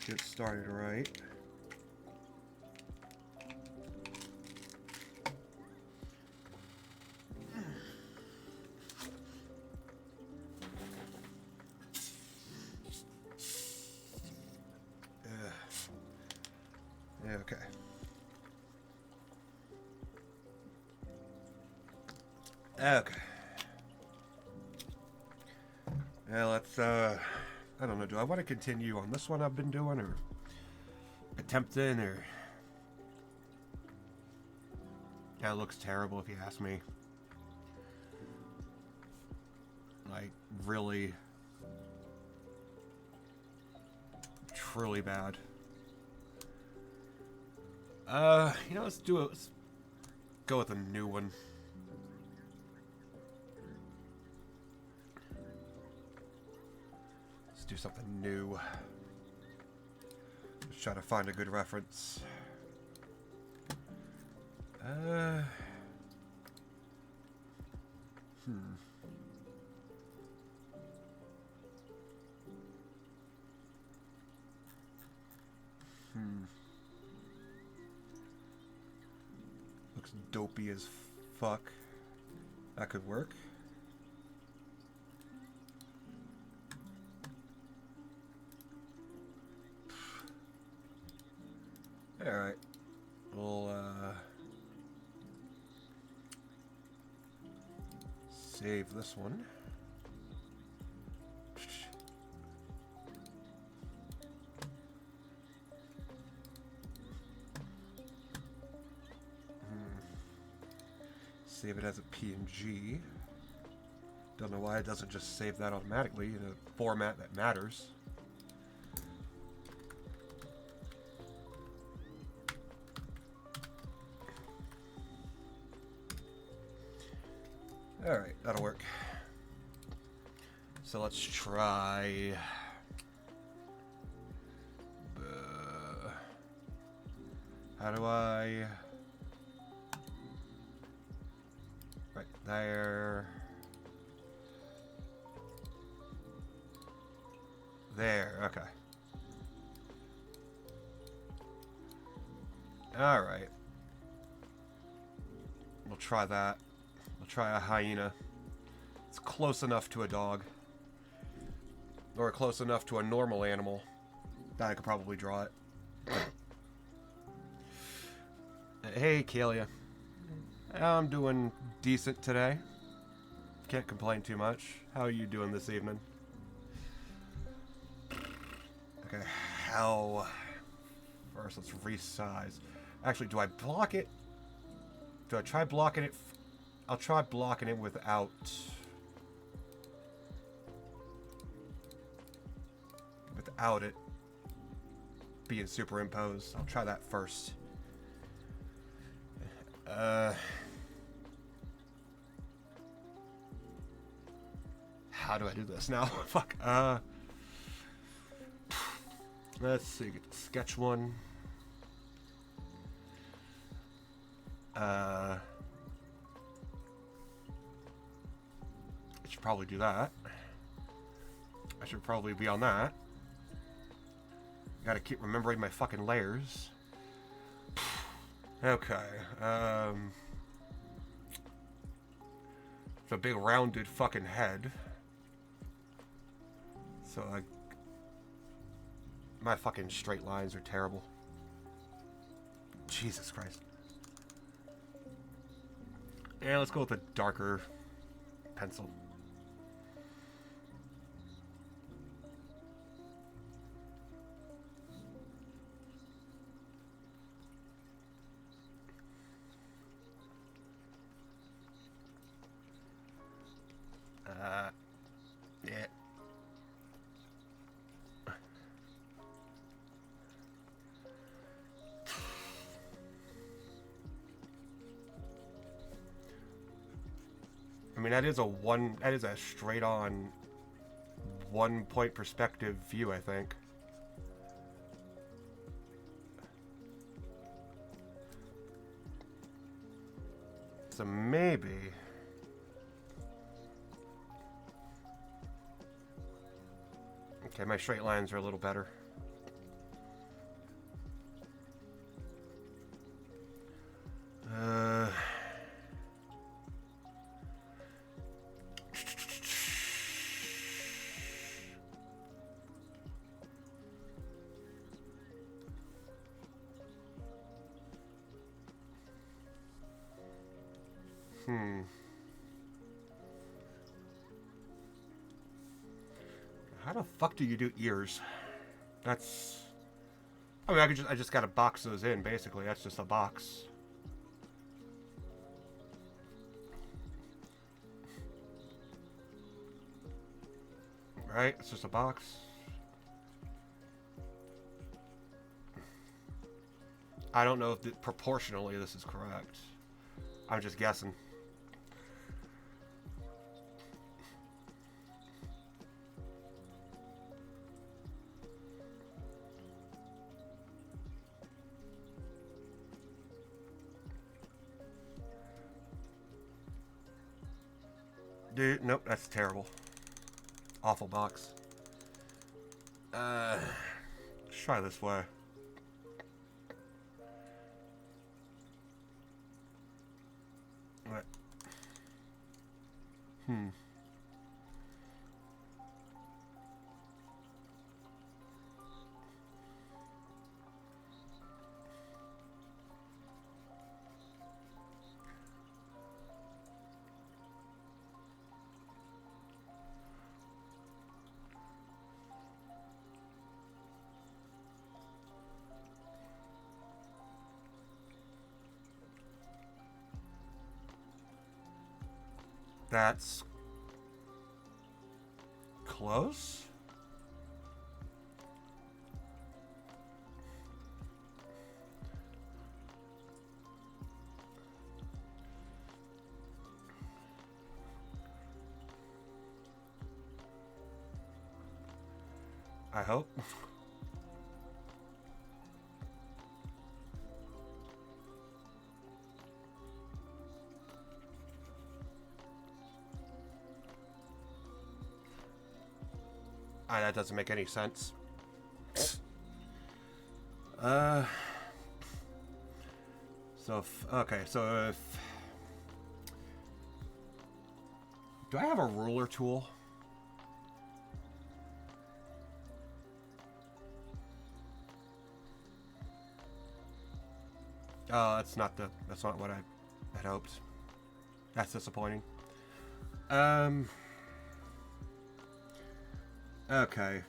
get started right. Okay. Okay. Yeah, let's, I don't know, do I want to continue on this one I've been doing, or attempting, or... Yeah, it looks terrible if you ask me. Like, really... truly bad. You know, let's do it. Let's go with a new one. Let's do something new. Let's try to find a good reference. Looks dopey as fuck. That could work. Alright. We'll, save this one. Save it as a PNG. Don't know why it doesn't just save that automatically in a format that matters. Alright, that'll work. So let's try... how do I... Right there. There, okay. Alright. We'll try that. We'll try a hyena. It's close enough to a dog. Or close enough to a normal animal that I could probably draw it. Hey, Kalia. I'm doing decent today. Can't complain too much. How are you doing this evening? Okay, how... First, let's resize. Actually, do I block it? Do I try blocking it? I'll try blocking it without... Without it being superimposed. I'll try that first. How do I do this now? Fuck. Let's see. Get the sketch one. I should probably do that. I should probably be on that. Gotta keep remembering my fucking layers. Okay. It's a big rounded fucking head. So my fucking straight lines are terrible. Jesus Christ. Yeah, let's go with a darker pencil. Yeah. I mean, that is a straight on 1 point perspective view, I think. So maybe... Okay, my straight lines are a little better. How the fuck do you do ears? That's... I mean, I just gotta box those in, basically. That's just a box. Right? It's just a box. I don't know if proportionally this is correct. I'm just guessing. Dude, nope, that's terrible. Awful box. Let's try this way. What? That's close. I hope. That doesn't make any sense. Okay, so if... Do I have a ruler tool? Oh, that's not what I had hoped. That's disappointing. Okay.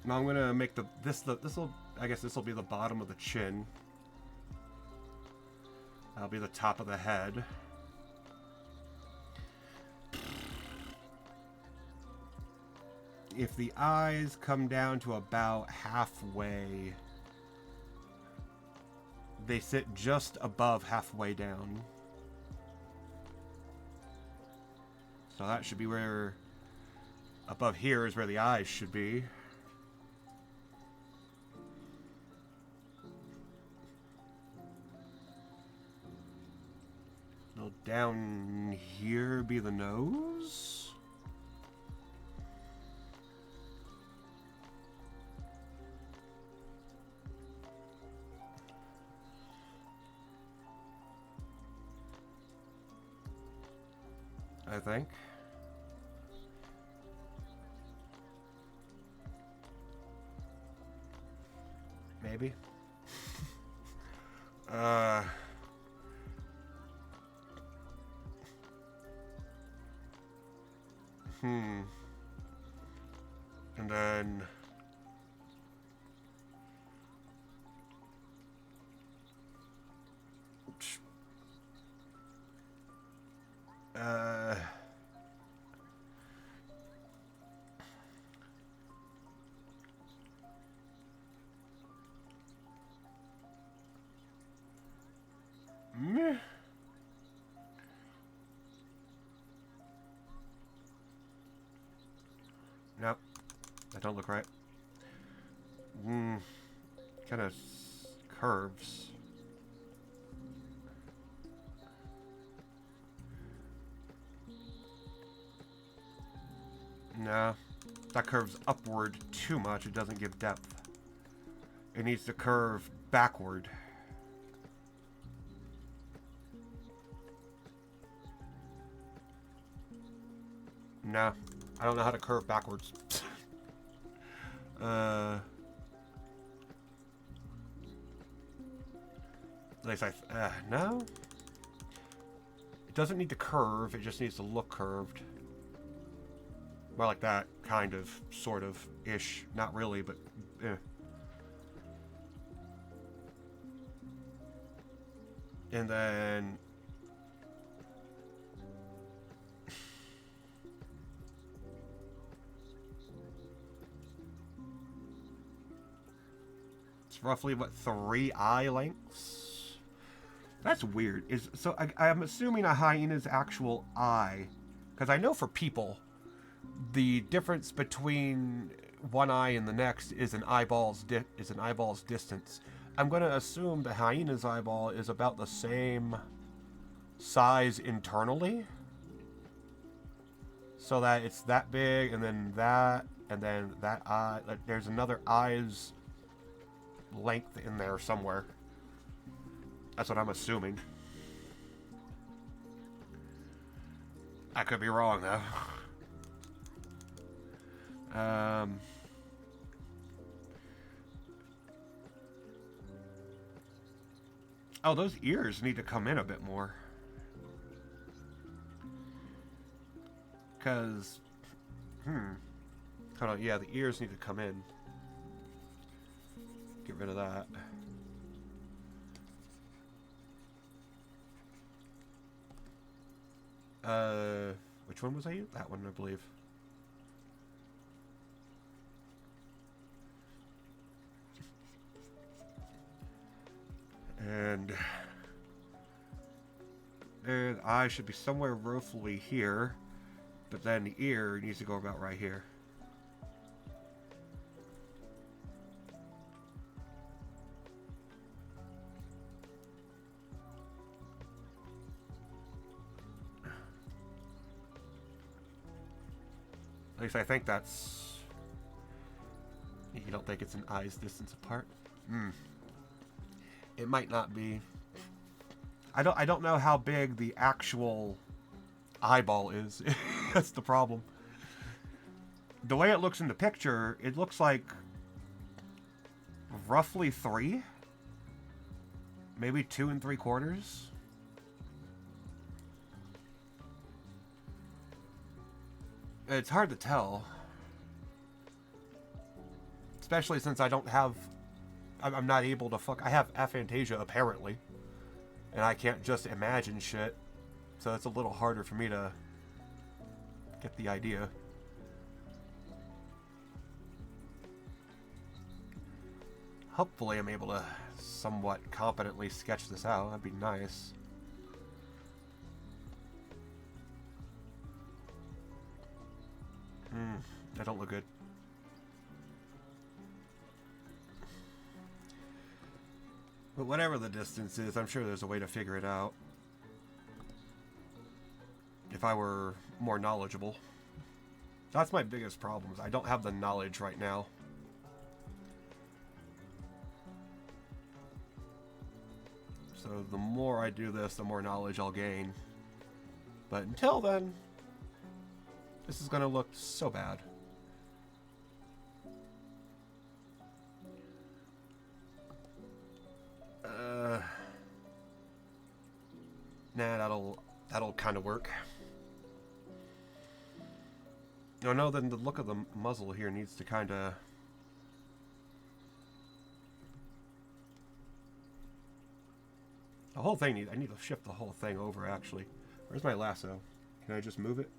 Now I'm gonna make I guess this will be the bottom of the chin. That'll be the top of the head. If the eyes come down to about halfway, they sit just above halfway down. So that should be where, above here is where the eyes should be. So down here be the nose. I think. Maybe. And then meh. Nope, that don't look right. Kind of curves. No, that curves upward too much. It doesn't give depth. It needs to curve backward. No, I don't know how to curve backwards. At least no. It doesn't need to curve. It just needs to look curved. More like that, kind of, sort of, ish. Not really, but eh. And then it's roughly what, 3 eye lengths? That's weird. So I'm assuming a hyena's actual eye, because I know for people, the difference between one eye and the next is an eyeball's distance. I'm going to assume the hyena's eyeball is about the same size internally, so that it's that big, and then that eye. Like, there's another eye's length in there somewhere. That's what I'm assuming. I could be wrong though. Oh, those ears need to come in a bit more. Because, hold on, yeah, the ears need to come in. Get rid of that. Which one was I using? That one, I believe. And the eye should be somewhere roughly here, but then the ear needs to go about right here. At least I think that's... You don't think it's an eye's distance apart? It might not be. I don't know how big the actual eyeball is. That's the problem. The way it looks in the picture, it looks like roughly 3, maybe 2 3/4. It's hard to tell, especially since I don't have. I'm not able to I have aphantasia, apparently. And I can't just imagine shit. So it's a little harder for me to get the idea. Hopefully I'm able to somewhat competently sketch this out. That'd be nice. That don't look good. But whatever the distance is, I'm sure there's a way to figure it out. If I were more knowledgeable. That's my biggest problem. I don't have the knowledge right now. So the more I do this, the more knowledge I'll gain. But until then, this is going to look so bad. Nah, that'll kind of work. No, then the look of the muzzle here needs to kind of... The whole thing I need to shift the whole thing over, actually. Where's my lasso? Can I just move it?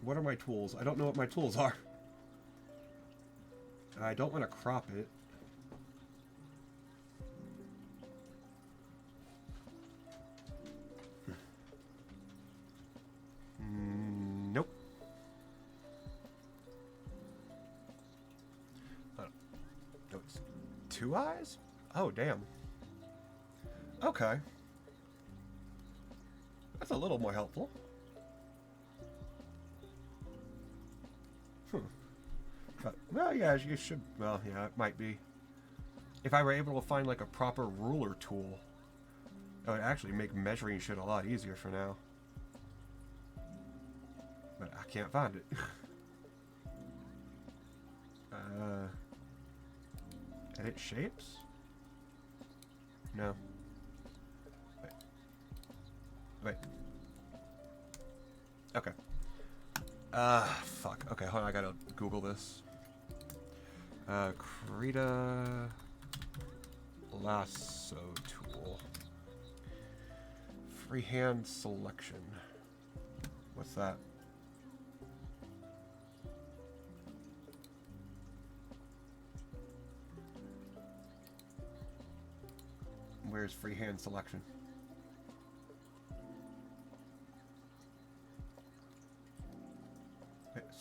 What are my tools? I don't know what my tools are. I don't want to crop it. Nope. No, it's 2 eyes? Oh, damn. Okay. That's a little more helpful. But, well, yeah, you should... Well, yeah, it might be. If I were able to find, like, a proper ruler tool, that would actually make measuring shit a lot easier for now. But I can't find it. Edit shapes? No. Wait. Okay. Fuck. Okay, hold on, I gotta Google this. Krita lasso tool. Freehand selection. What's that? Where's freehand selection?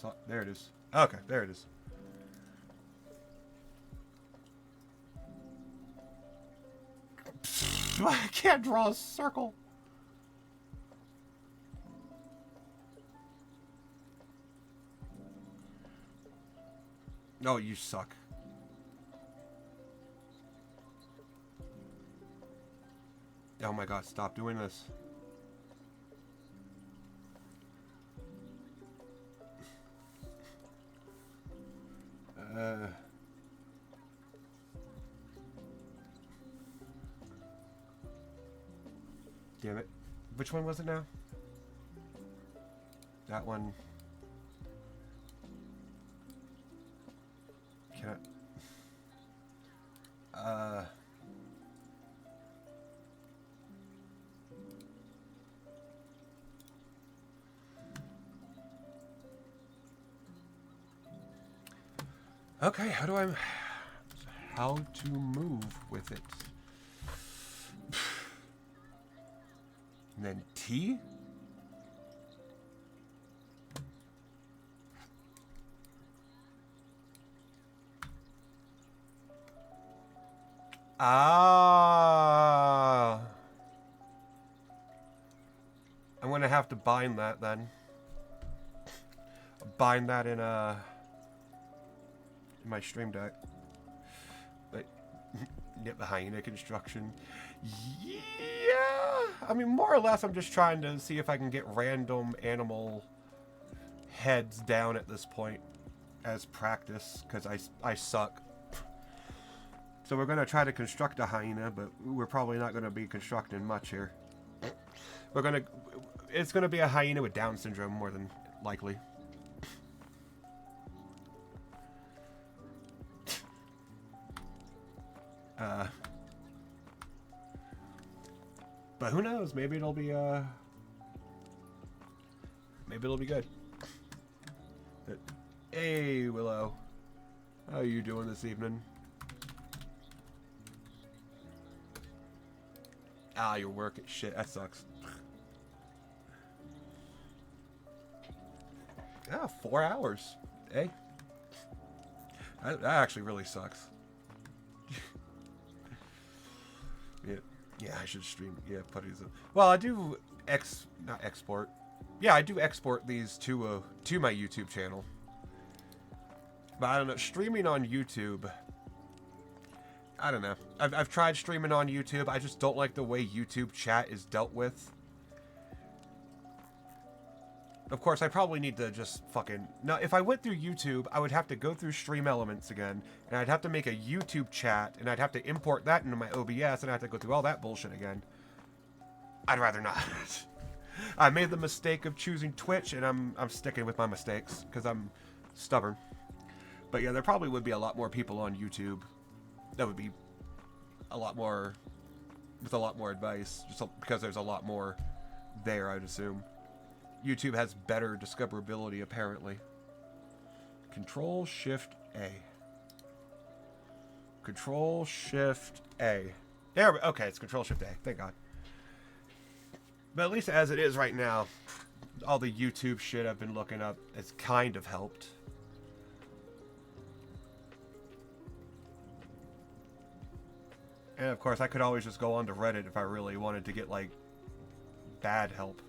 So, there it is. Okay, there it is. I can't draw a circle. No, you suck. Oh my god, stop doing this. Damn it. Which one was it now? That one. Can I... Okay, how to move with it? And then T? Ah. I'm gonna have to bind that then. Bind that in my stream deck. But get the hyena construction. Yeah, I mean, more or less, I'm just trying to see if I can get random animal heads down at this point as practice, because I suck. So we're gonna try to construct a hyena, but we're probably not gonna be constructing much here. It's gonna be a hyena with Down syndrome more than likely. But who knows? Maybe it'll be good. But, hey, Willow, how are you doing this evening? Ah, you're working. Shit, that sucks. Ah, 4 hours. Hey, that actually really sucks. Yeah, I should stream. Yeah, putties. Well, I do not export. Yeah, I do export these to my YouTube channel. But I don't know, streaming on YouTube. I don't know. I've tried streaming on YouTube. I just don't like the way YouTube chat is dealt with. Of course, I probably need to just fucking... Now, if I went through YouTube, I would have to go through Stream Elements again, and I'd have to make a YouTube chat, and I'd have to import that into my OBS, and I'd have to go through all that bullshit again. I'd rather not. I made the mistake of choosing Twitch, and I'm sticking with my mistakes, because I'm stubborn. But yeah, there probably would be a lot more people on YouTube. That would be a lot more... with a lot more advice, just because there's a lot more there, I'd assume. YouTube has better discoverability, apparently. Control-Shift-A. Control-Shift-A. There we go. Okay, it's Control-Shift-A. Thank God. But at least as it is right now, all the YouTube shit I've been looking up has kind of helped. And of course, I could always just go onto Reddit if I really wanted to get, like, bad help.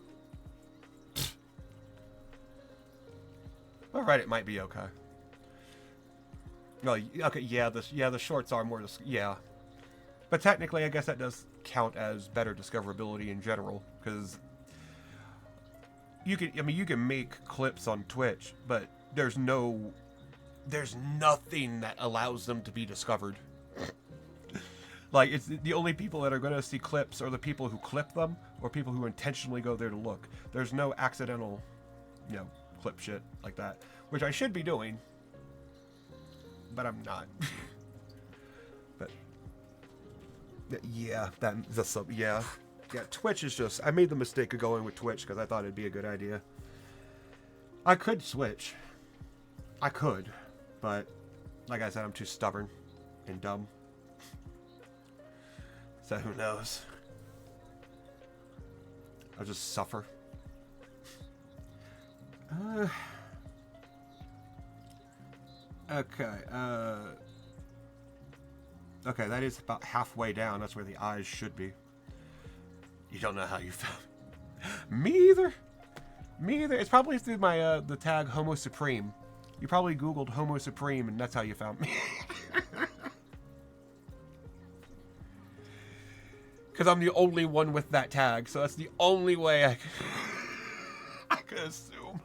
Well, Reddit might be okay. Well, okay, yeah, the shorts are more, yeah. But technically, I guess that does count as better discoverability in general, because you can make clips on Twitch, but there's nothing that allows them to be discovered. Like, it's the only people that are going to see clips are the people who clip them, or people who intentionally go there to look. There's no accidental you know, clip shit like that, which I should be doing, but I'm not. But yeah, yeah. Twitch is just, I made the mistake of going with Twitch because I thought it'd be a good idea. I could switch. I could, but like I said, I'm too stubborn and dumb. So who knows? I'll just suffer. Okay. Okay, that is about halfway down. That's where the eyes should be. You don't know how you found me either. Me either. It's probably through my the tag Homo Supreme. You probably Googled Homo Supreme, and that's how you found me. Because I'm the only one with that tag, so that's the only way I could assume.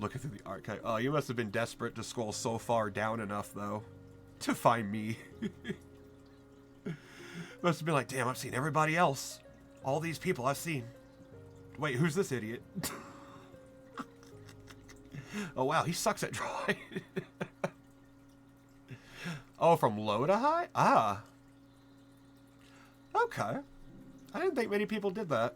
Looking through the archive. Oh, you must have been desperate to scroll so far down enough, though, to find me. Must have been like, damn, I've seen everybody else. All these people I've seen. Wait, who's this idiot? Oh, wow, he sucks at drawing. Oh, from low to high? Ah. Okay. I didn't think many people did that.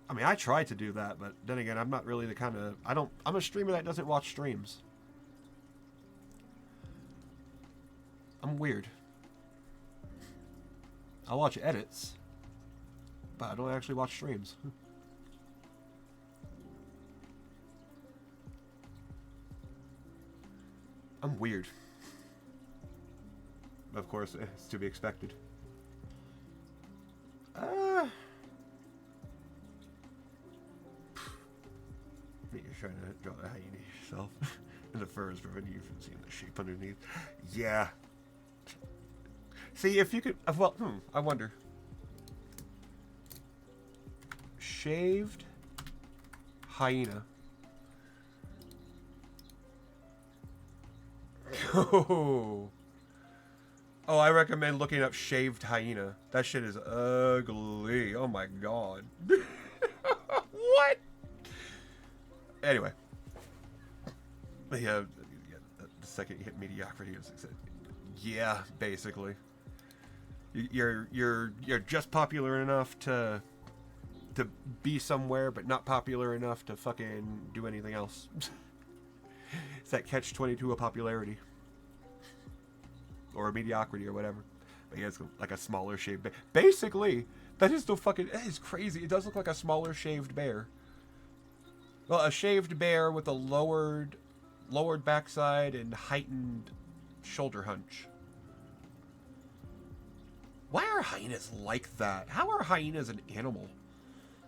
I mean, I tried to do that, but then again, I'm not really the kind of... I'm a streamer that doesn't watch streams. I'm weird. I watch edits, but I don't actually watch streams. I'm weird. Of course, it's to be expected. You're trying to draw the hyena yourself. And the fur is preventing you from seeing the shape underneath. Yeah. See, if you could... Well, I wonder. Shaved hyena. Oh, I recommend looking up shaved hyena. That shit is ugly. Oh my god. What? Anyway. Yeah, the second you hit mediocrity, yeah, basically. You're just popular enough to be somewhere, but not popular enough to fucking do anything else. It's that catch-22 of popularity. Or a mediocrity or whatever. But yeah, it's like a smaller shaved bear. Basically, that is crazy. It does look like a smaller shaved bear. Well, a shaved bear with a lowered backside and heightened shoulder hunch. Why are hyenas like that? How are hyenas an animal?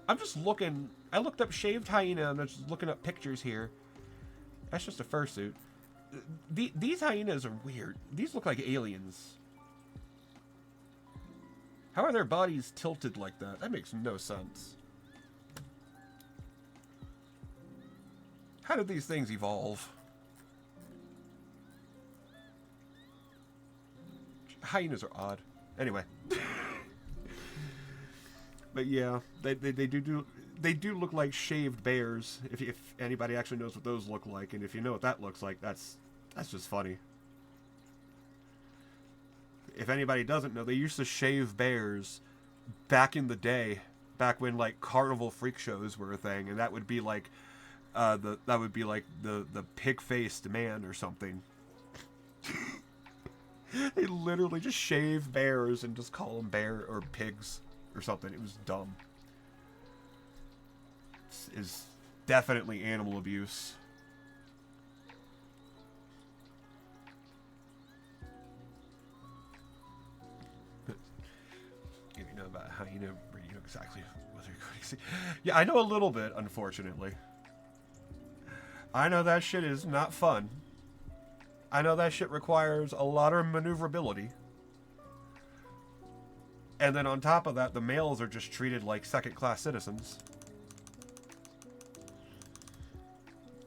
I'm just looking. I looked up shaved hyena and I'm just looking up pictures here. That's just a fursuit. These hyenas are weird. These look like aliens. How are their bodies tilted like that? That makes no sense. How did these things evolve? Hyenas are odd. Anyway. But yeah, they do look like shaved bears. If anybody actually knows what those look like, and if you know what that looks like, that's just funny. If anybody doesn't know, they used to shave bears back in the day, back when like carnival freak shows were a thing, and that would be like the pig-faced man or something. They literally just shave bears and just call them bear or pigs or something. It was dumb. Is definitely animal abuse. You know about hyena, you know exactly what they're going to see. Yeah, I know a little bit, unfortunately. I know that shit is not fun. I know that shit requires a lot of maneuverability. And then on top of that, the males are just treated like second-class citizens.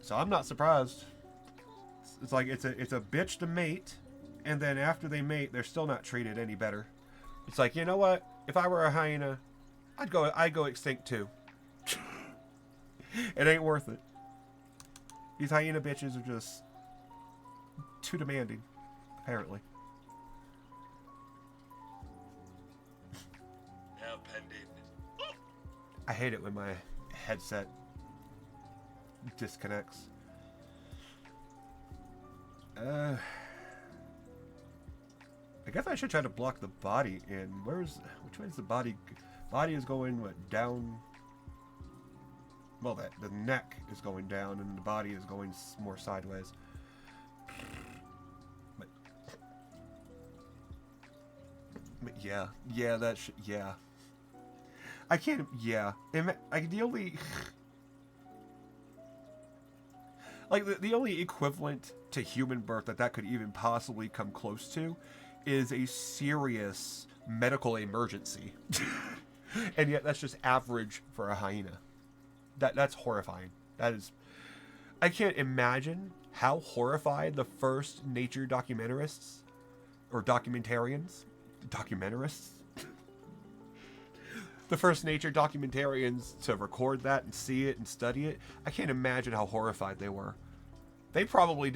So I'm not surprised. It's like it's a bitch to mate, and then after they mate, they're still not treated any better. It's like, you know what? If I were a hyena, I'd go extinct too. It ain't worth it. These hyena bitches are just too demanding, apparently. Now pending. I hate it when my headset disconnects. I guess I should try to block the body in. Which way is the body? Body is going, what, down? Well, the neck is going down and the body is going more sideways. But yeah, yeah. I can't, yeah. The only, like, the only equivalent to human birth that could even possibly come close to is a serious medical emergency. And yet that's just average for a hyena. That's horrifying. That is, I can't imagine how horrified the first nature documentarists or documentarians, the first nature documentarians to record that and see it and study it. I can't imagine how horrified they were. They probably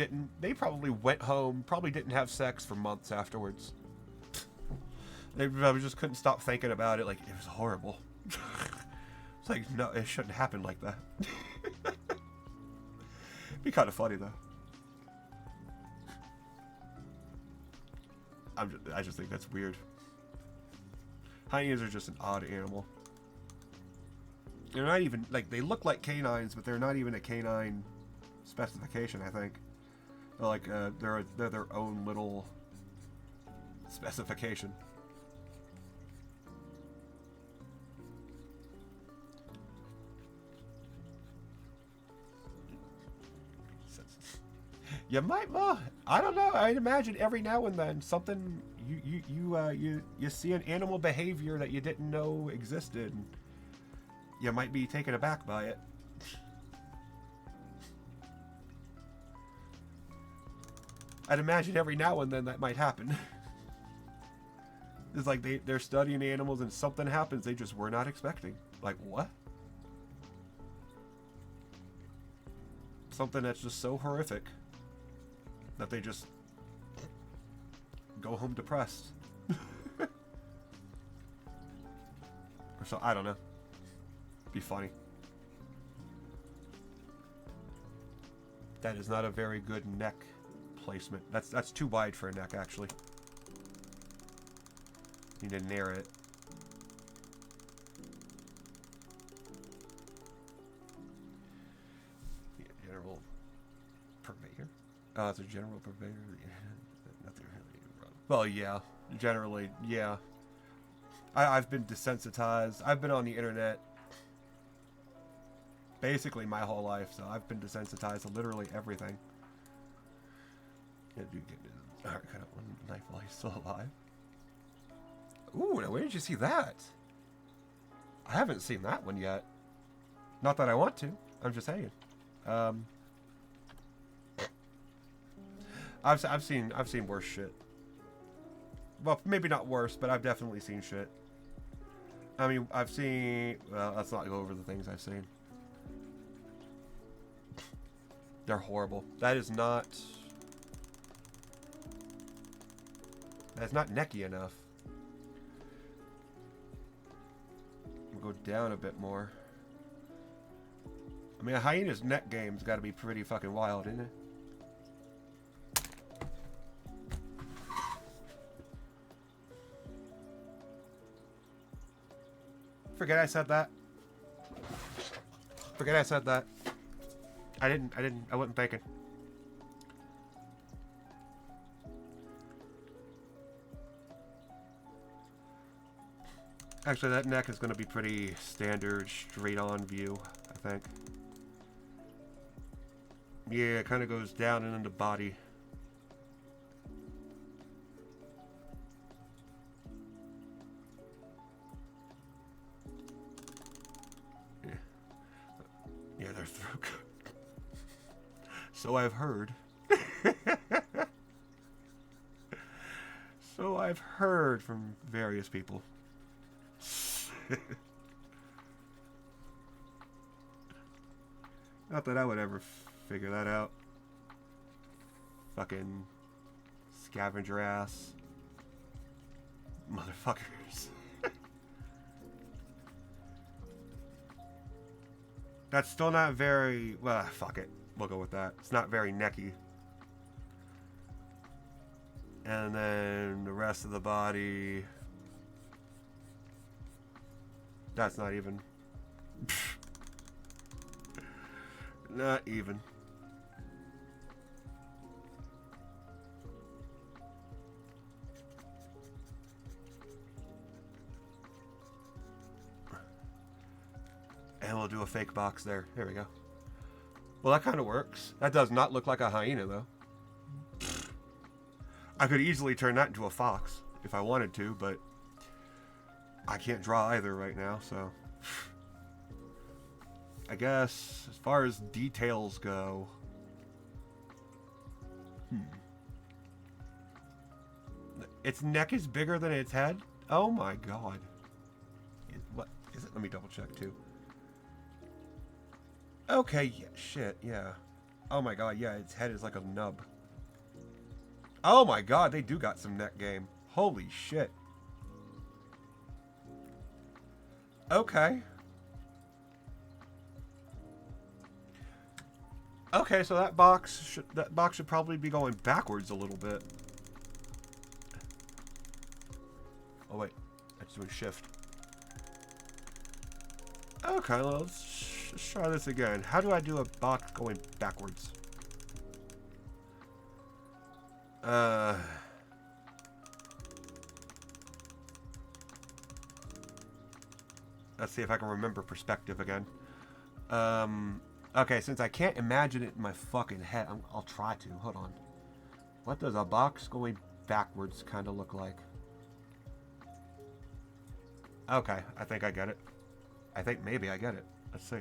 went home, probably didn't have sex for months afterwards. They probably just couldn't stop thinking about it. Like, it was horrible. It's like, no, it shouldn't happen like that. Be kind of funny, though. I just think that's weird. Hyenas are just an odd animal. They're not even, like, they look like canines, but they're not even a canine specification, I think. They're like, they're their own little specification. You might, well, I don't know. I'd imagine every now and then something you see an animal behavior that you didn't know existed. You might be taken aback by it. I'd imagine every now and then that might happen. It's like they're studying animals and something happens they just were not expecting. Like, what? Something that's just so horrific that they just go home depressed. Or so, I don't know. Be funny. That is not a very good neck placement. That's too wide for a neck, actually. Need to narrow it. Yeah, general purveyor. Oh, it's a general purveyor. Nothing really wrong. Well, yeah. Generally, yeah. I've been desensitized. I've been on the internet basically my whole life, so I've been desensitized to literally everything. Alright, cut out one knife while he's still alive. Ooh, now where did you see that? I haven't seen that one yet. Not that I want to. I'm just saying. I've seen worse shit. Well, maybe not worse, but I've definitely seen shit. I mean, I've seen... Well, let's not go over the things I've seen. They're horrible. That is not... That's not necky enough. We'll go down a bit more. I mean, a hyena's neck game's got to be pretty fucking wild, isn't it? Forget I said that. Forget I said that. I wasn't thinking. Actually, that neck is going to be pretty standard, straight-on view, I think. Yeah, it kind of goes down and into body. Yeah, their throat. So I've heard. So I've heard from various people. Not that I would ever figure that out. Fucking scavenger ass motherfuckers. That's still not very... Well, fuck it. We'll go with that. It's not very necky. And then the rest of the body... That's not even... Not even. And we'll do a fake box there. There we go. Well, that kind of works. That does not look like a hyena, though. I could easily turn that into a fox if I wanted to, but I can't draw either right now, so... I guess, as far as details go... Its neck is bigger than its head? Oh my god. What is it? Let me double check, too. Okay, yeah, shit, yeah. Oh my god, yeah, its head is like a nub. Oh my god, they do got some neck game. Holy shit. Okay. Okay, so that box should probably be going backwards a little bit. Oh wait, that's doing shift. Okay, let's try this again. How do I do a box going backwards? Let's see if I can remember perspective again. Okay, since I can't imagine it in my fucking head, I'll try to. Hold on. What does a box going backwards kind of look like? Okay, I think I get it. I think maybe I get it. Let's see.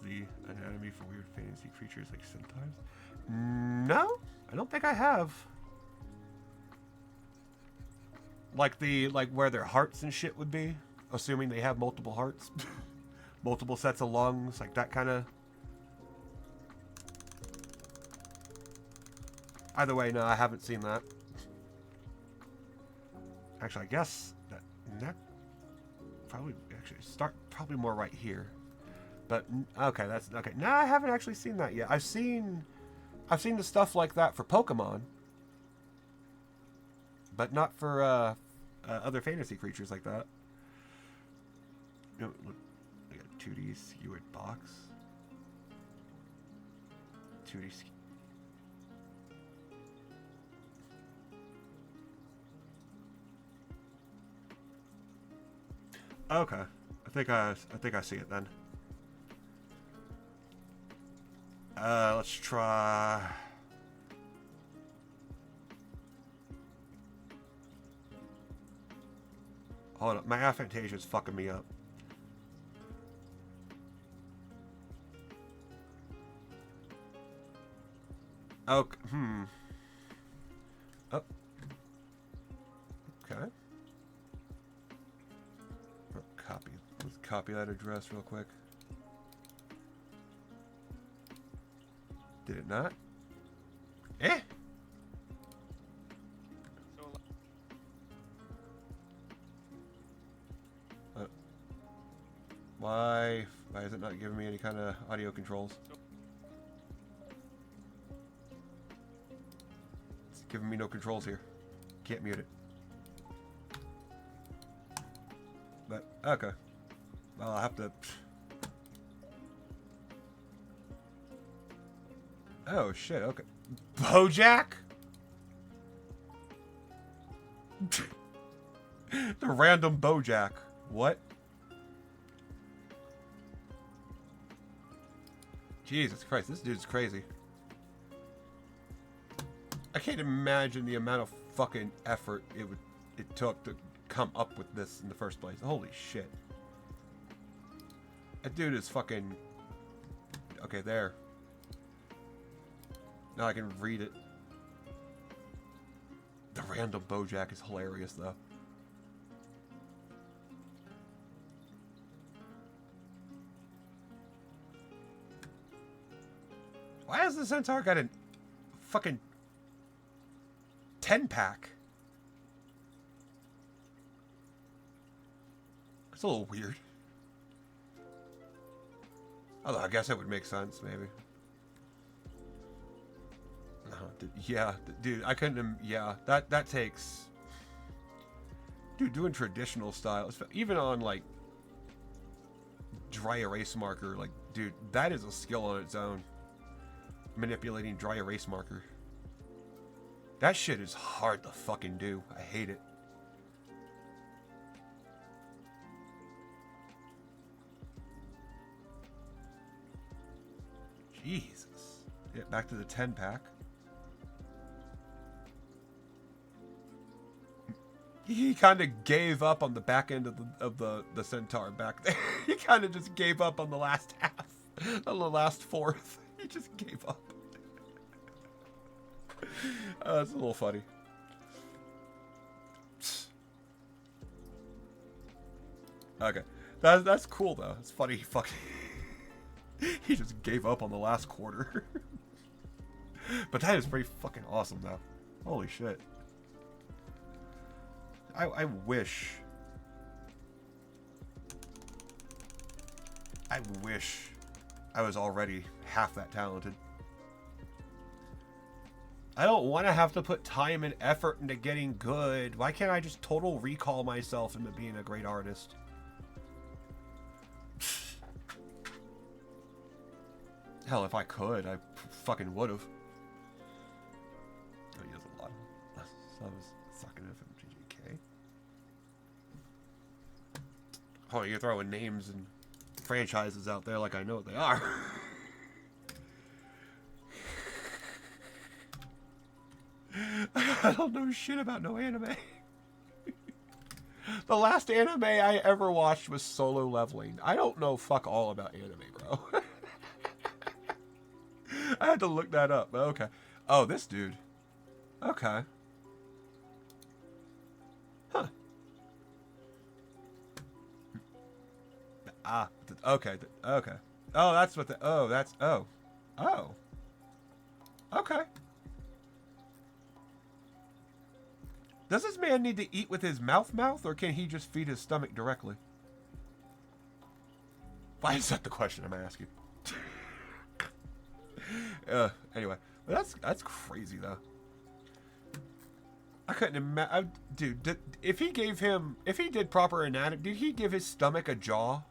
The anatomy for weird fantasy creatures like centaurs? No, I don't think I have. Like where their hearts and shit would be, assuming they have multiple hearts, multiple sets of lungs, like that kind of. Either way, no, I haven't seen that. Actually, I guess that probably start more right here. But okay, that's okay. No, I haven't actually seen that yet. I've seen the stuff like that for Pokemon, but not for other fantasy creatures like that. No, look, I got 2D skewered box. 2D. Okay, I think I see it then. Let's try... Hold up, my aphantasia is fucking me up. Okay, Oh. Okay. Let's copy that address real quick. Did it not? Eh? Why is it not giving me any kind of audio controls? It's giving me no controls here. Can't mute it. But, okay. Well, I'll have to... Oh, shit, okay. Bojack? The random Bojack. What? Jesus Christ, this dude's crazy. I can't imagine the amount of fucking effort it took to come up with this in the first place. Holy shit. That dude is fucking... Okay, there. Now I can read it. The random Bojack is hilarious, though. Why has the Centaur got a fucking 10-pack? It's a little weird. Although I guess it would make sense, maybe. No, yeah, dude, I couldn't. Yeah, that takes. Dude, doing traditional style, even on like dry erase marker, like, dude, that is a skill on its own. Manipulating dry erase marker. That shit is hard to fucking do. I hate it. Jesus. Yeah, back to the 10-pack. He kind of gave up on the back end of the Centaur back there. He kind of just gave up on the last half. On the last fourth. He just gave up. That's a little funny. Okay. That's cool, though. It's funny. He fucking... He just gave up on the last quarter. But that is pretty fucking awesome, though. Holy shit. I wish... I wish I was already half that talented. I don't want to have to put time and effort into getting good. Why can't I just total recall myself into being a great artist? Hell, if I could, I fucking would have. Oh, he has a lot of subs. Sucking FMGK. Oh, you're throwing names and franchises out there like I know what they are. I don't know shit about no anime. The last anime I ever watched was Solo Leveling. I don't know fuck all about anime, bro. I had to look that up, but okay. Oh, this dude. Okay. Huh. Ah, okay, okay. Oh, that's what the, oh, that's, oh. Oh. Okay. Does this man need to eat with his mouth, or can he just feed his stomach directly? Why is that the question I'm asking? Anyway, that's crazy though. I couldn't imagine, dude. If he did proper anatomy, did he give his stomach a jaw?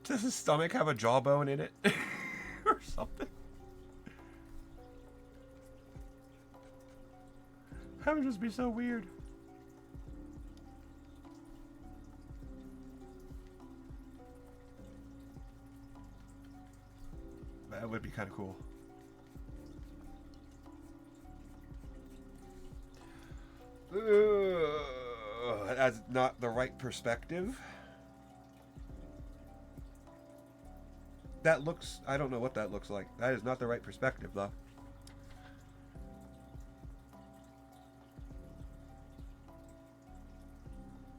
Does his stomach have a jawbone in it, or something? That would just be so weird. That would be kind of cool. That's not the right perspective. That looks... I don't know what that looks like. That is not the right perspective, though.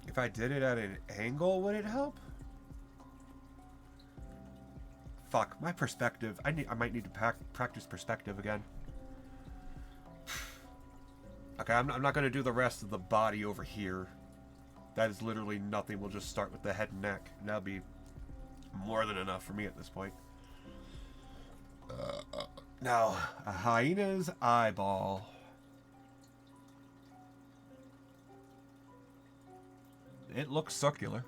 If I did it at an angle, would it help? Fuck, my perspective. I might need to practice perspective again. Okay, I'm not going to do the rest of the body over here. That is literally nothing. We'll just start with the head and neck. And that'll be more than enough for me at this point. Now, a hyena's eyeball. It looks circular.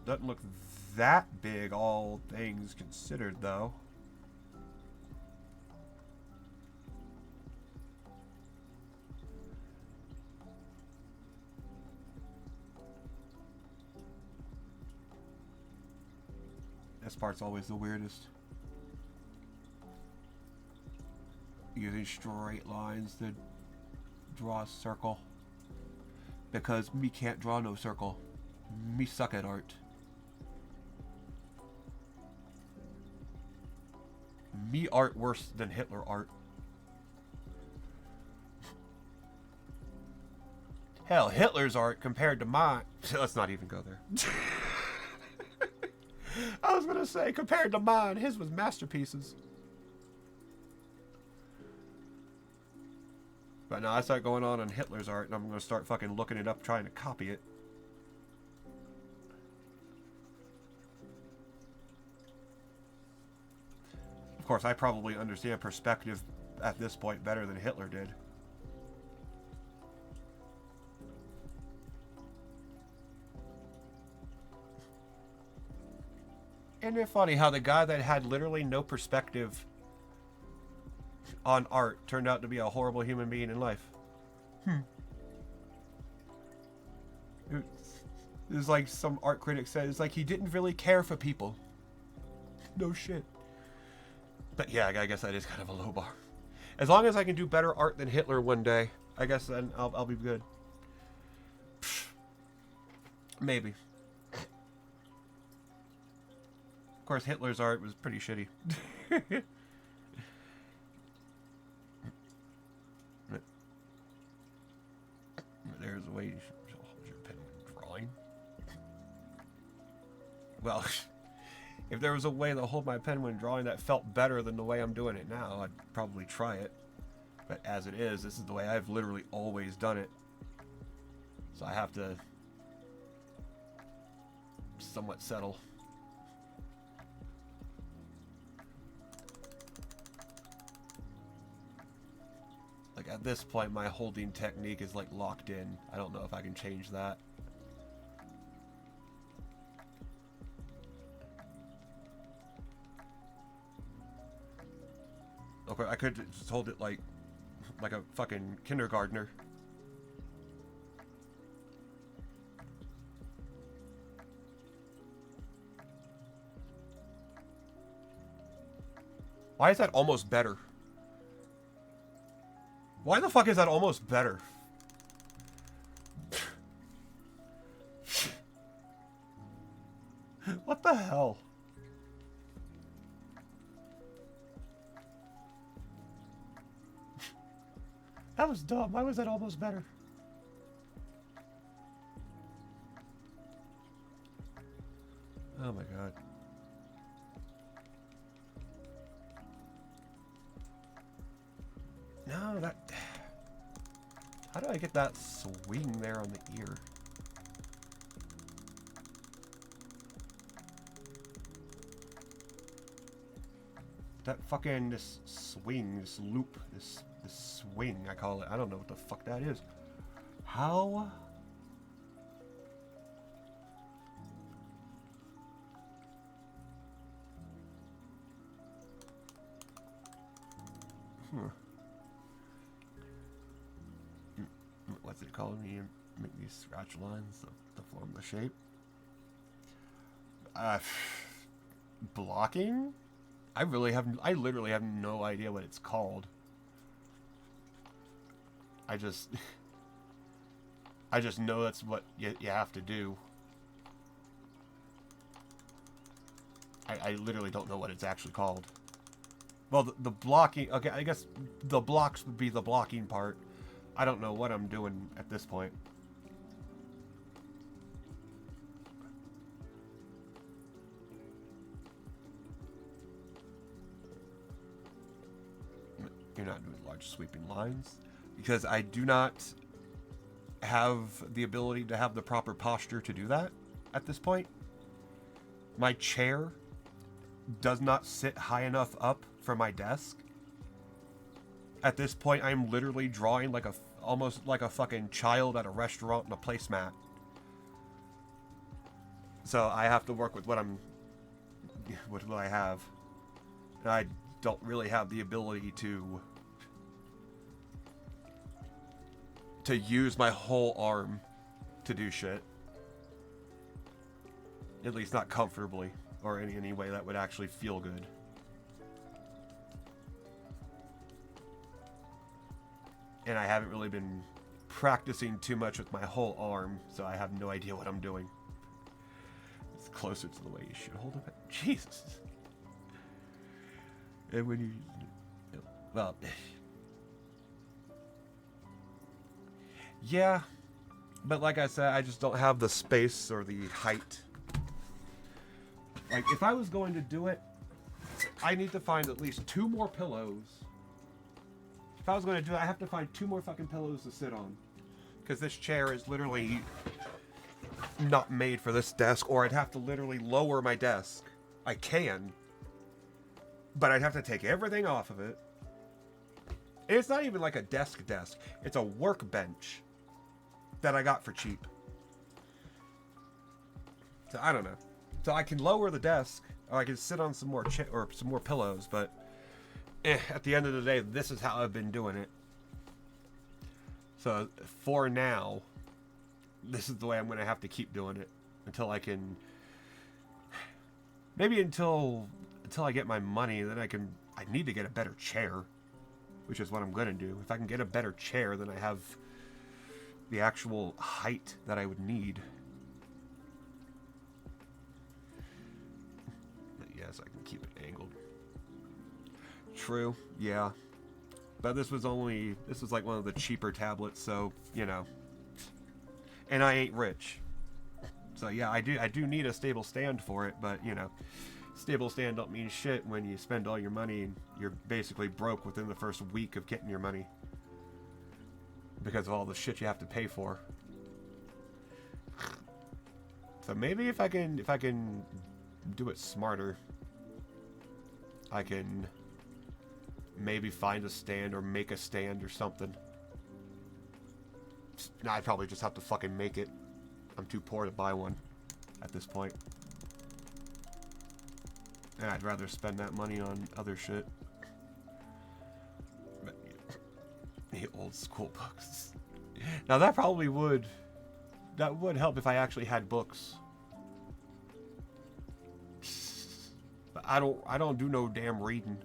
Doesn't look that big, all things considered, though. This part's always the weirdest. Using straight lines to draw a circle. Because me can't draw no circle. Me suck at art. Me art worse than Hitler art. Hell, Hitler's art compared to mine. Let's not even go there. I was gonna say, compared to mine, his was masterpieces. But now I start going on Hitler's art, and I'm gonna start fucking looking it up, trying to copy it. Of course, I probably understand perspective at this point better than Hitler did. Isn't it funny how the guy that had literally no perspective on art turned out to be a horrible human being in life? It was like some art critic said, it's like he didn't really care for people. No shit. But yeah, I guess that is kind of a low bar. As long as I can do better art than Hitler one day, I guess then I'll be good. Maybe. Of course, Hitler's art was pretty shitty. There's a way you should hold your pen when drawing. Well, if there was a way to hold my pen when drawing that felt better than the way I'm doing it now, I'd probably try it. But as it is, this is the way I've literally always done it. So I have to somewhat settle. Like at this point, my holding technique is like locked in. I don't know if I can change that. Okay, I could just hold it like a fucking kindergartner. Why is that almost better? Why the fuck is that almost better? What the hell? That was dumb. Why was that almost better? Oh my god. No, that... How do I get that swing there on the ear? That fucking, this swing, this loop, this swing, I call it. I don't know what the fuck that is. How? What's it called? You make these scratch lines to form the shape. Blocking? I literally have no idea what it's called. I just know that's what you have to do. I literally don't know what it's actually called. Well, the blocking... Okay, I guess the blocks would be the blocking part. I don't know what I'm doing at this point. You're not doing large sweeping lines. Because I do not have the ability to have the proper posture to do that at this point. My chair does not sit high enough up for my desk. At this point, I'm literally drawing like almost like a fucking child at a restaurant on a placemat. So I have to work with what I have. And I don't really have the ability to use my whole arm to do shit. At least not comfortably. or in any way that would actually feel good. And I haven't really been practicing too much with my whole arm, so I have no idea what I'm doing. It's closer to the way you should hold it. Jesus. And when you... Well... Yeah. But like I said, I just don't have the space or the height. Like, if I was going to do it, I need to find at least 2 more pillows. If I was going to do it, I have to find 2 more fucking pillows to sit on. Because this chair is literally not made for this desk, or I'd have to literally lower my desk. I can, but I'd have to take everything off of it. And it's not even like a desk. It's a workbench that I got for cheap. So I don't know. So I can lower the desk, or I can sit on some more some more pillows, but at the end of the day, this is how I've been doing it. So for now, this is the way I'm going to have to keep doing it until I can. Maybe until I get my money, then I need to get a better chair, which is what I'm going to do. If I can get a better chair, then I have the actual height that I would need. Yes, I can keep it angled. True, yeah. But this was like one of the cheaper tablets, so, you know. And I ain't rich. So yeah, I do need a stable stand for it, but, you know, stable stand don't mean shit when you spend all your money and you're basically broke within the first week of getting your money. Because of all the shit you have to pay for. So maybe if I can do it smarter, I can maybe find a stand or make a stand or something. No, I'd probably just have to fucking make it. I'm too poor to buy one at this point. And I'd rather spend that money on other shit. But, the old school books. Now that probably would help if I actually had books. But I don't do no damn reading.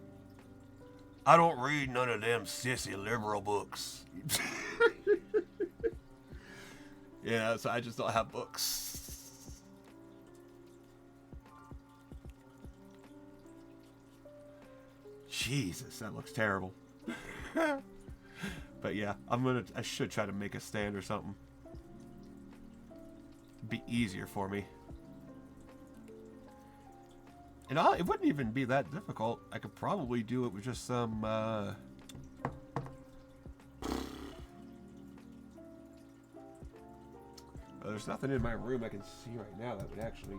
I don't read none of them sissy liberal books. Yeah, so I just don't have books. Jesus, that looks terrible. But yeah, I should try to make a stand or something. Be easier for me. And it wouldn't even be that difficult. I could probably do it with just some, there's nothing in my room I can see right now that would actually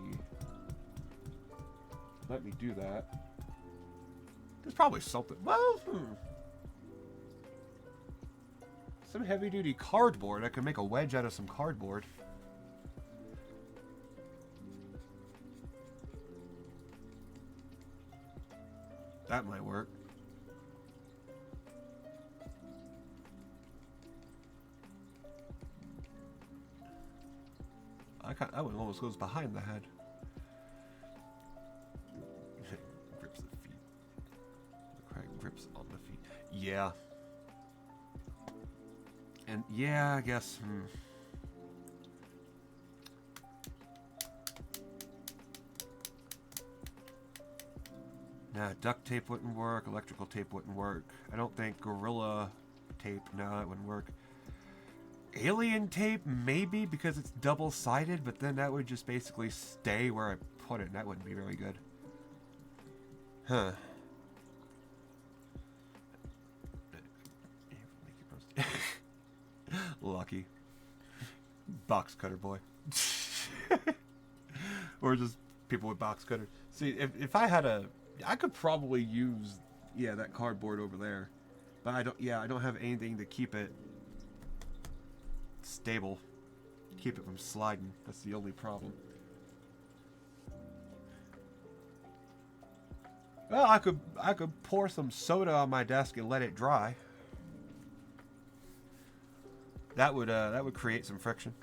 let me do that. There's probably something. Well, some heavy-duty cardboard. I could make a wedge out of some cardboard. That might work. That one almost goes behind the head. Grips the feet. The crack grips on the feet. Yeah. And yeah, I guess. Nah, duct tape wouldn't work. Electrical tape wouldn't work. I don't think Gorilla tape. No, that wouldn't work. Alien tape, maybe, because it's double-sided, but then that would just basically stay where I put it, and that wouldn't be very good. Huh. Lucky. Box cutter boy. Or just people with box cutters. See, if I had I could probably use, yeah, that cardboard over there. But I don't have anything to keep it stable. Keep it from sliding. That's the only problem. Well, I could pour some soda on my desk and let it dry. That would create some friction.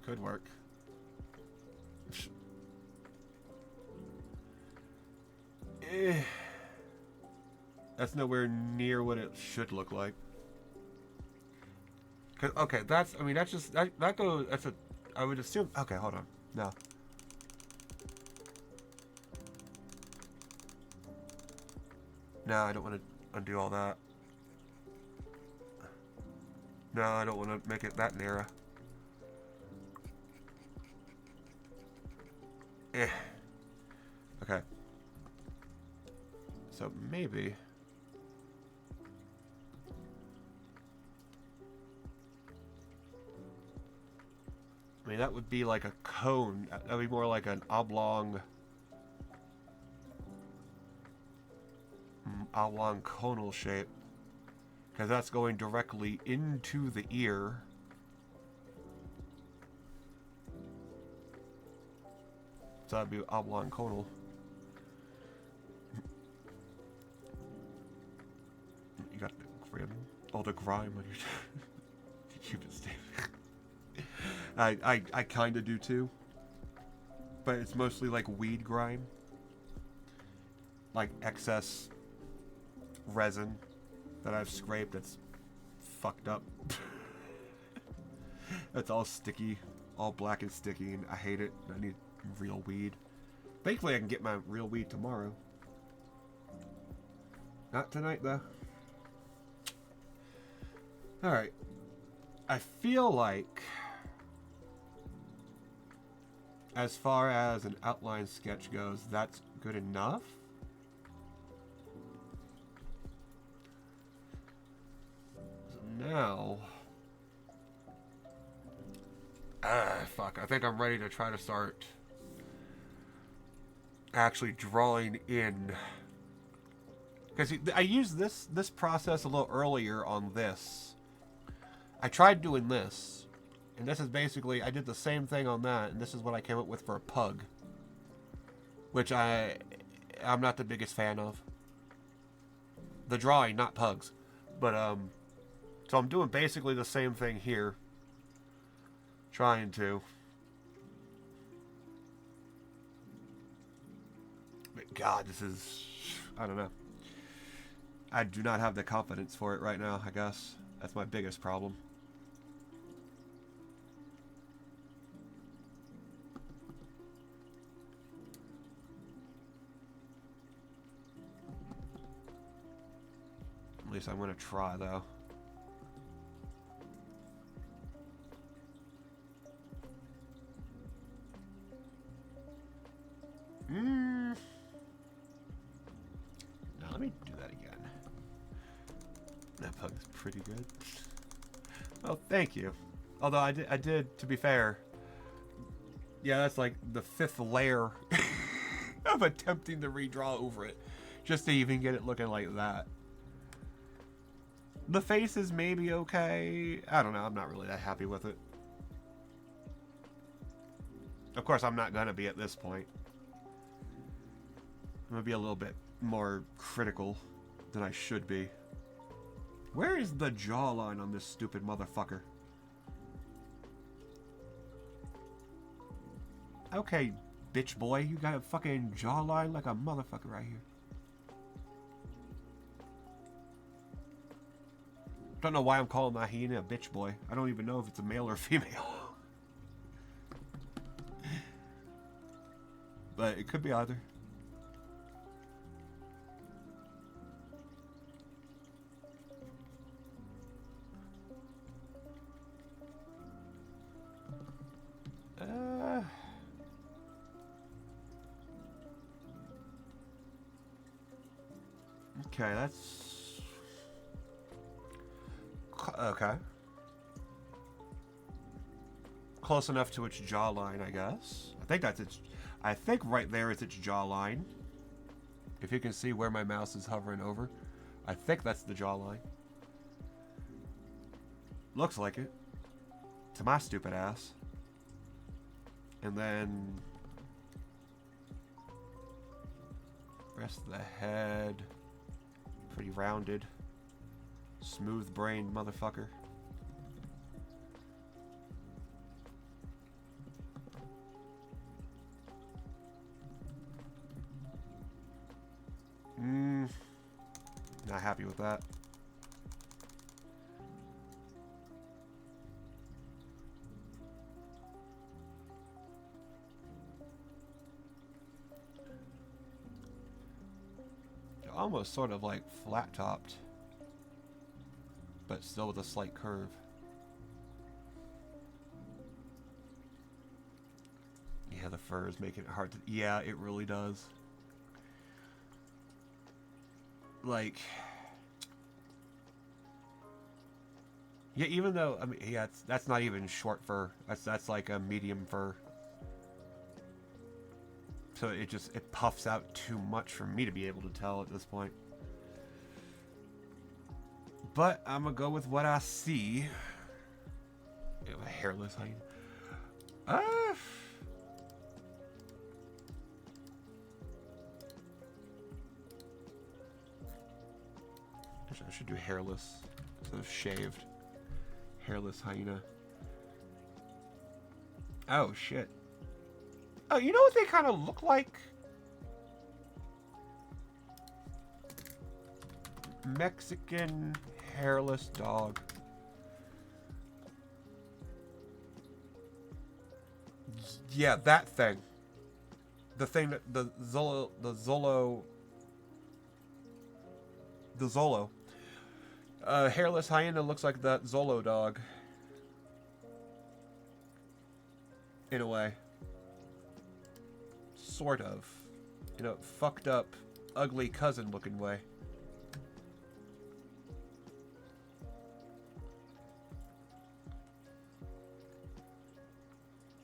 Could work. That's nowhere near what it should look like. Okay, that's, I mean, that's just, that goes, that's a, I would assume, okay, hold on. No. No, I don't want to undo all that. No, I don't want to make it that narrow. Okay. So maybe... I mean, that would be like a cone. That would be more like an oblong conal shape. Because that's going directly into the ear. So that'd be oblong conal. You got all the grime on your... You can stay. I kind of do too. But it's mostly like weed grime. Like excess resin that I've scraped that's fucked up. It's all sticky. All black and sticky, and I hate it. I need real weed. Thankfully I can get my real weed tomorrow. Not tonight though. Alright. I feel like... as far as an outline sketch goes, that's good enough. So now... fuck. I think I'm ready to try to start actually drawing in. Because I used this process a little earlier on this. I tried doing this. And this is basically, I did the same thing on that, and this is what I came up with for a pug. Which I'm not the biggest fan of. The drawing, not pugs. But, so I'm doing basically the same thing here. Trying to. But God, this is, I don't know. I do not have the confidence for it right now, I guess. That's my biggest problem. At least I'm going to try, though. Now let me do that again. That pug's pretty good. Oh, thank you. Although I did, to be fair. Yeah, that's like the 5th layer of attempting to redraw over it. Just to even get it looking like that. The face is maybe okay. I don't know. I'm not really that happy with it. Of course, I'm not going to be at this point. I'm going to be a little bit more critical than I should be. Where is the jawline on this stupid motherfucker? Okay, bitch boy. You got a fucking jawline like a motherfucker right here. Don't know why I'm calling my hyena a bitch boy. I don't even know if it's a male or female. But it could be either. Okay, that's... okay. Close enough to its jawline, I guess. I think that's its... I think right there is its jawline. If you can see where my mouse is hovering over. I think that's the jawline. Looks like it. To my stupid ass. And then... rest of the head. Pretty rounded. Smooth-brained motherfucker. Not happy with that. Almost sort of like flat topped, but still with a slight curve. Yeah, the fur is making it hard to... Yeah, it really does. Like... Yeah, even though... I mean, yeah, that's not even short fur. That's like a medium fur. So it puffs out too much for me to be able to tell at this point. But I'm gonna go with what I see. A hairless hyena. I should do hairless instead of shaved. Hairless hyena. Oh shit. Oh, you know what they kind of look like? Mexican hairless dog. Yeah, that thing. The thing that the Zolo. Hairless hyena looks like that Zolo dog. In a way. Sort of. You know, fucked up, ugly cousin looking way.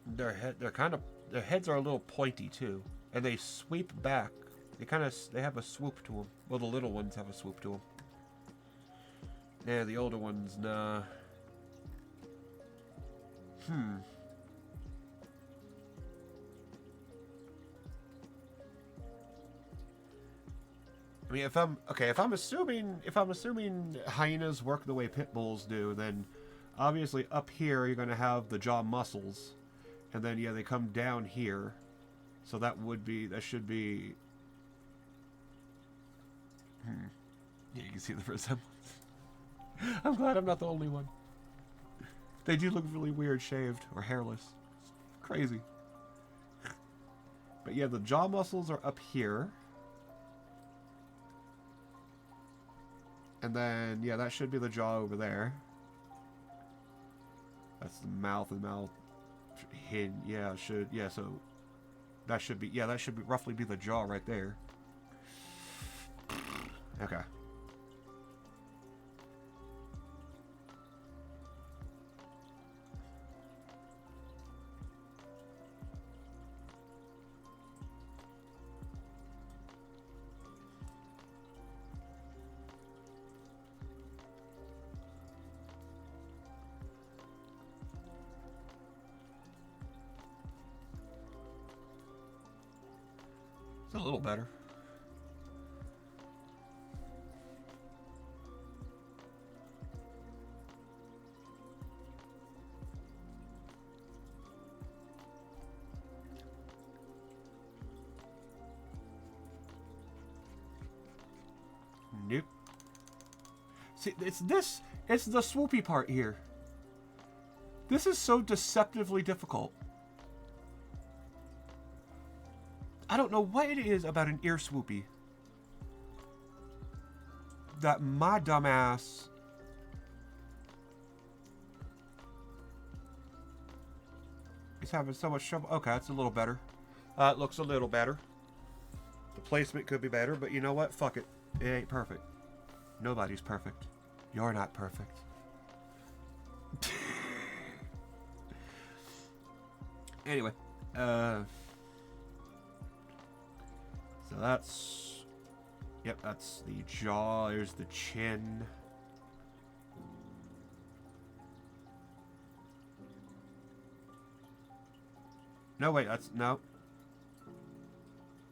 Their heads are a little pointy too, and they sweep back. They have a swoop to them. Well, the little ones have a swoop to them. Yeah, the older ones, nah. I mean, if I'm assuming hyenas work the way pit bulls do, then obviously up here you're gonna have the jaw muscles, and then yeah, they come down here, so that should be. Yeah, you can see the resemblance. I'm glad I'm not the only one. They do look really weird shaved or hairless. It's crazy. But yeah, the jaw muscles are up here. And then, yeah, that should be the jaw over there. That's the mouth, and mouth hinge. Yeah, so that should be roughly be the jaw right there. Okay. It's a little better. Nope. See, it's the swoopy part here. This is so deceptively difficult. I don't know what it is about an ear swoopy that my dumbass is having so much trouble. Okay, that's a little better. It looks a little better. The placement could be better, but you know what? Fuck it. It ain't perfect. Nobody's perfect. You're not perfect. Anyway, so that's, yep, that's the jaw. There's the chin. No, wait, that's, no.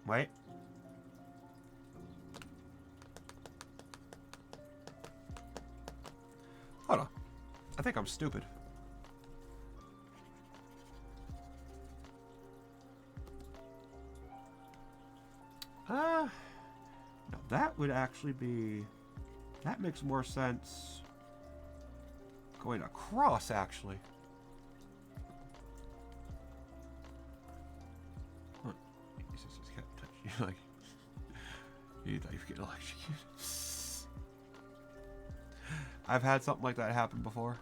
Wait. Hold on. I think I'm stupid. Now that would actually be... That makes more sense going across, actually. Huh. Jesus, just can't touch you. Like, you thought you were getting electrocuted. I've had something like that happen before.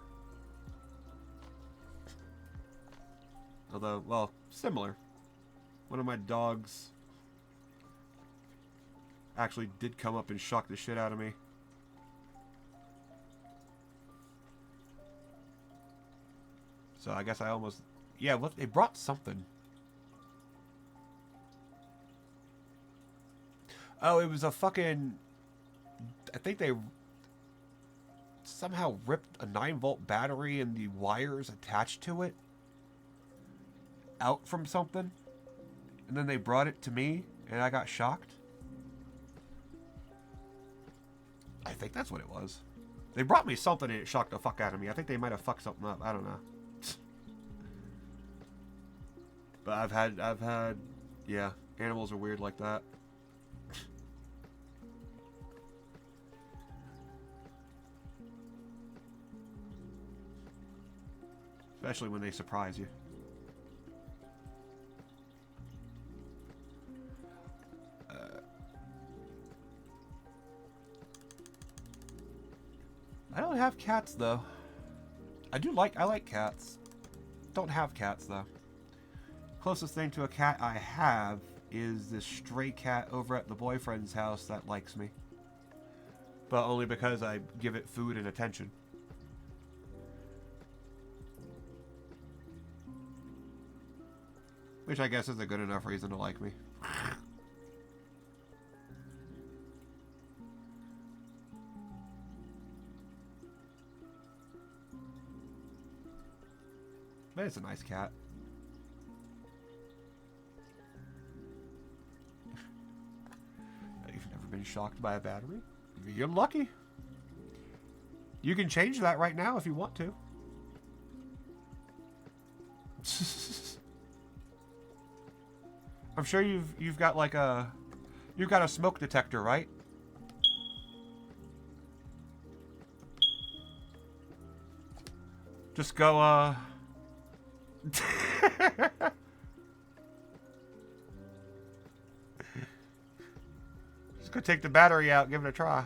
Although, well, similar. One of my dogs actually did come up and shock the shit out of me. So I guess I almost... Yeah, what, they brought something. Oh, it was a fucking... I think they somehow ripped a 9-volt battery and the wires attached to it out from something. And then they brought it to me and I got shocked. I think that's what it was. They brought me something and it shocked the fuck out of me. I think they might have fucked something up. I don't know. But I've had, yeah, animals are weird like that. Especially when they surprise you. I don't have cats though. I like cats. Don't have cats though. Closest thing to a cat I have is this stray cat over at the boyfriend's house that likes me. But only because I give it food and attention. Which I guess is a good enough reason to like me. But it's a nice cat. You've never been shocked by a battery? You're lucky. You can change that right now if you want to. I'm sure you've got like you've got a smoke detector, right? Just go just go take the battery out, give it a try.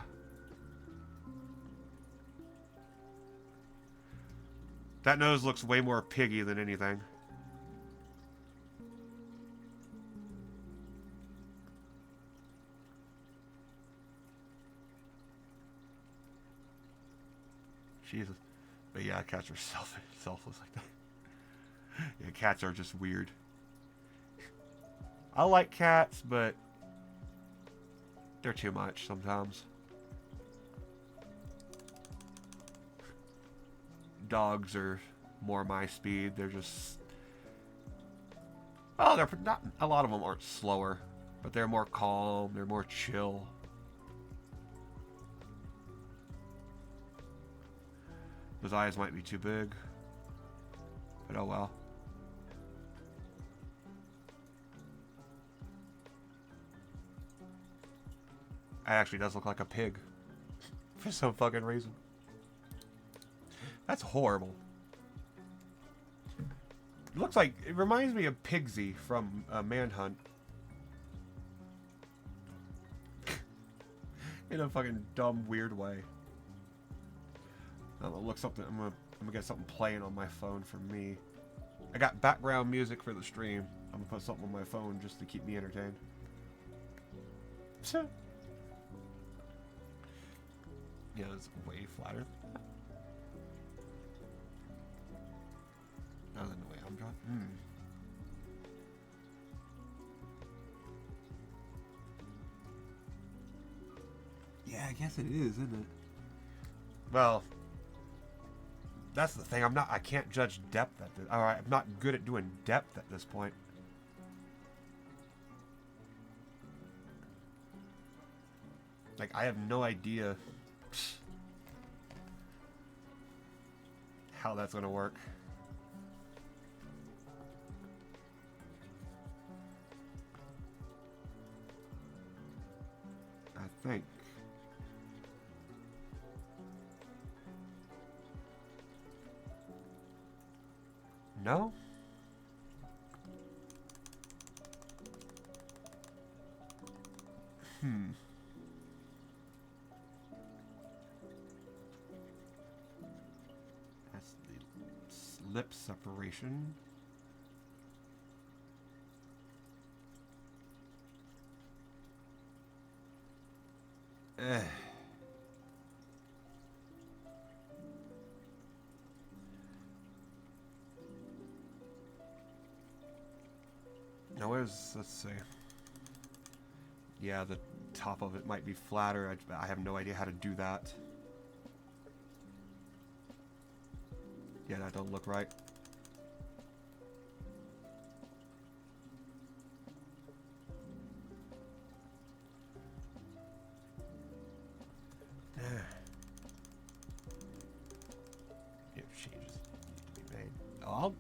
That nose looks way more piggy than anything. Jesus. But yeah, cats are selfless like that. Yeah, cats are just weird. I like cats, but they're too much sometimes. Dogs are more my speed. They're just... Oh, they're not... A lot of them aren't slower, but they're more calm. They're more chill. Those eyes might be too big. But oh well. It actually does look like a pig. For some fucking reason. That's horrible. It looks like... It reminds me of Pigsy from Manhunt. In a fucking dumb, weird way. I'm gonna look something. I'm gonna get something playing on my phone for me. I got background music for the stream. I'm gonna put something on my phone just to keep me entertained. Yeah, it's way flatter. Other than the way I'm drawn. Yeah, I guess it is, isn't it? Well, that's the thing. I can't judge depth at this. Alright, I'm not good at doing depth at this point. Like, I have no idea how that's gonna work. I think. No? That's the lip separation. Now let's see. Yeah, the top of it might be flatter. I have no idea how to do that. Yeah, that don't look right. If changes need to be made.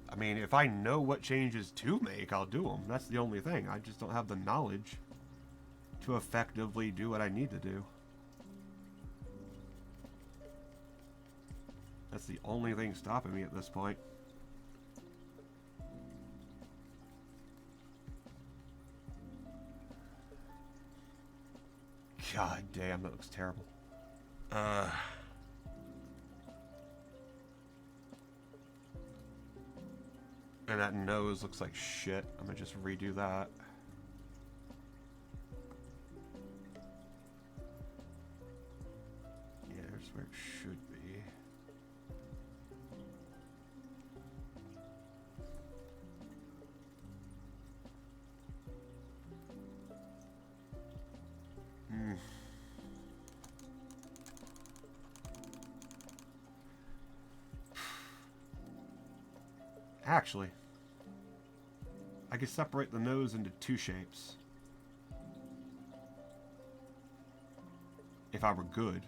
I mean, if I know what changes to make, I'll do them. That's the only thing. I just don't have the knowledge to effectively do what I need to do. That's the only thing stopping me at this point. God damn, that looks terrible. And that nose looks like shit. I'm gonna just redo that. Yeah, there's where it should be. Actually, I could separate the nose into two shapes. If I were good.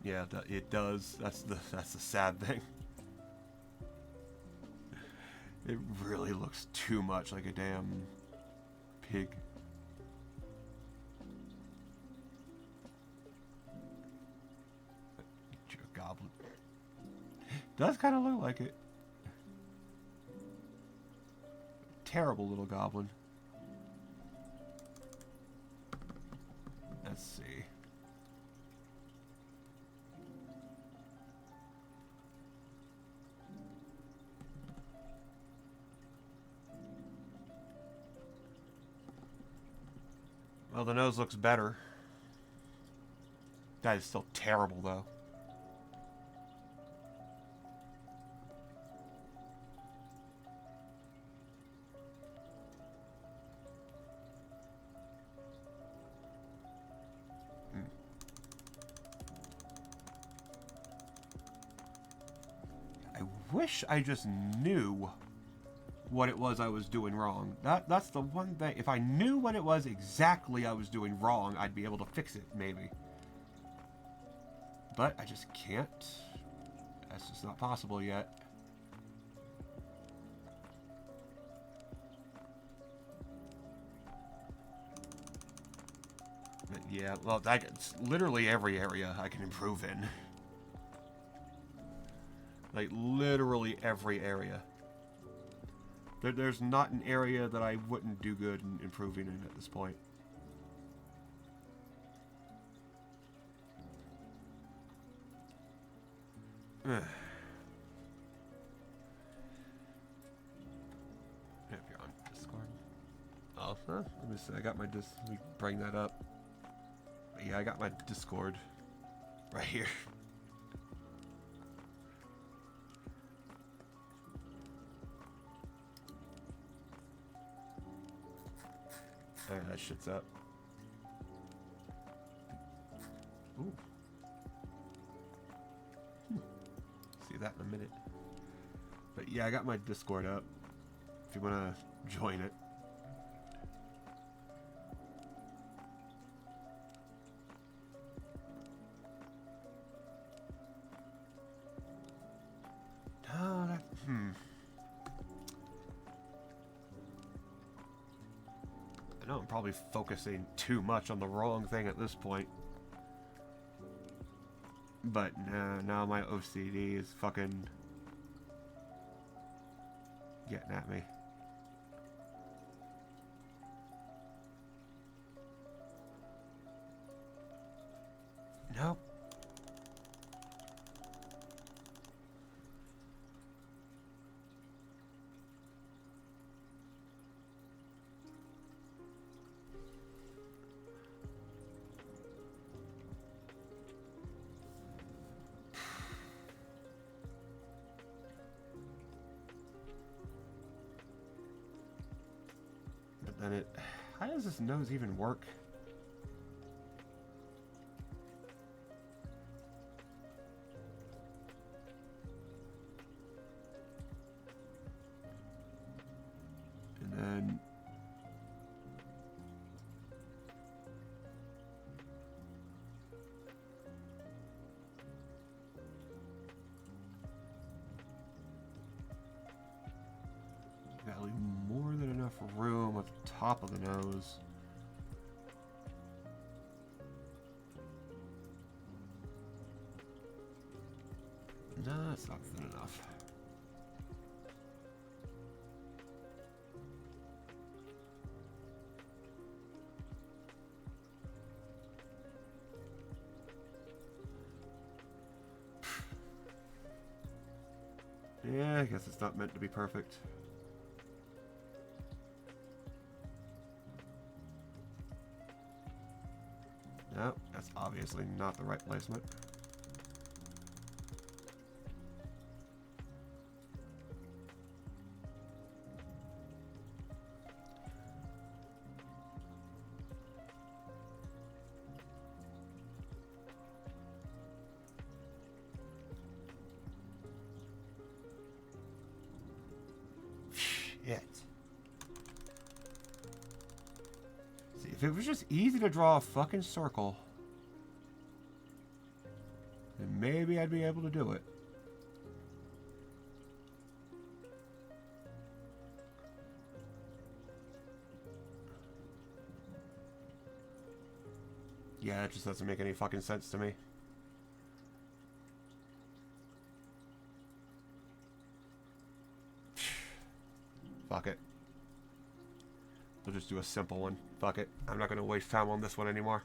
Yeah, it does. That's the sad thing. It really looks too much like a damn pig. A goblin. Does kind of look like it. Terrible little goblin. Let's see. Well, the nose looks better. That is still terrible, though. I wish I just knew what it was I was doing wrong. That's the one thing. If I knew what it was exactly I was doing wrong, I'd be able to fix it, maybe. But I just can't. That's just not possible yet. But yeah, well, it's literally every area I can improve in. Like, literally every area. There's not an area that I wouldn't do good in improving in at this point. If you're on Discord. Oh, huh? Let me see. I got my Let me bring that up. But yeah, I got my Discord right here. Alright, that shit's up. Ooh. See that in a minute. But yeah, I got my Discord up if you want to join it. No, that... I know I'm probably focusing too much on the wrong thing at this point. But now my OCD is fucking getting at me. Nope. But then it... How does this nose even work? And then... Gotta leave more than enough room at the top of the nose. No, that's not thin enough. Yeah, I guess it's not meant to be perfect. No, that's obviously not the right placement. Shit. See, if it was just easy to draw a fucking circle, then maybe I'd be able to do it. Yeah, that just doesn't make any fucking sense to me. Fuck it. We'll just do a simple one. Fuck it. I'm not going to waste time on this one anymore.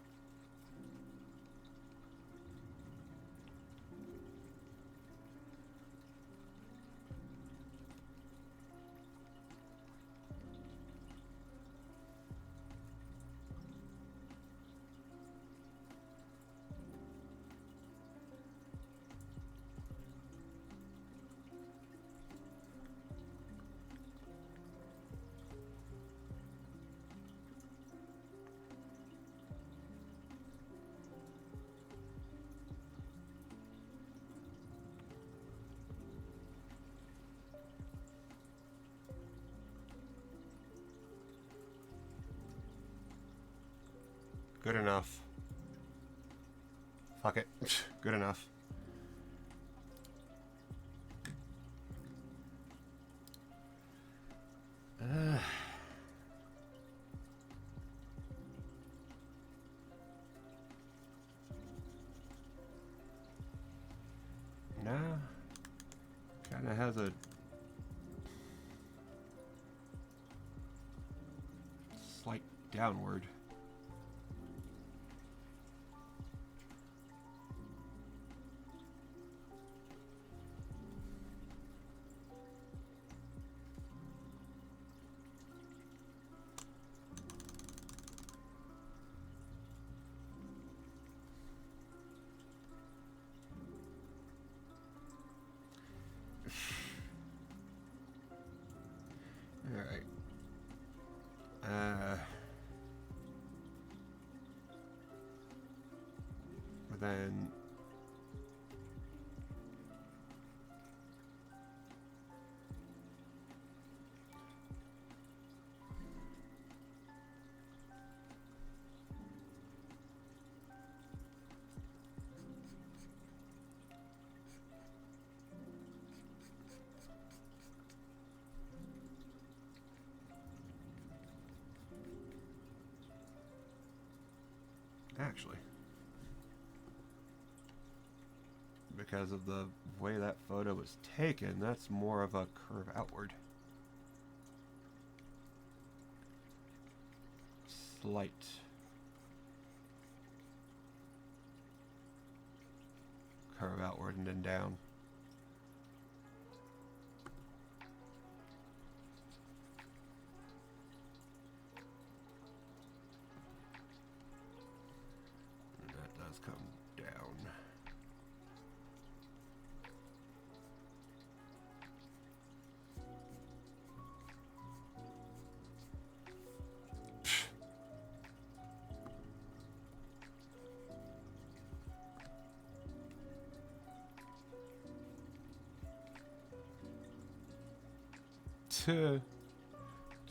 Good enough. Fuck it. Good enough. Nah. Kinda has a slight downward. Alright. But then... actually. Because of the way that photo was taken, that's more of a curve outward. Slight. Curve outward and then down. And that does come down.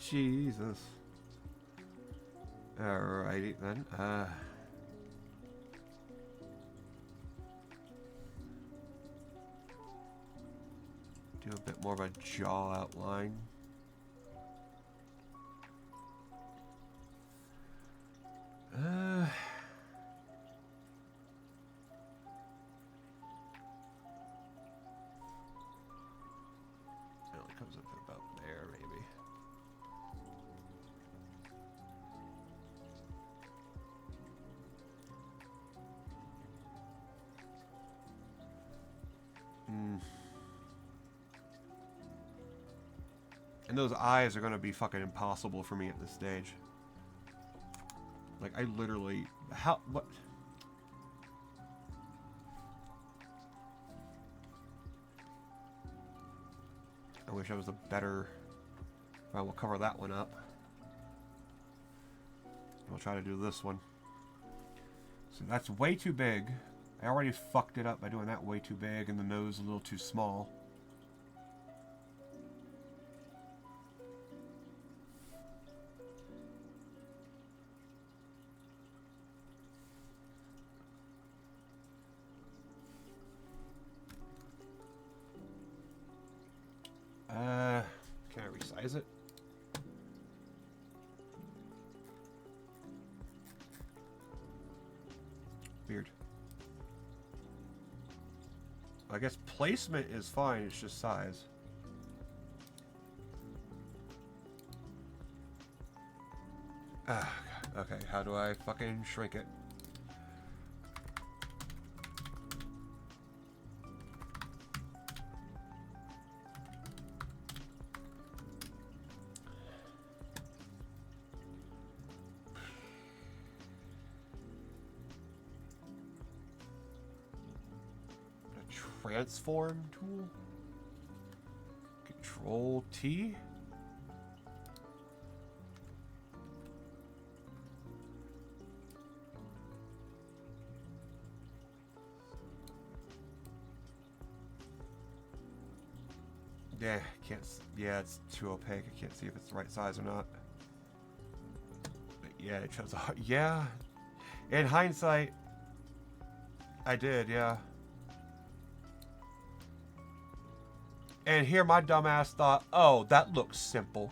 Jesus. Alrighty then. Do a bit more of a jaw outline. It only comes up to about there, maybe. And those eyes are gonna be fucking impossible for me at this stage. Like, I literally... what? I wish I was a better... Well, we'll cover that one up. We'll try to do this one. So that's way too big. I already fucked it up by doing that way too big and the nose a little too small. Can I resize it? Weird. I guess placement is fine, it's just size. Okay, how do I fucking shrink it? Transform tool. Control T. Yeah, can't. Yeah, it's too opaque. I can't see if it's the right size or not. But yeah, it chose. Yeah, in hindsight, I did. Yeah. And here my dumbass thought, oh, that looks simple.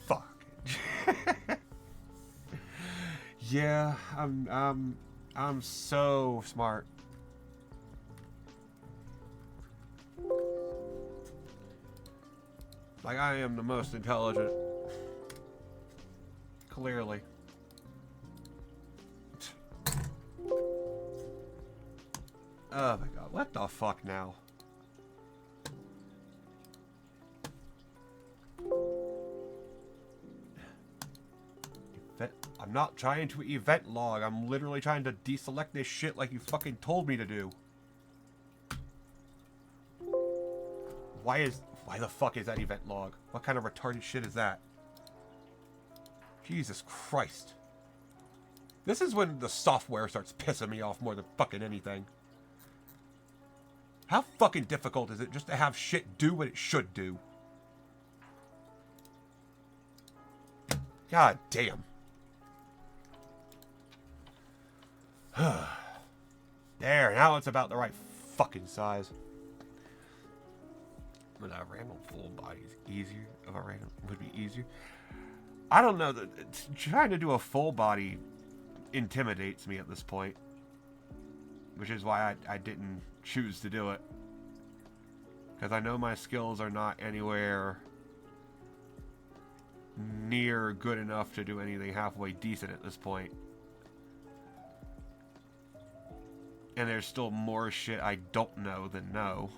Fuck. Yeah, I'm so smart. Like, I am the most intelligent. Clearly. Oh my god, what the fuck now? I'm not trying to event log, I'm literally trying to deselect this shit like you fucking told me to do. Why the fuck is that event log? What kind of retarded shit is that? Jesus Christ. This is when the software starts pissing me off more than fucking anything. How fucking difficult is it just to have shit do what it should do? God damn. There, now it's about the right fucking size. But a random full body is easier. Of a random would be easier. I don't know. Trying to do a full body intimidates me at this point. Which is why I didn't choose to do it. Because I know my skills are not anywhere near good enough to do anything halfway decent at this point. And there's still more shit I don't know than know.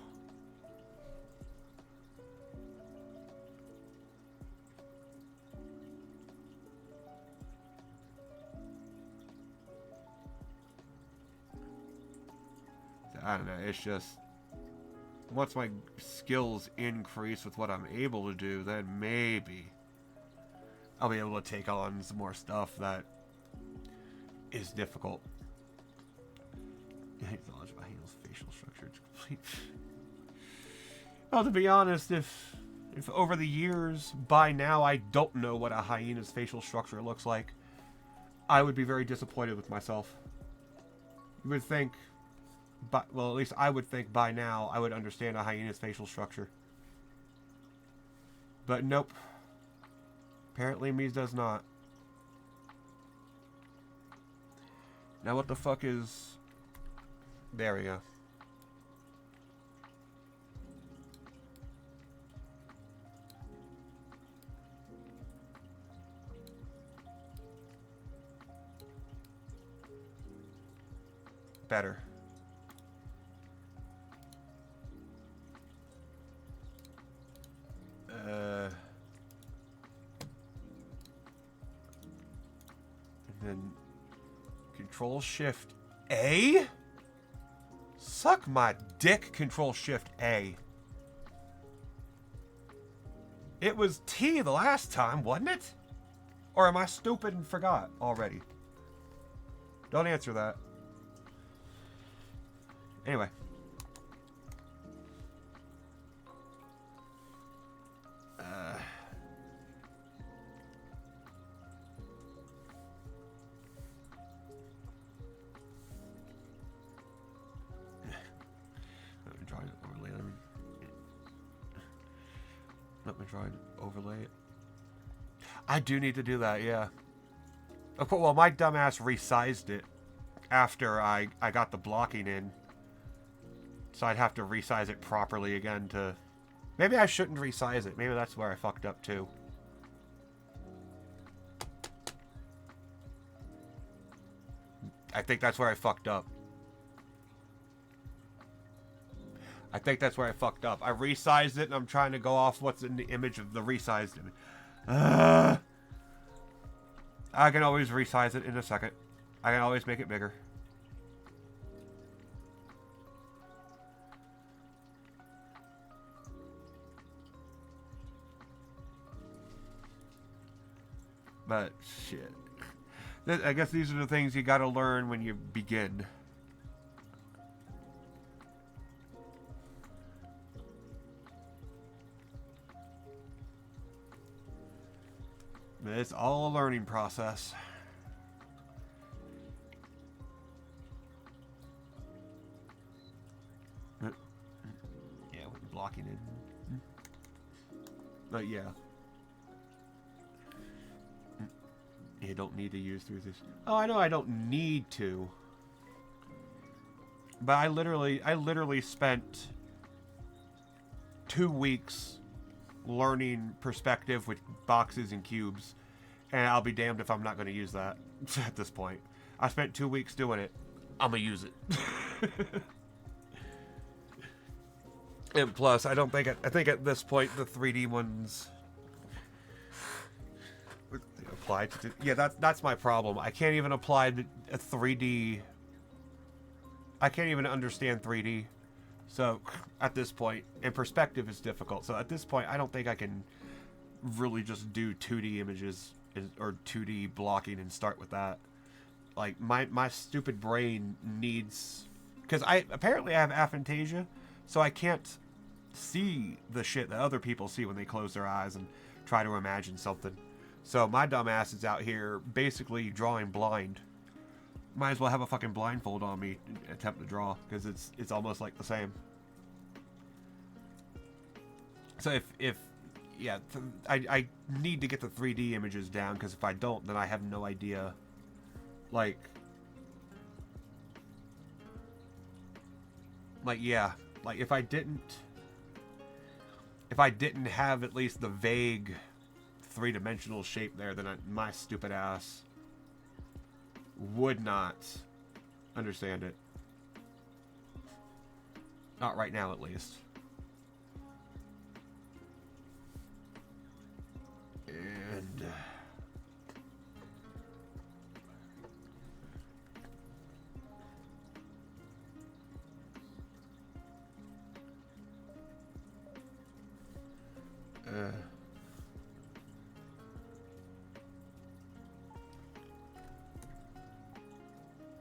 I don't know, it's just... Once my skills increase with what I'm able to do, then maybe I'll be able to take on some more stuff that is difficult. Knowledge about Hyena's facial structure is complete. Well, to be honest, if over the years, by now, I don't know what a hyena's facial structure looks like, I would be very disappointed with myself. You would think, well, at least I would think by now I would understand a hyena's facial structure. But nope. Apparently Mies does not. Now what the fuck is... There we go. Better. And then Control Shift A? Suck my dick, Control Shift A. It was T the last time, wasn't it? Or am I stupid and forgot already? Don't answer that. Anyway. Let me try and overlay it. I do need to do that, yeah. Well, my dumbass resized it after I got the blocking in. So I'd have to resize it properly again to... Maybe I shouldn't resize it. Maybe that's where I fucked up too. I think that's where I fucked up. I think that's where I fucked up. I resized it and I'm trying to go off what's in the image of the resized image. I can always resize it in a second. I can always make it bigger. But, shit. I guess these are the things you gotta learn when you begin. It's all a learning process. Yeah, with blocking it. But yeah. You don't need to use through this. Oh, I know I don't need to. But I literally spent 2 weeks learning perspective with boxes and cubes. And I'll be damned if I'm not going to use that at this point. I spent 2 weeks doing it. I'm going to use it. And plus, I think at this point the 3D ones apply to... Yeah, that's my problem. I can't even apply a 3D... I can't even understand 3D. So, at this point, and perspective is difficult. So, at this point, I don't think I can really just do 2D images or 2D blocking and start with that. Like, my stupid brain needs... Because apparently I have aphantasia, so I can't see the shit that other people see when they close their eyes and try to imagine something. So, my dumb ass is out here basically drawing blind. Might as well have a fucking blindfold on me and attempt to draw, because it's almost like the same. So if yeah, I need to get the 3D images down, because if I don't, then I have no idea. Like, yeah, like if I didn't have at least the vague three-dimensional shape there, then my stupid ass would not understand it. Not right now, at least. And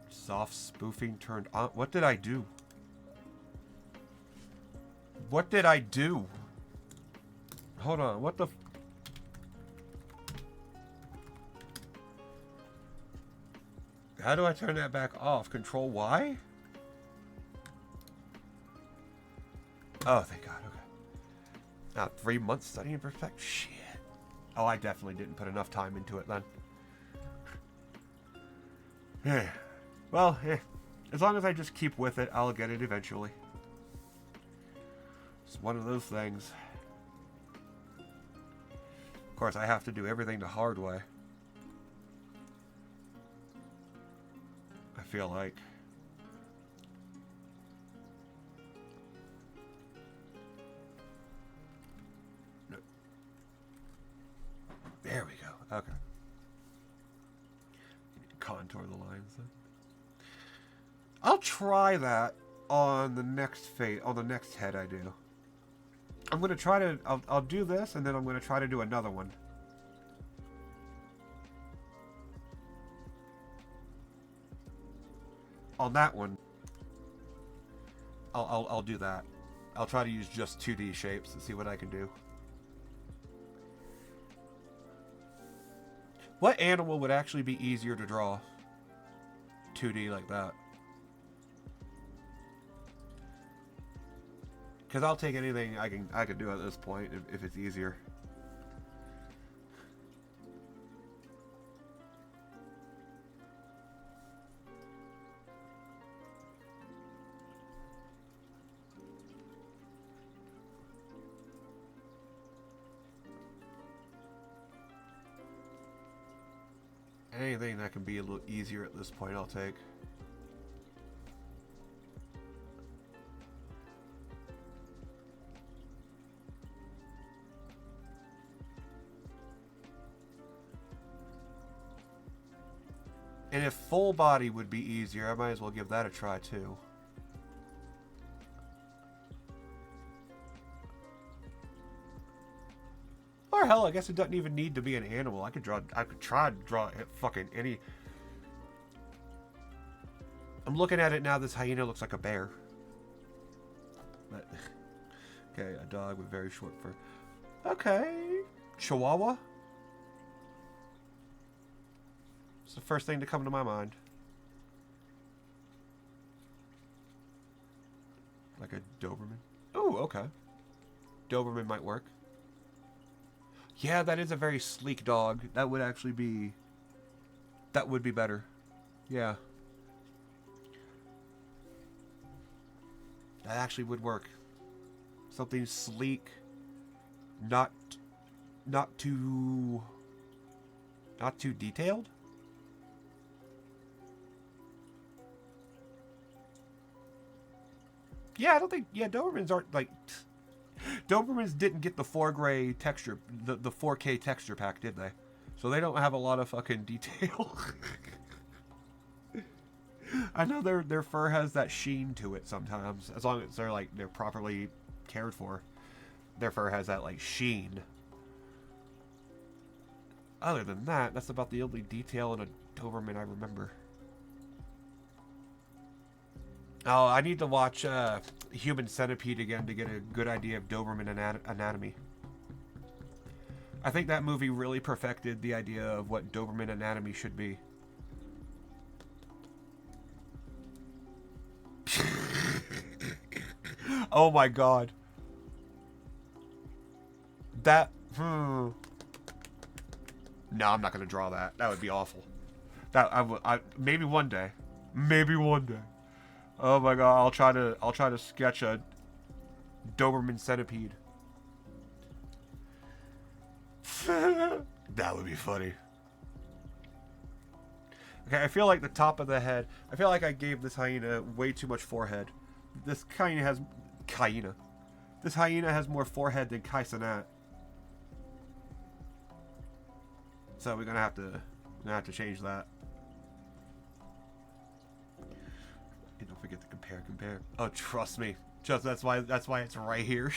soft spoofing turned on. What did I do? What did I do? Hold on. What the? How do I turn that back off? Control Y? Oh, thank God. Okay. Now, 3 months studying perspective? Shit. Oh, I definitely didn't put enough time into it then. Well, as long as I just keep with it, I'll get it eventually. It's one of those things. Of course, I have to do everything the hard way. I feel like. No. There we go. Okay. Contour the lines then. I'll try that on the next head I do. I'm gonna try to. I'll do this, and then I'm gonna try to do another one. On that one, I'll do that. I'll try to use just 2D shapes and see what I can do. What animal would actually be easier to draw 2D like that? Because I'll take anything I can do at this point if it's easier. Anything that can be a little easier at this point, I'll take. And if full body would be easier, I might as well give that a try too. Or hell, I guess it doesn't even need to be an animal. I could try to draw fucking any. I'm looking at it now. This hyena looks like a bear. But, okay, a dog with very short fur. Okay, Chihuahua. It's the first thing to come to my mind. Like a Doberman. Oh, okay. Doberman might work. Yeah, that is a very sleek dog. That would actually be... That would be better. Yeah. That actually would work. Something sleek. Not too detailed. Yeah, I don't think... Yeah, Dobermans aren't, like... Dobermans didn't get the 4-gray texture... The 4K texture pack, did they? So they don't have a lot of fucking detail. I know their fur has that sheen to it sometimes. As long as they're properly cared for. Their fur has that, like, sheen. Other than that, that's about the only detail in a Doberman I remember. Oh, I need to watch Human Centipede again to get a good idea of Doberman anatomy. I think that movie really perfected the idea of what Doberman anatomy should be. Oh my god. That... No, I'm not gonna draw that. That would be awful. Maybe one day. Maybe one day. Oh my god, I'll try to sketch a Doberman centipede. That would be funny. Okay, I feel like the top of the head. I feel like I gave this hyena way too much forehead. This hyena has This hyena has more forehead than Kaisanat. So we're gonna have to change that. And don't forget to compare. Oh, trust me. Just that's why it's right here.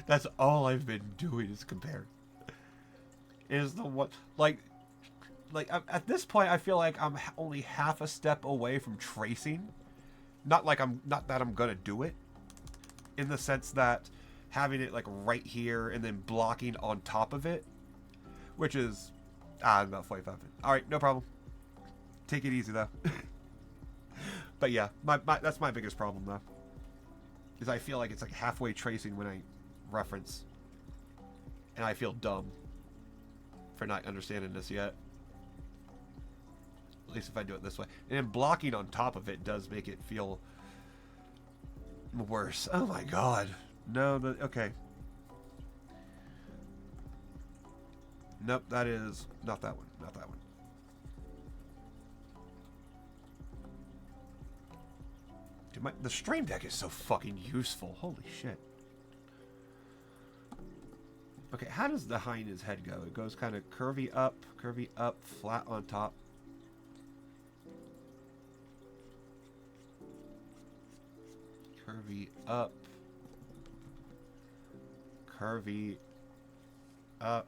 That's all I've been doing is compare. Is the what like at this point I feel like I'm only half a step away from tracing. Not that I'm gonna do it. In the sense that having it like right here and then blocking on top of it, which is about 45 minutes. All right, no problem. Take it easy though. But yeah, that's my biggest problem though. Is I feel like it's like halfway tracing when I reference, and I feel dumb for not understanding this yet. At least if I do it this way. And then blocking on top of it does make it feel worse. Oh my god. No, but okay. Nope, that is not that one. Not that one. Dude, the Stream Deck is so fucking useful. Holy shit. Okay, how does the hyena's head go? It goes kind of curvy up, flat on top. Curvy up. Curvy up.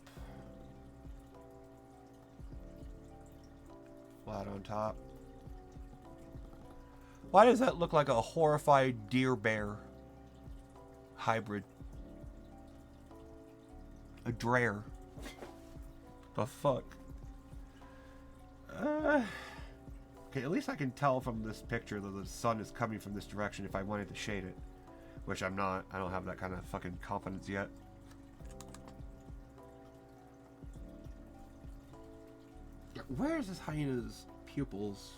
Flat on top. Why does that look like a horrified deer bear hybrid? A drare. The fuck? Okay, at least I can tell from this picture that the sun is coming from this direction if I wanted to shade it. Which I'm not. I don't have that kind of fucking confidence yet. Where is this hyena's pupils?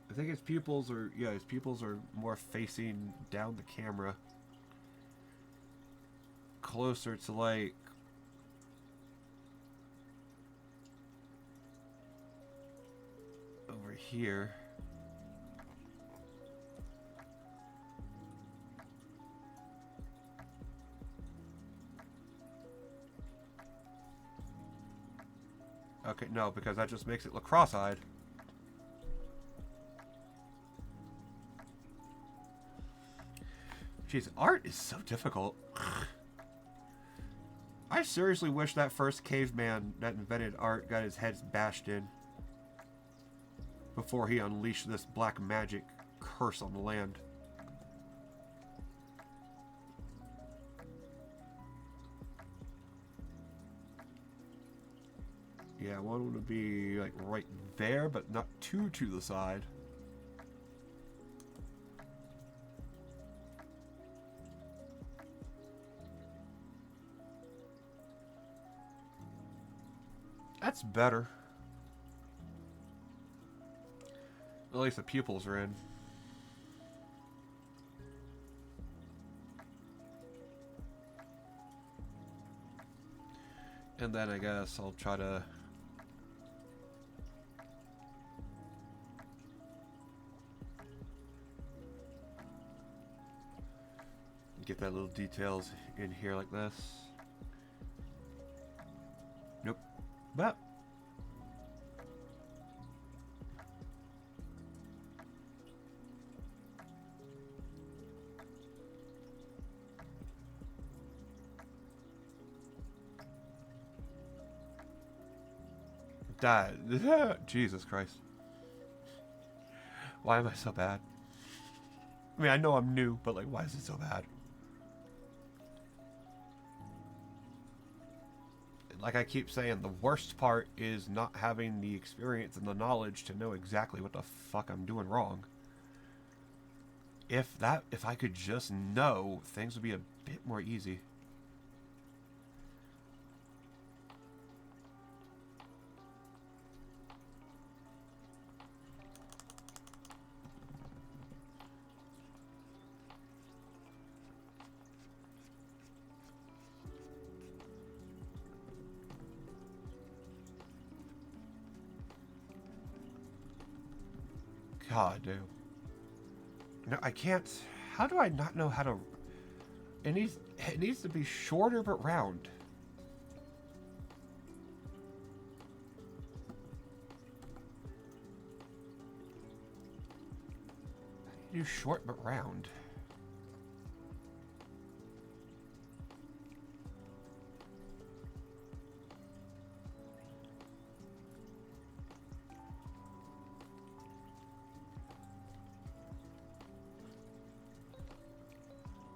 I think his pupils are, yeah, his pupils are more facing down the camera. Closer to like... over here. Okay, no, because that just makes it look cross-eyed. Jeez, art is so difficult. I seriously wish that first caveman that invented art got his head bashed in before he unleashed this black magic curse on the land. Yeah, I want him to be like right there, but not too to the side. That's better. At least the pupils are in. And then I guess I'll try to... get that little details in here like this. Nope. But that Jesus Christ. Why am I so bad? I mean, I know I'm new, but like, why is it so bad? Like I keep saying, the worst part is not having the experience and the knowledge to know exactly what the fuck I'm doing wrong. if I could just know, things would be a bit more easy. God, dude. No, I can't. How do I not know how to? It needs to be shorter but round. Do short but round.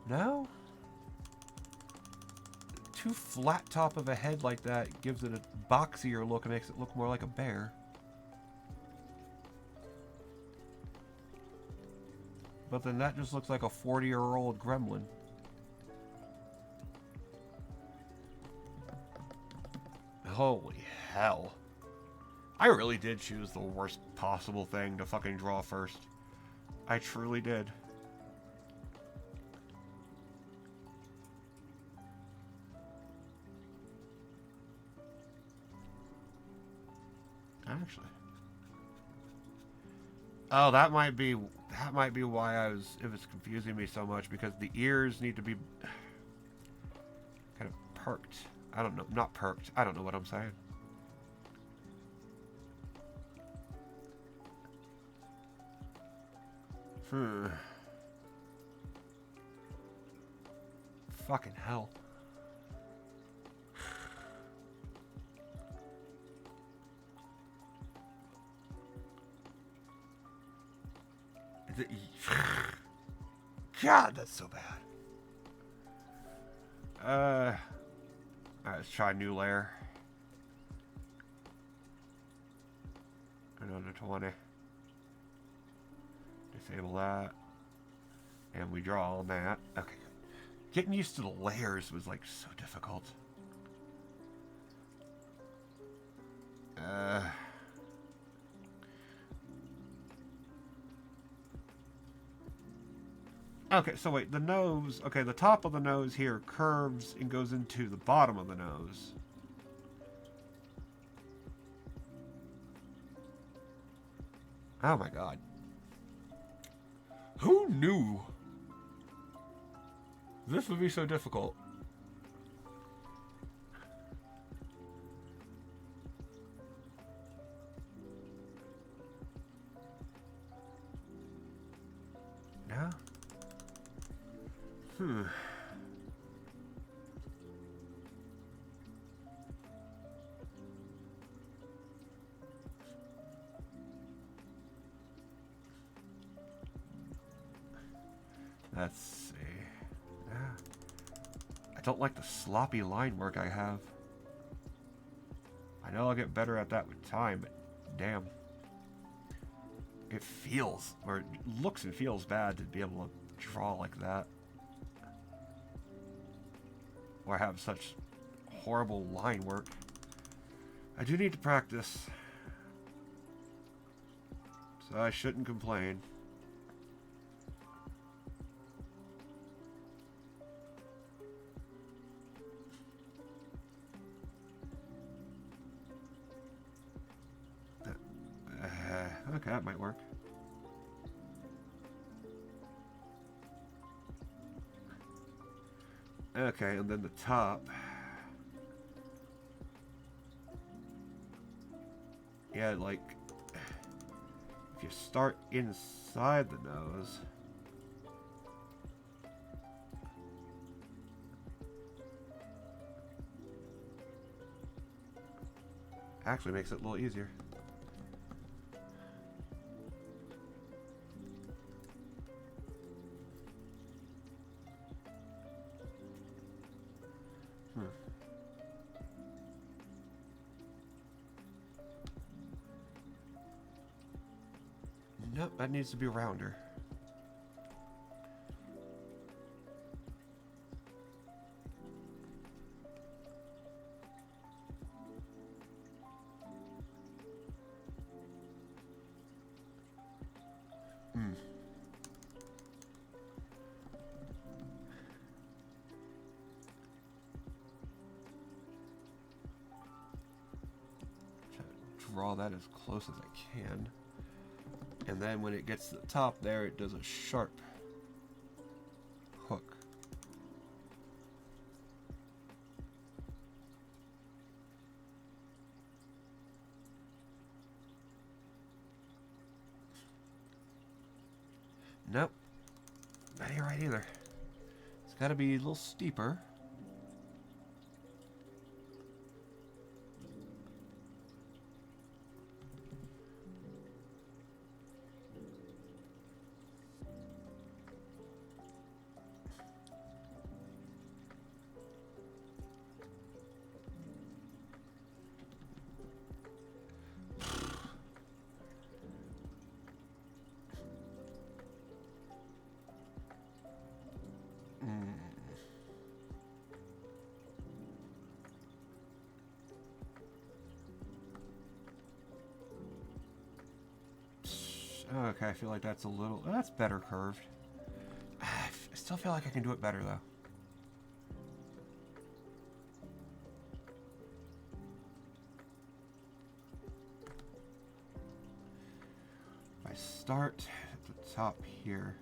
No? Too flat top of a head like that gives it a boxier look and makes it look more like a bear. But then that just looks like a 40-year-old gremlin. Holy hell. I really did choose the worst possible thing to fucking draw first. I truly did. Actually. Oh, that might be why it was confusing me so much, because the ears need to be kind of perked. I don't know, not perked. I don't know what I'm saying. Fucking hell. God, that's so bad. Alright, let's try a new layer. Another 20. Disable that. And we draw on that. Okay, good. Getting used to the layers was like so difficult. Okay, so wait, the nose, okay, the top of the nose here curves and goes into the bottom of the nose. Oh my god. Who knew this would be so difficult? Yeah. Let's see. Yeah. I don't like the sloppy line work I have. I know I'll get better at that with time, but damn. It feels, or it looks and feels bad to be able to draw like that. Or have such horrible line work. I do need to practice. So I shouldn't complain. Okay, that might work. Okay, and then the top. Yeah, like, if you start inside the nose, actually makes it a little easier. Nope, that needs to be rounder. draw that as close as I can. And then when it gets to the top there, it does a sharp hook. Nope. That ain't right either. It's got to be a little steeper. Okay, I feel like that's a little... That's better curved. I still feel like I can do it better, though. If I start at the top here...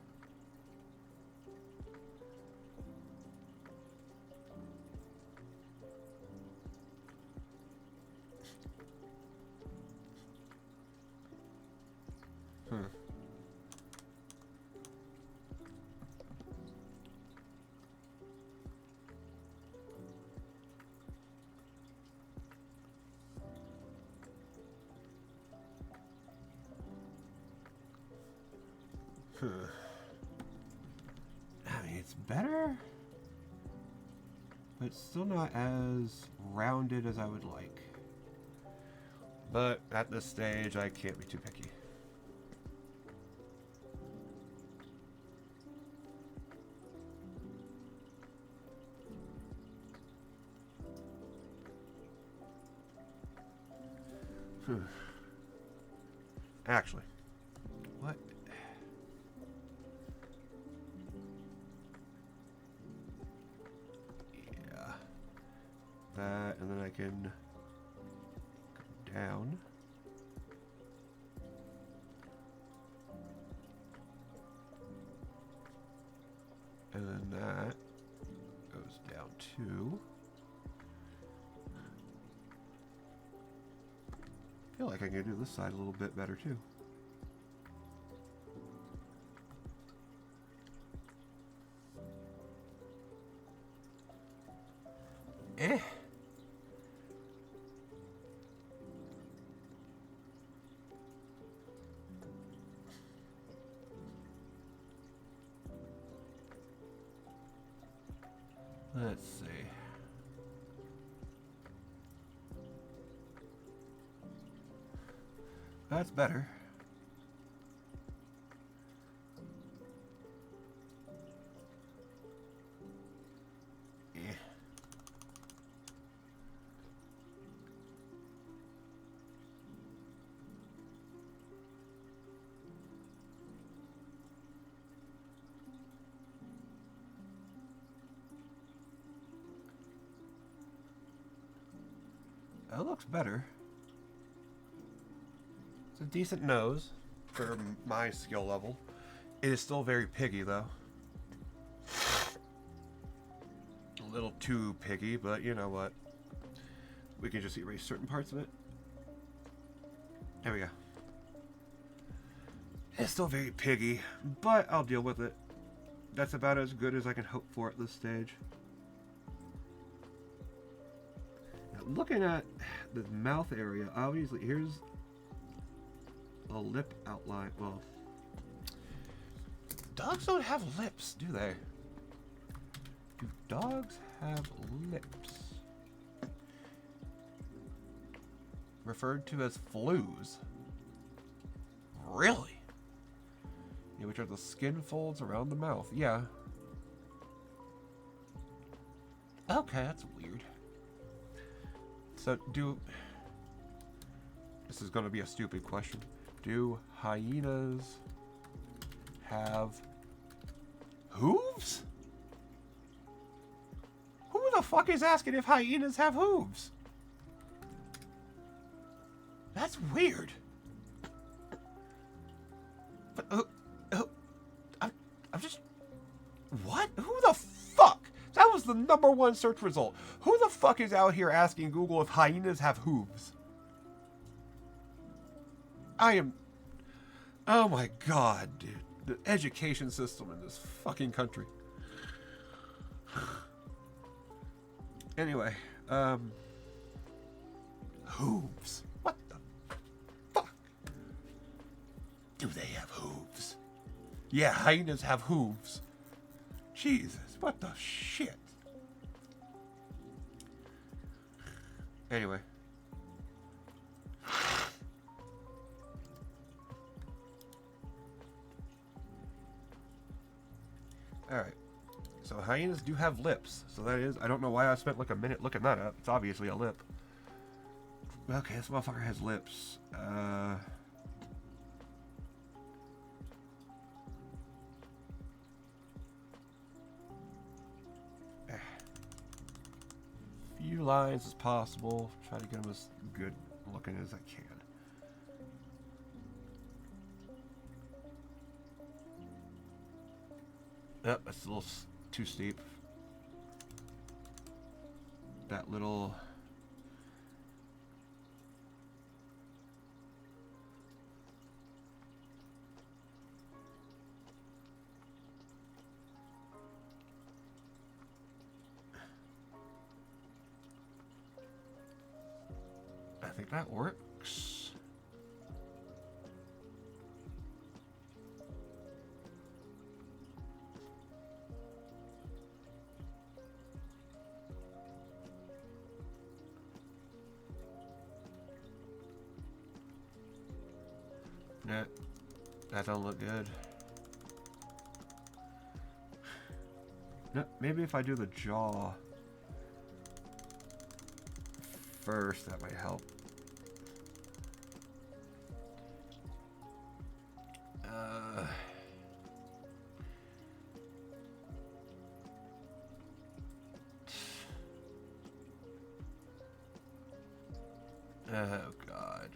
I mean, it's better, but it's still not as rounded as I would like. But at this stage, I can't be too picky. Actually, what? Yeah. That, and then I can go down. And then that goes down too. I feel like I can do this side a little bit better too. Eh. Let's see. That's better. Eh. That looks better. It's a decent nose for my skill level. It is still very piggy, though. A little too piggy, but you know what? We can just erase certain parts of it. There we go. It's still very piggy, but I'll deal with it. That's about as good as I can hope for at this stage. Now, looking at the mouth area, obviously, here's a lip outline. Well, dogs don't have lips, do they? Do dogs have lips? Referred to as flews. Really? Yeah, which are the skin folds around the mouth. Yeah. Okay, that's weird. So, this is going to be a stupid question. Do hyenas have hooves? Who the fuck is asking if hyenas have hooves? That's weird. But I'm just. What? Who the fuck? That was the #1 search result. Who the fuck is out here asking Google if hyenas have hooves? I am. Oh my god, dude. The education system in this fucking country. Anyway, hooves. What the fuck? Do they have hooves? Yeah, hyenas have hooves. Jesus, what the shit? Anyway. Alright. So hyenas do have lips. So that is, I don't know why I spent like a minute looking that up. It's obviously a lip. Okay, this motherfucker has lips. Few lines as possible. Try to get them as good looking as I can. Yep, that's a little too steep. That little... I think that works. Nah, that don't look good. No, maybe if I do the jaw first, that might help. Oh God.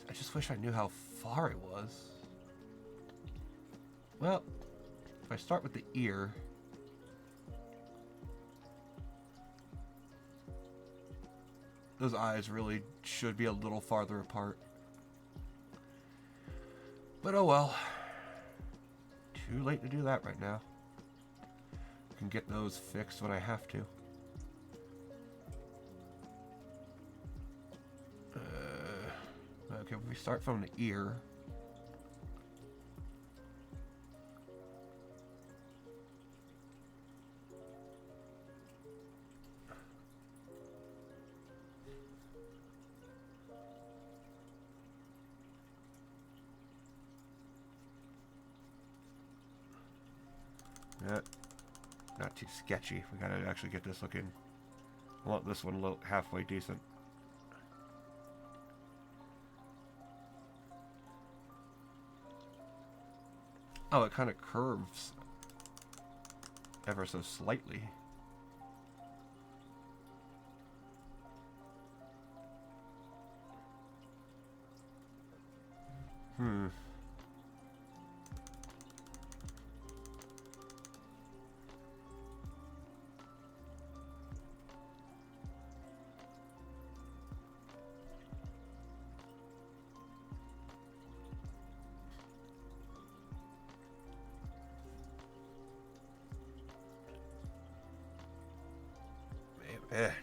I just wish I knew how far it was. Well, if I start with the ear, those eyes really should be a little farther apart. But oh well. Too late to do that right now. I can get those fixed when I have to. Okay, we start from the ear. Not too sketchy. We gotta actually get this looking. I want this one a little halfway decent. Oh, it kind of curves ever so slightly.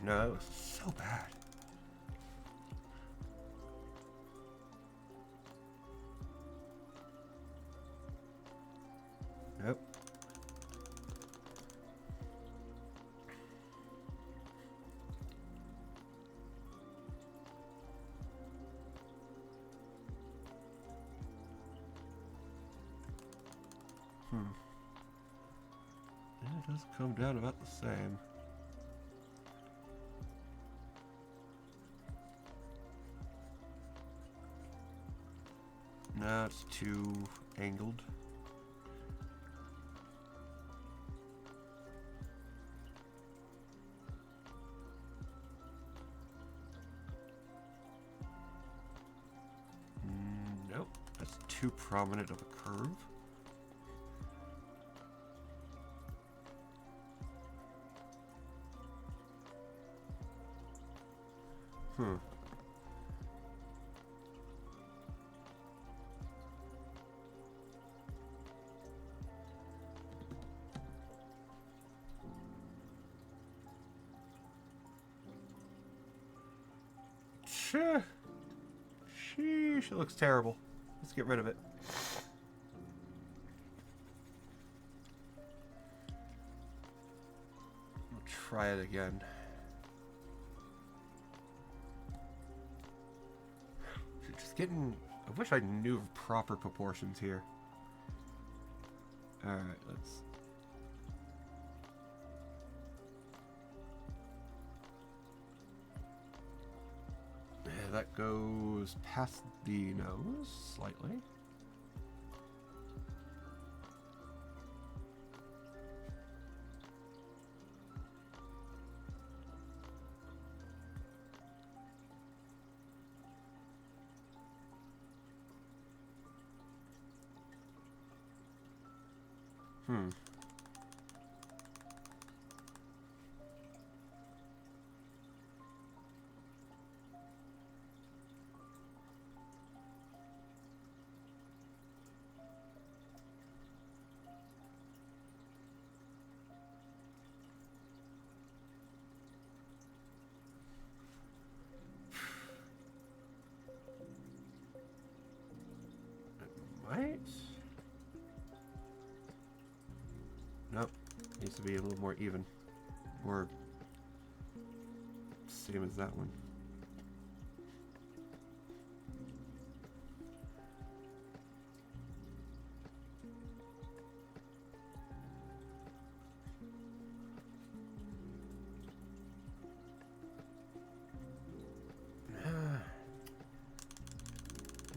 No, it was so bad. Nope. Yeah, it does come down about the same. No, it's too angled. Nope, that's too prominent of a curve. Hmm. Sheesh, it looks terrible. Let's get rid of it. We'll try it again. Just getting... I wish I knew of proper proportions here. Alright, let's... Yeah, that goes past the nose slightly. Hmm. Might. Nope. Needs to be a little more even. Or same as that one.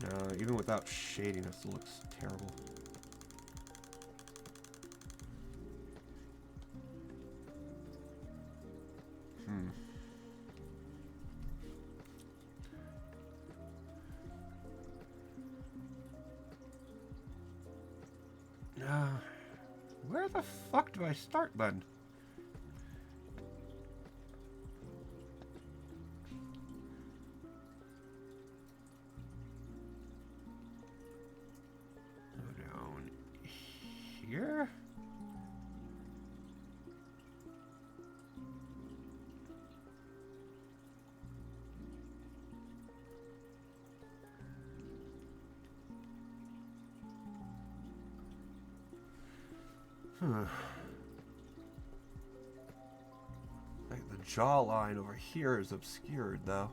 No, even without shading, it still looks terrible. Where the fuck do I start then? Go down here? Like the jawline over here is obscured, though.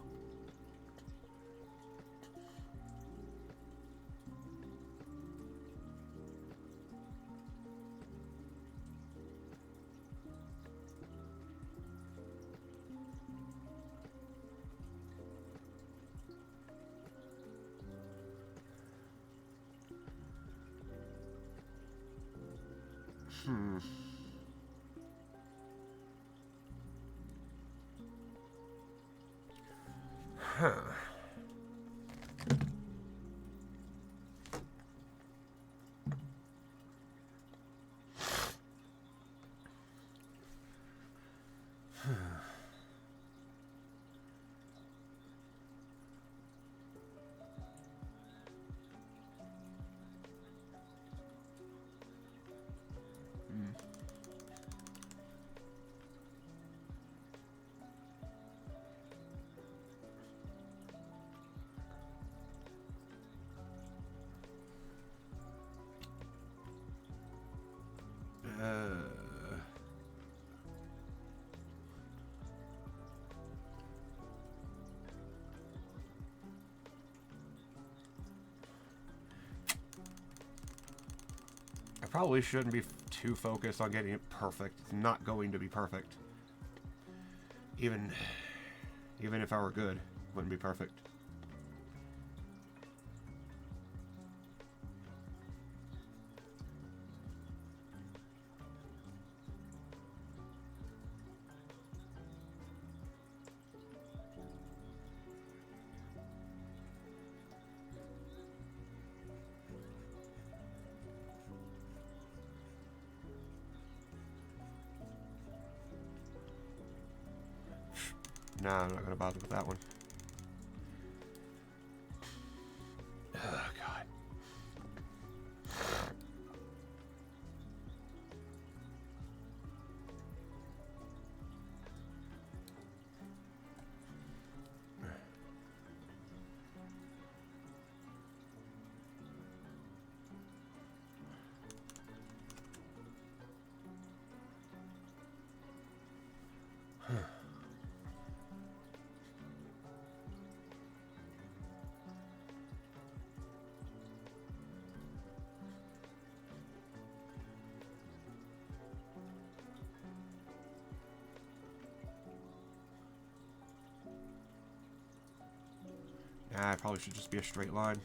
Huh. I probably shouldn't be too focused on getting it perfect. It's not going to be perfect. Even if I were good, it wouldn't be perfect. No, I'm not gonna bother with that one. Oh, God. Nah, it probably should just be a straight line.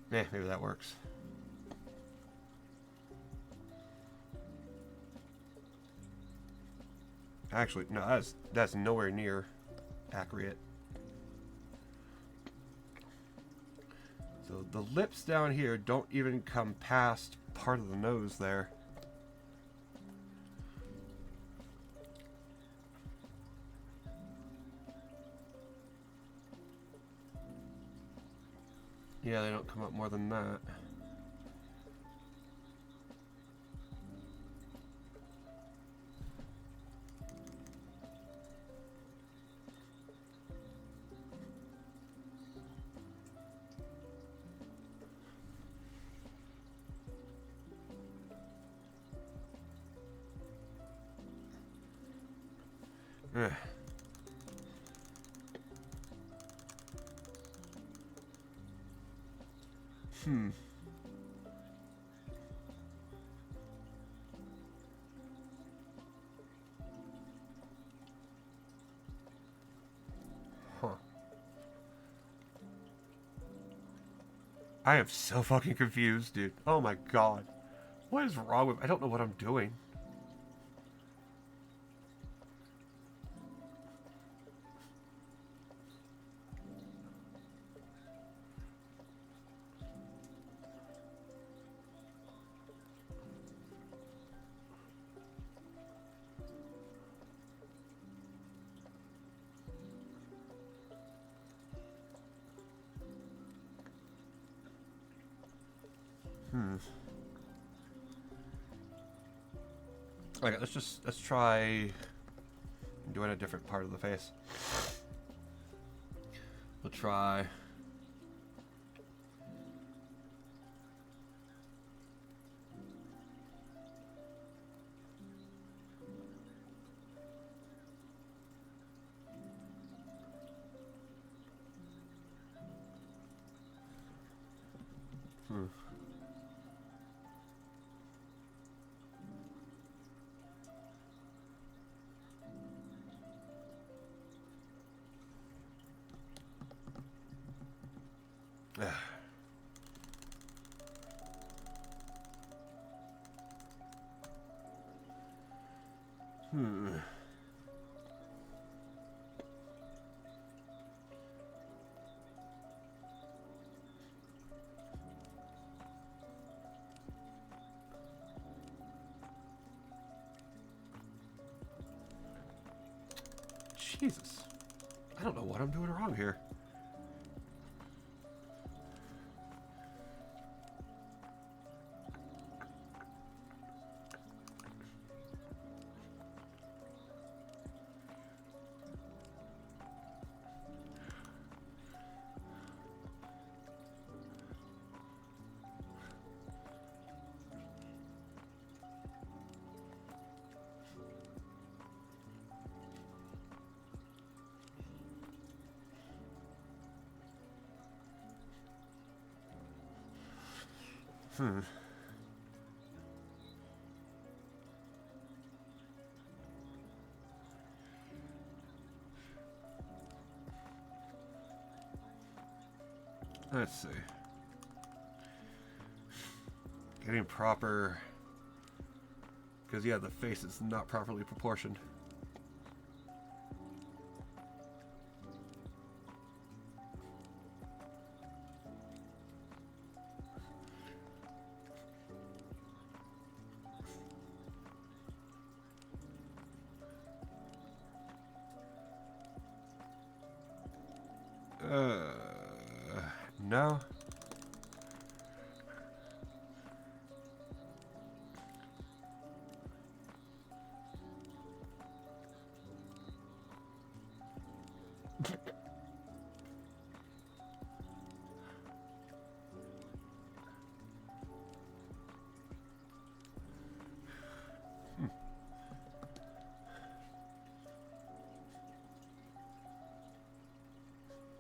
Maybe that works. Actually, no, that's nowhere near accurate. So the lips down here don't even come past part of the nose there. Yeah, they don't come up more than that. Ugh. Huh. I am so fucking confused, dude. Oh my god. What is wrong with... I don't know what I'm doing. Okay, let's try doing a different part of the face. We'll try... Jesus. I don't know what I'm doing wrong here. Hmm. Let's see. Getting proper... Because, yeah, the face is not properly proportioned. No.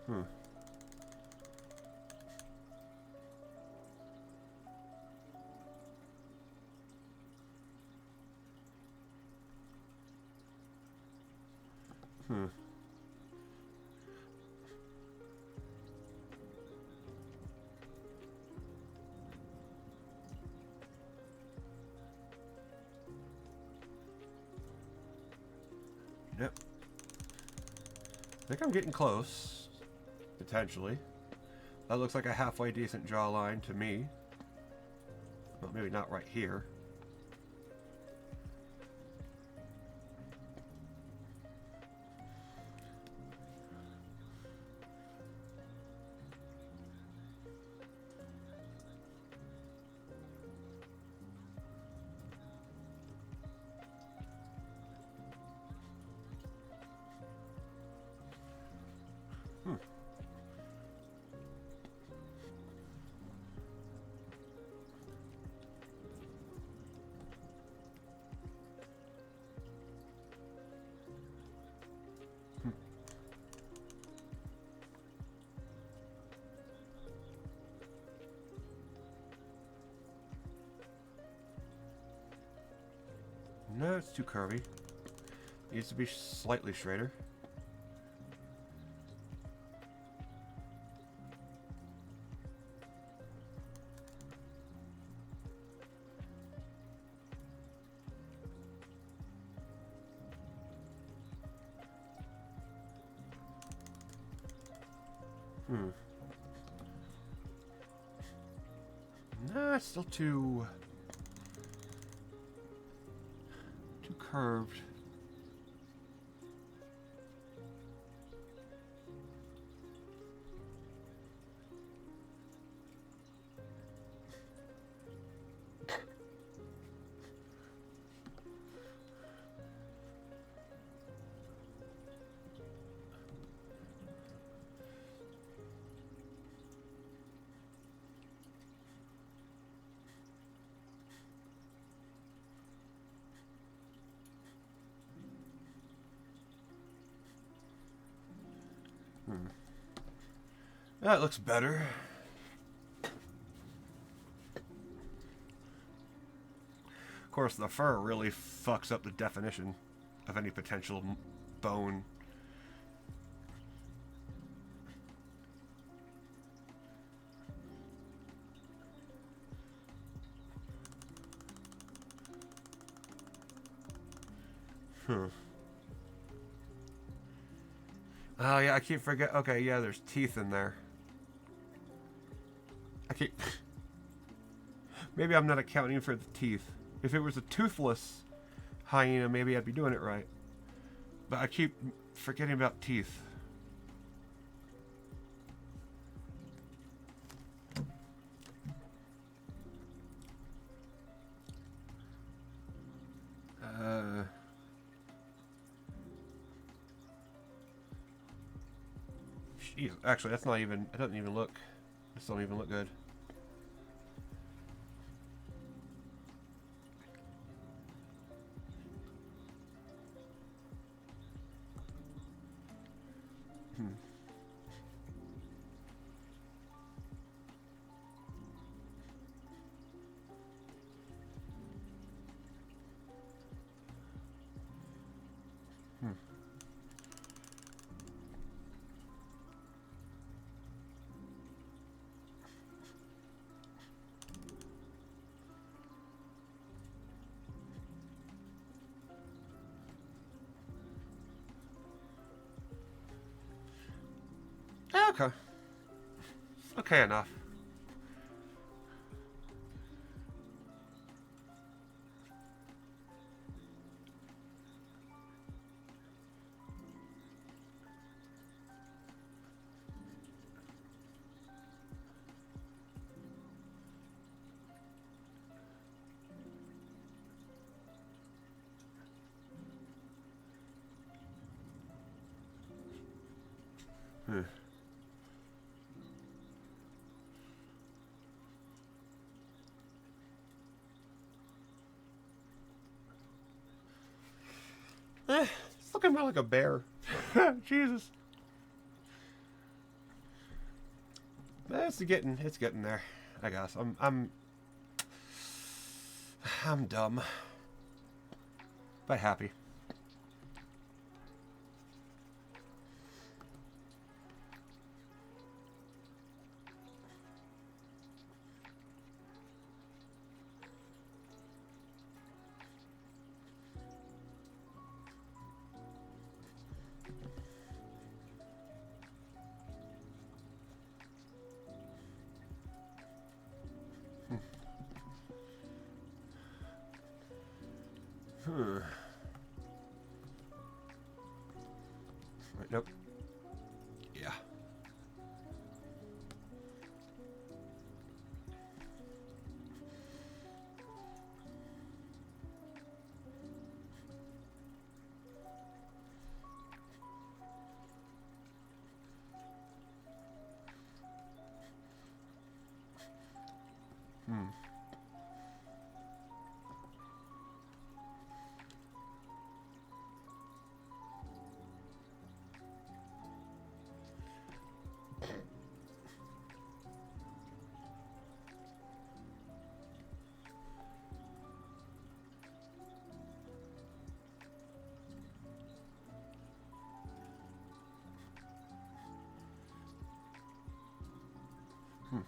Hmm. Hmm. Yep. I think I'm getting close. Potentially. That looks like a halfway decent jawline to me. Well, maybe not right here. Hmm. No, it's too curvy. Needs to be slightly straighter. Hmm. Nah, it's still too curved. Hmm. That looks better. Of course, the fur really fucks up the definition of any potential bone. Hmm. Oh yeah, I keep forget. Okay, yeah, there's teeth in there. I keep. Maybe I'm not accounting for the teeth. If it was a toothless hyena, maybe I'd be doing it right. But I keep forgetting about teeth. Jeez, actually, that's not even. It doesn't even look. This don't even look good. Hmm. Okay. Okay enough. Hmm. It's looking more like a bear. Jesus. It's getting there. I guess I'm dumb, but happy. Hmm. Wait, nope. Yeah. Hmm. Hmm.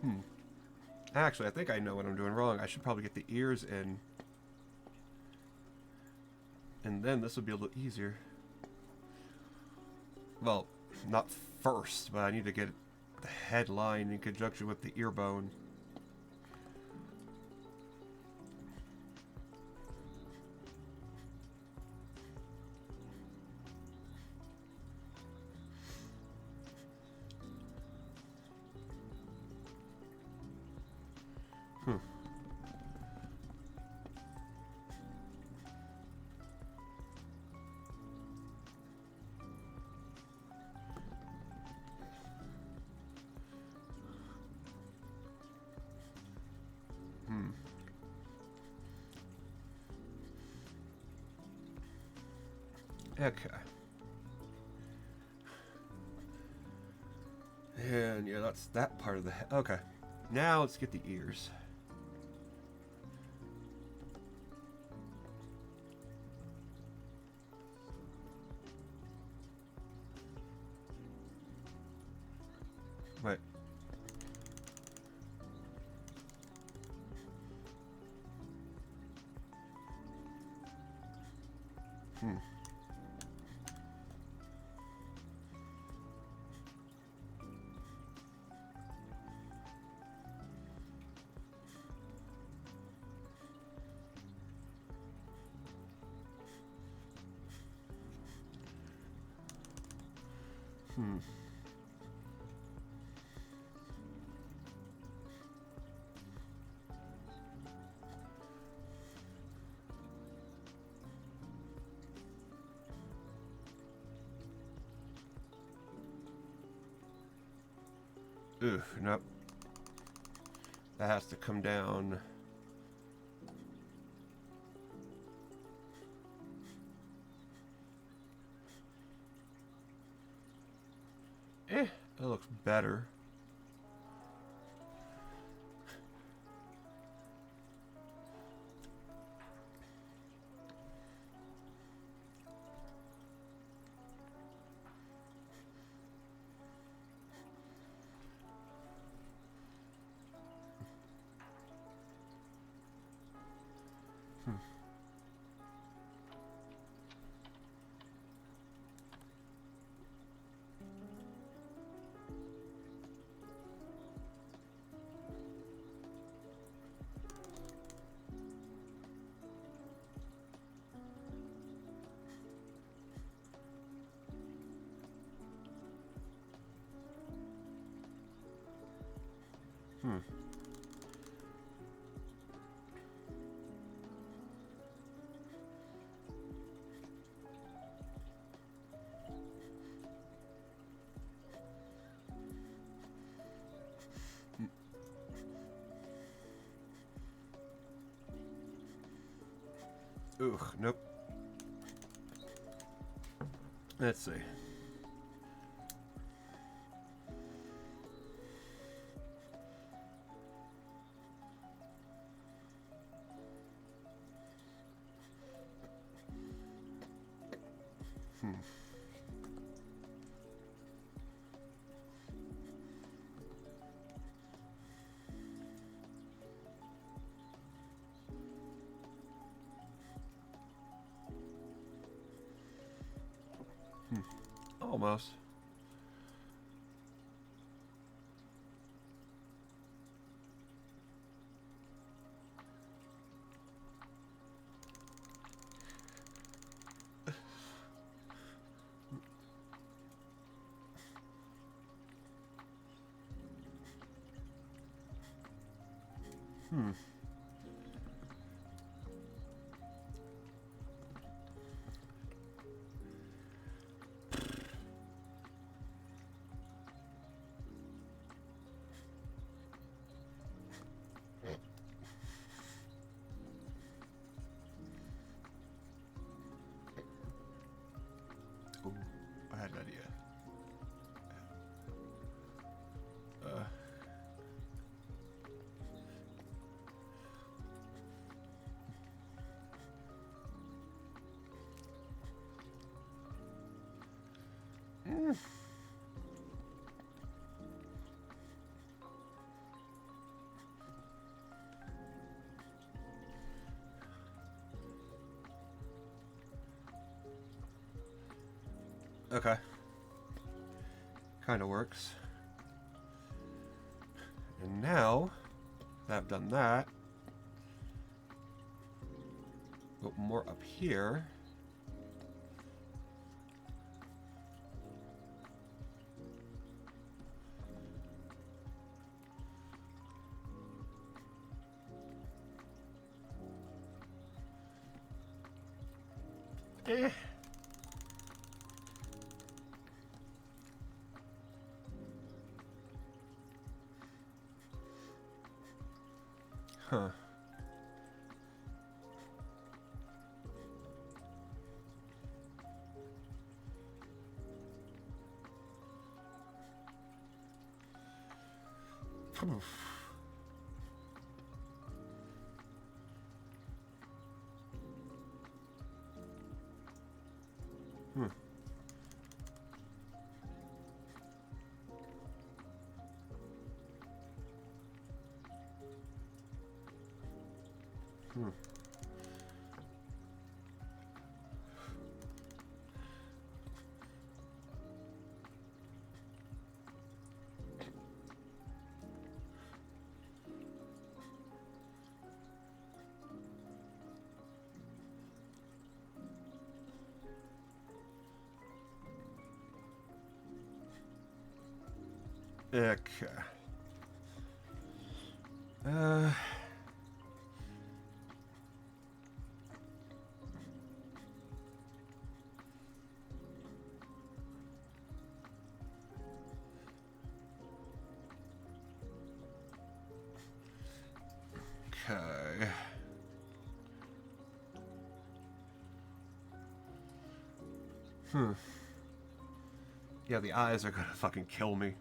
Hmm. Actually, I think I know what I'm doing wrong. I should probably get the ears in, and then this would be a little easier. Well, not first, but I need to get the headline in conjunction with the ear bone. Hmm. Hmm. Okay. And yeah, that's that part of the head. Okay. Now let's get the ears. Wait. Hmm. Hmm. Oof, nope. That has to come down. That looks better. Hmm. Hmm. Ugh, nope. Let's see. Hmm. Hmm. Almost. Hmm. Ooh, I had an idea. Mm. Okay. Kind of works. And now that I've done that, go more up here. Eh. Huh. Hmm. Hmm. Okay. Uh. Okay. Hmm. Yeah, the eyes are gonna fucking kill me.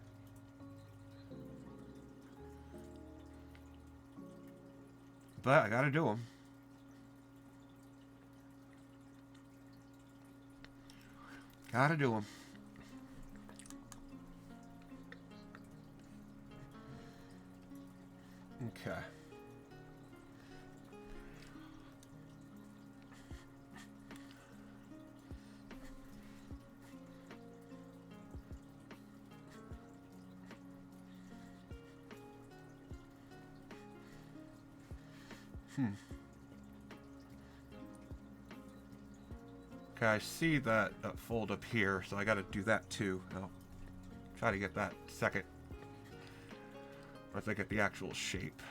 But I gotta do them. Gotta do them. Okay. Hmm. Okay, I see that fold up here, so I gotta do that too. I'll try to get that second once I get the actual shape.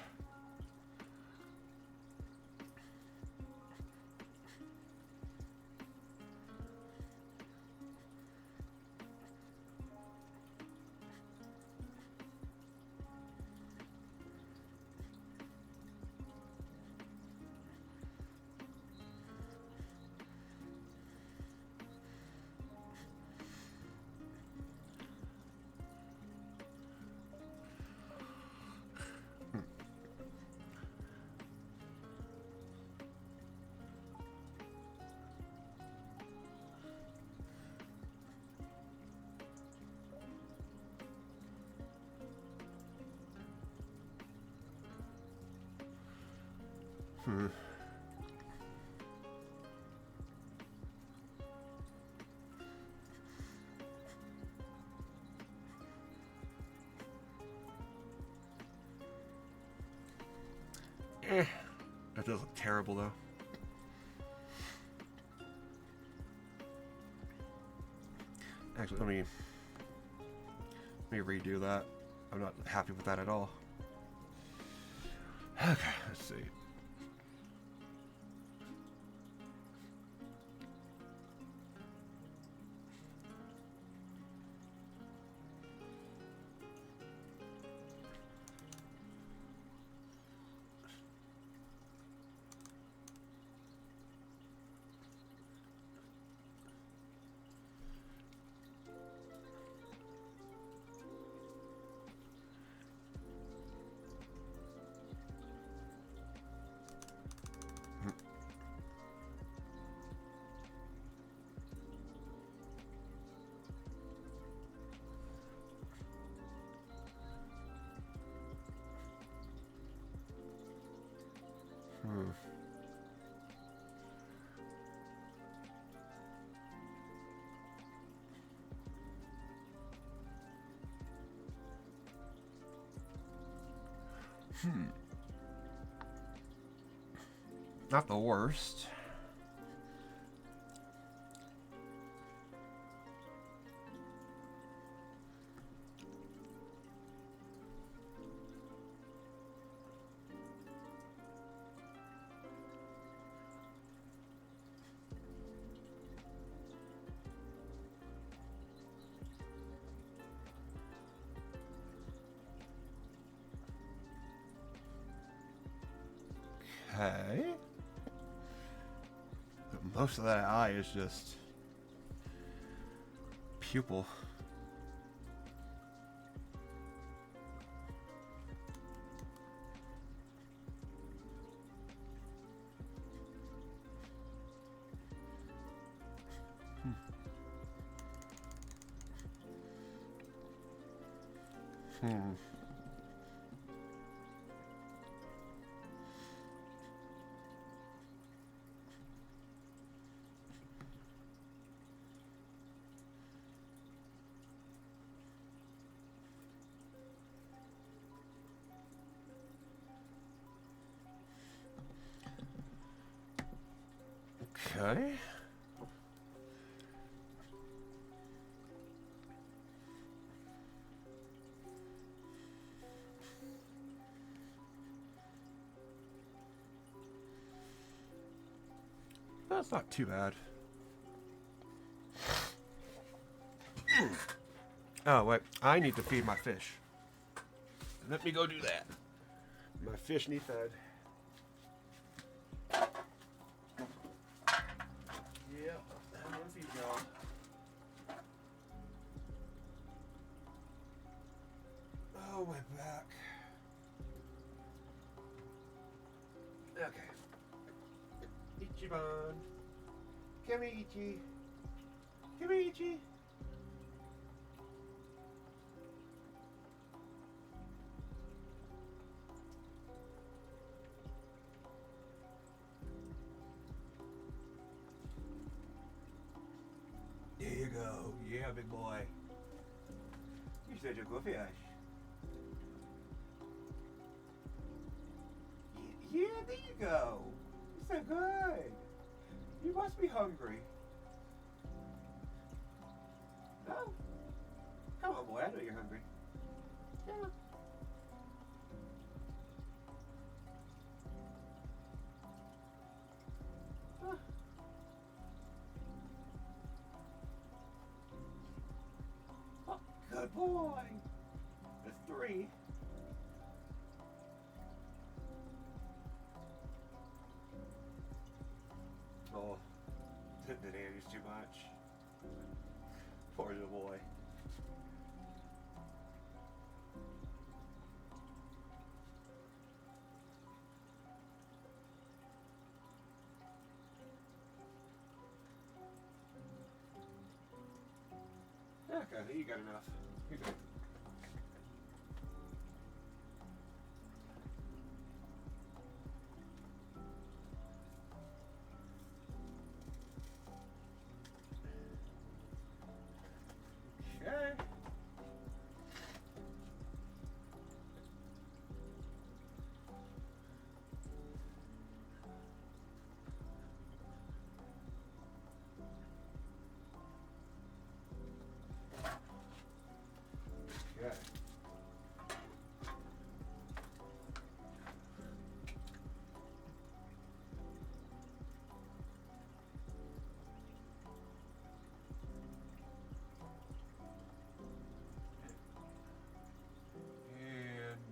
Hmm. That does look terrible though. Actually, let me redo that. I'm not happy with that at all. Okay, let's see. Hmm. Hmm. Not the worst. Okay. Most of that eye is just pupil. Hmm. Okay. That's not too bad. Oh, wait. I need to feed my fish. Let me go do that. My fish need fed. Yep, I'm gonna feed y'all. Oh, my back. Okay. Ichiban. Come here, Ichi. Come here, Ichi. There you go. Yeah, big boy. You said you're good fish. Yeah, there you go. You're so good. You must be hungry. Oh. Come on, boy. I know you're hungry. Yeah. Huh. Oh, good boy. That's 3. Oh, did Andy's too much. Poor little boy. Okay, you got enough. You're good. Okay. Okay. And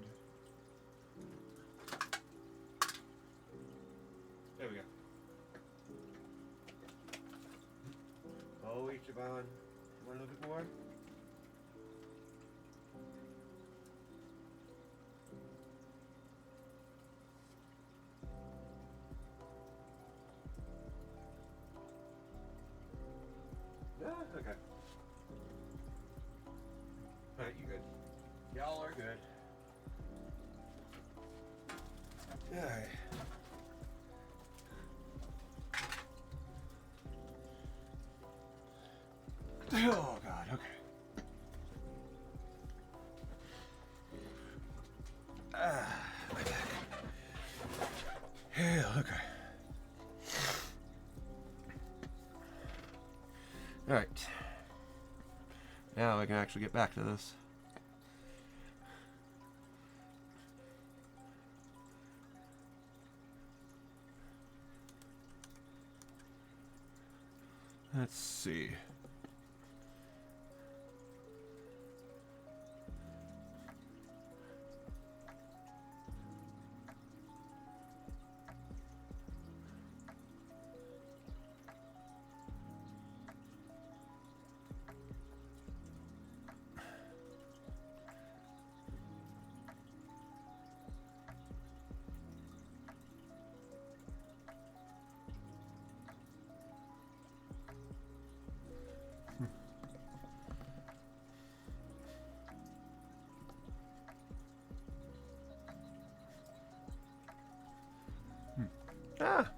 there we go. Oh, wait, Javon. You want a little bit more? Yeah, okay. Alright, you good. Y'all are good. Alright. Oh, God, okay. My back. Yeah, okay. Alright. Now I can actually get back to this. Let's see.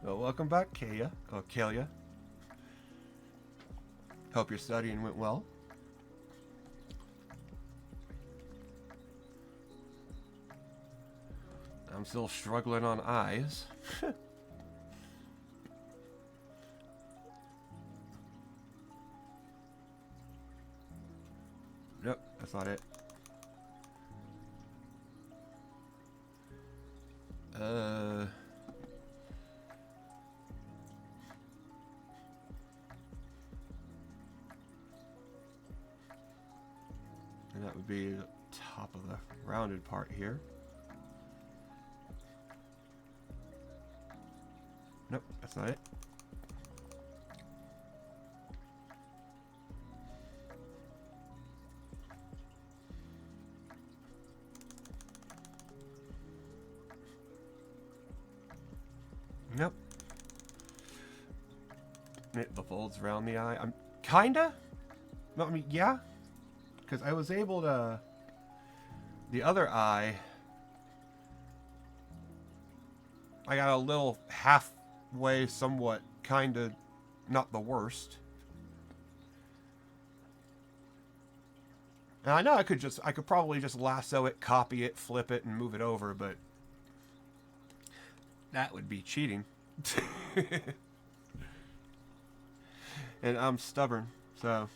Well, welcome back, Kalia. Oh, Kalia. Hope your studying went well. I'm still struggling on eyes. Nope, that's not it. And that would be the top of the rounded part here. Nope, that's not it. Nope. The folds around the eye. I'm kinda. No, I mean, yeah. Because I was able to. The other eye. I got a little halfway, somewhat, kinda, not the worst. And I know I could probably just lasso it, copy it, flip it, and move it over, but That would be cheating. And I'm stubborn, so.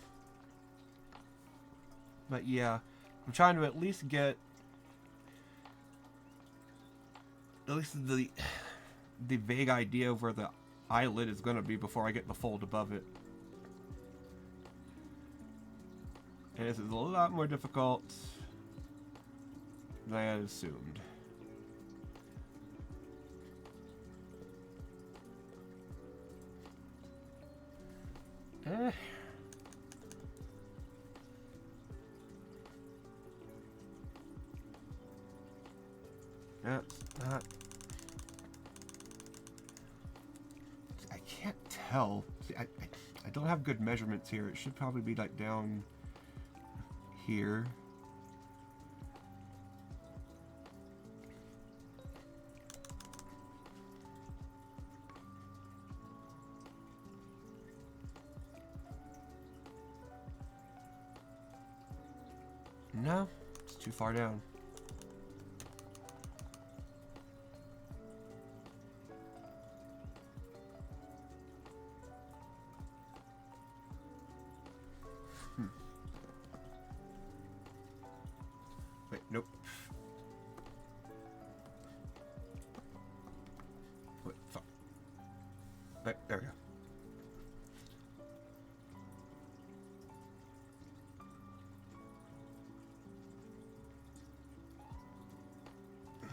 But yeah, I'm trying to at least get the vague idea of where the eyelid is going to be before I get the fold above it. And this is a lot more difficult than I had assumed. That's not... I can't tell. See, I don't have good measurements here. It should probably be like down here. No, it's too far down. Wait, nope. Wait, fuck. Wait, there we go.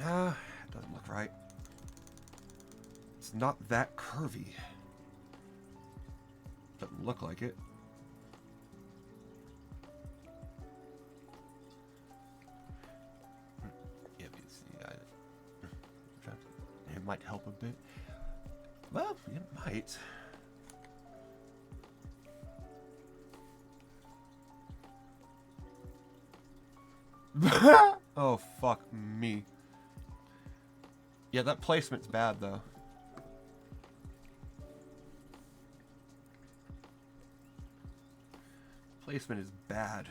Nah, it doesn't look right. It's not that curvy. Doesn't look like it. Yeah, it might help a bit. Well, it might. Oh, fuck me. Yeah, that placement's bad, though. Placement is bad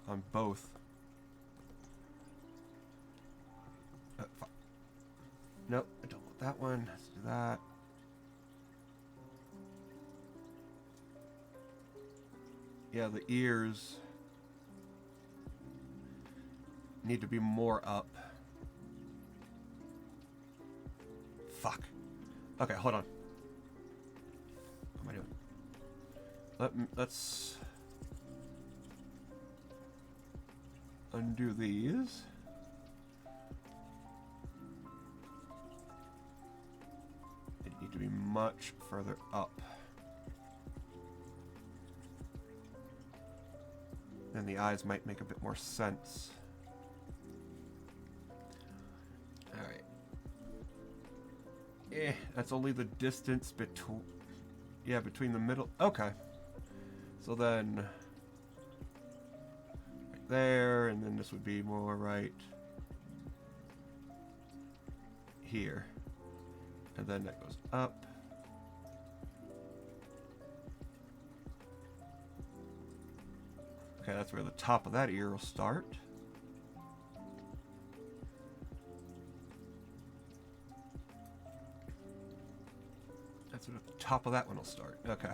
on both. Nope, I don't want that one. Let's do that. Yeah, the ears need to be more up. Fuck. Okay, hold on. What am I doing? Let's undo these. They need to be much further up. Then the eyes might make a bit more sense. Alright. That's only the distance between... Yeah, between the middle... Okay. So then... Right there, and then this would be more right... here. And then that goes up. Okay, that's where the top of that ear will start. That's where the top of that one will start. Okay.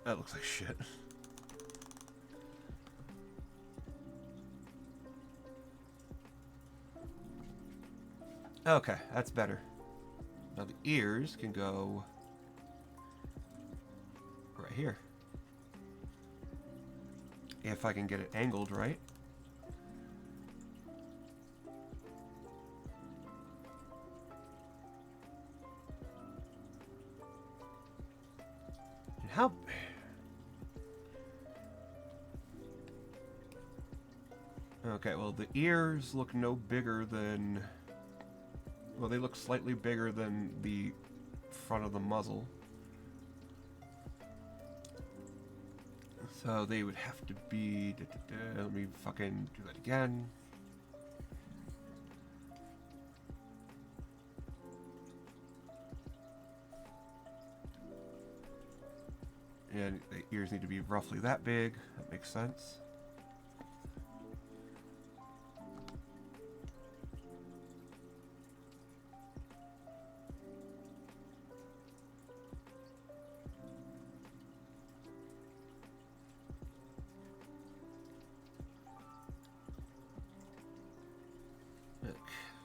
That looks like shit. Okay, that's better. Now the ears can go right here. If I can get it angled right. And how... Okay, well the ears look no bigger than... Well, they look slightly bigger than the front of the muzzle. So they would have to be... Let me fucking do that again. And the ears need to be roughly that big. That makes sense.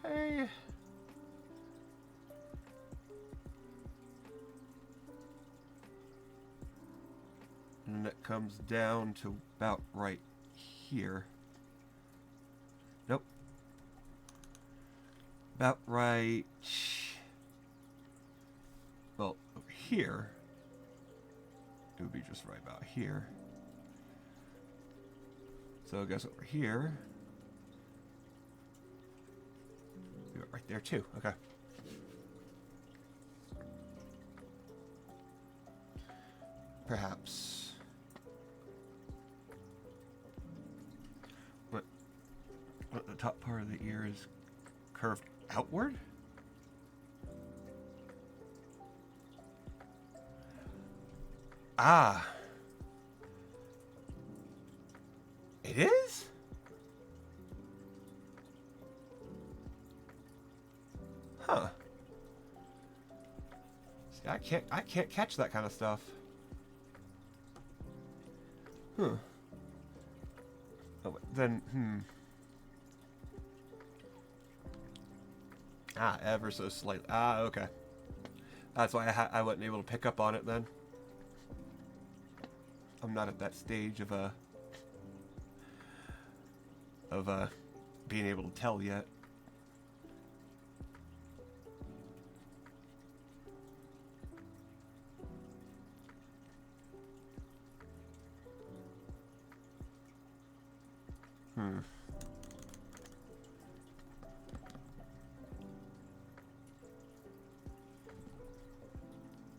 Okay. And it comes down to about right here. Nope. About right. Well, over here. It would be just right about here. So I guess over here. Right there too. Okay. Perhaps. What the top part of the ear is curved outward? Ah. It is? Huh. See, I can't catch that kind of stuff. Huh. Oh, then, Ah, ever so slightly. Ah, okay. That's why I wasn't able to pick up on it then. I'm not at that stage of being able to tell yet.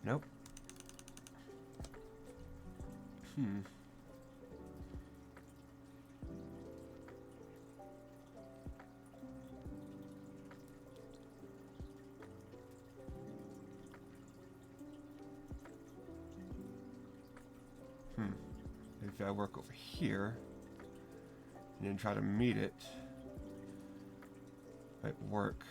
Nope. If I work over here and then try to meet it, might work.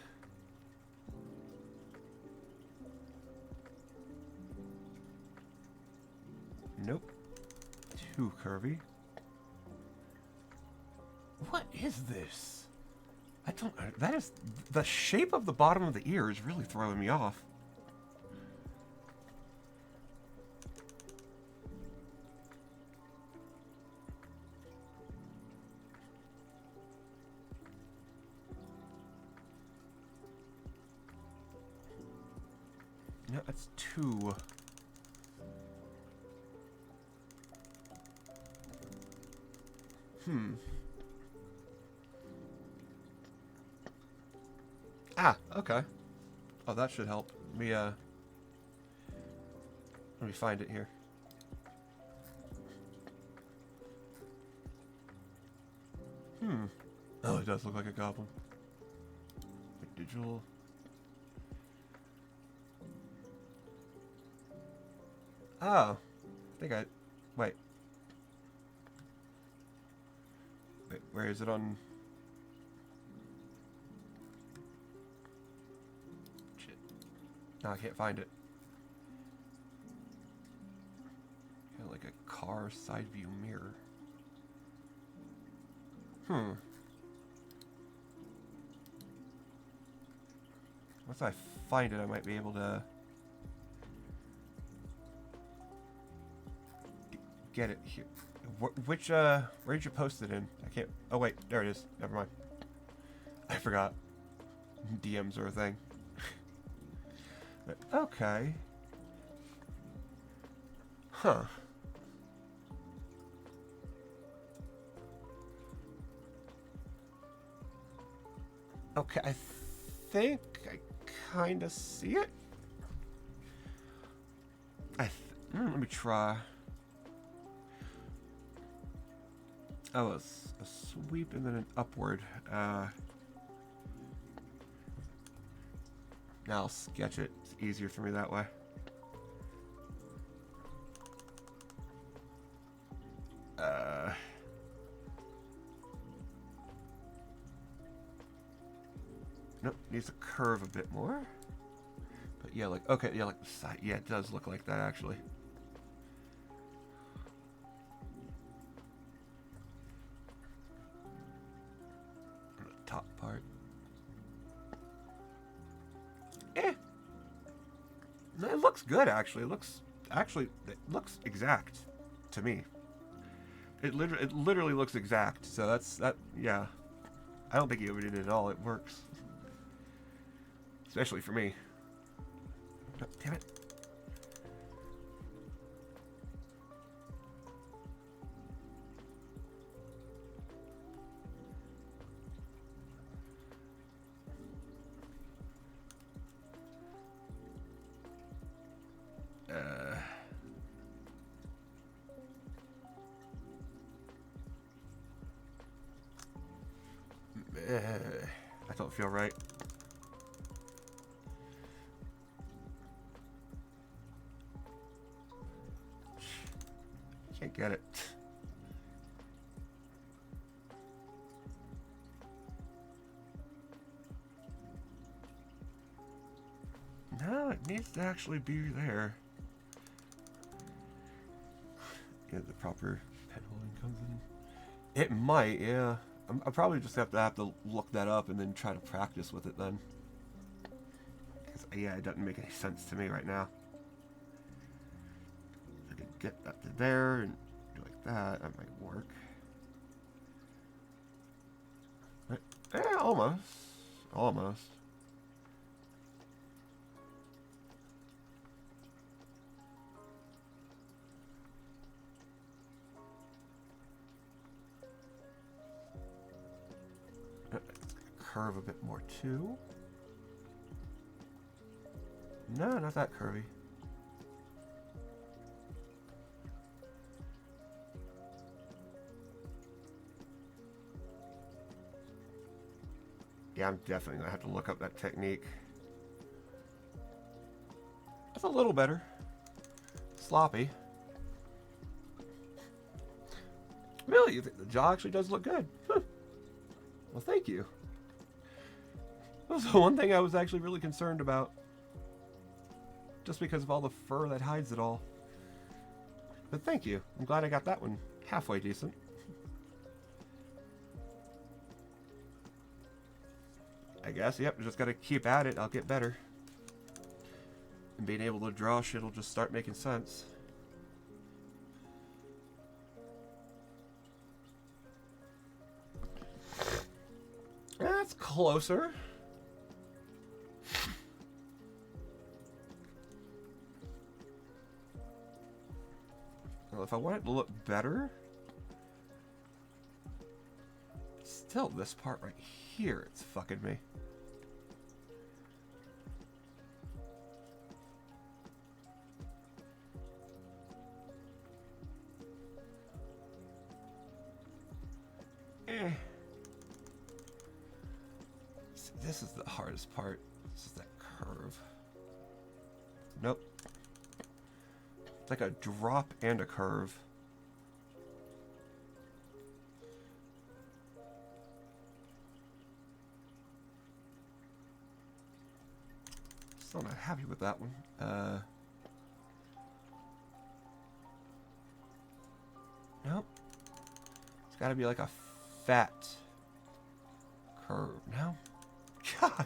Nope. Too curvy. What is this? I don't. That is the shape of the bottom of the ear is really throwing me off. No, that's too. Ah, okay. Oh, that should help. Let me find it here. Oh, it does look like a goblin. Wait, digital. Oh, I think I. Wait. Wait, where is it on? Shit. No, I can't find it. Kind of like a car side view mirror. Once I find it, I might be able to get it here. Where did you post it in? I can't. Oh wait, there it is. Never mind. I forgot. DMs are a thing. But, okay. Huh. Okay, I think I kind of see it. Let me try. Oh, it's a sweep and then an upward. Now I'll sketch it. It's easier for me that way. Nope, needs to curve a bit more. But yeah, like, okay, yeah, like the side. Yeah, it does look like that, actually. The top part. Eh. No, it looks good, actually. It looks exact to me. It literally looks exact. So that. Yeah, I don't think you overdid it at all. It works, especially for me. Oh, damn it. I don't feel right. Can't get it. No, it needs to actually be there. Yeah, the proper pen holding comes in. It might, yeah. I'll probably just have to look that up and then try to practice with it then. Because, yeah, it doesn't make any sense to me right now. If I could get that to there and do like that, that might work. But, yeah, almost. Almost. Curve a bit more too. No, not that curvy. Yeah, I'm definitely gonna have to look up that technique. That's a little better. Sloppy. Really, the jaw actually does look good. Huh. Well, thank you. That was the one thing I was actually really concerned about. Just because of all the fur that hides it all. But thank you. I'm glad I got that one halfway decent. I guess, yep, just gotta keep at it. I'll get better. And being able to draw shit will just start making sense. That's closer. Well, if I want it to look better, still this part right here, it's fucking me. See, this is the hardest part. This is that curve. Nope. It's like a drop and a curve. Still not happy with that one. Nope. It's gotta be like a fat curve. No? God.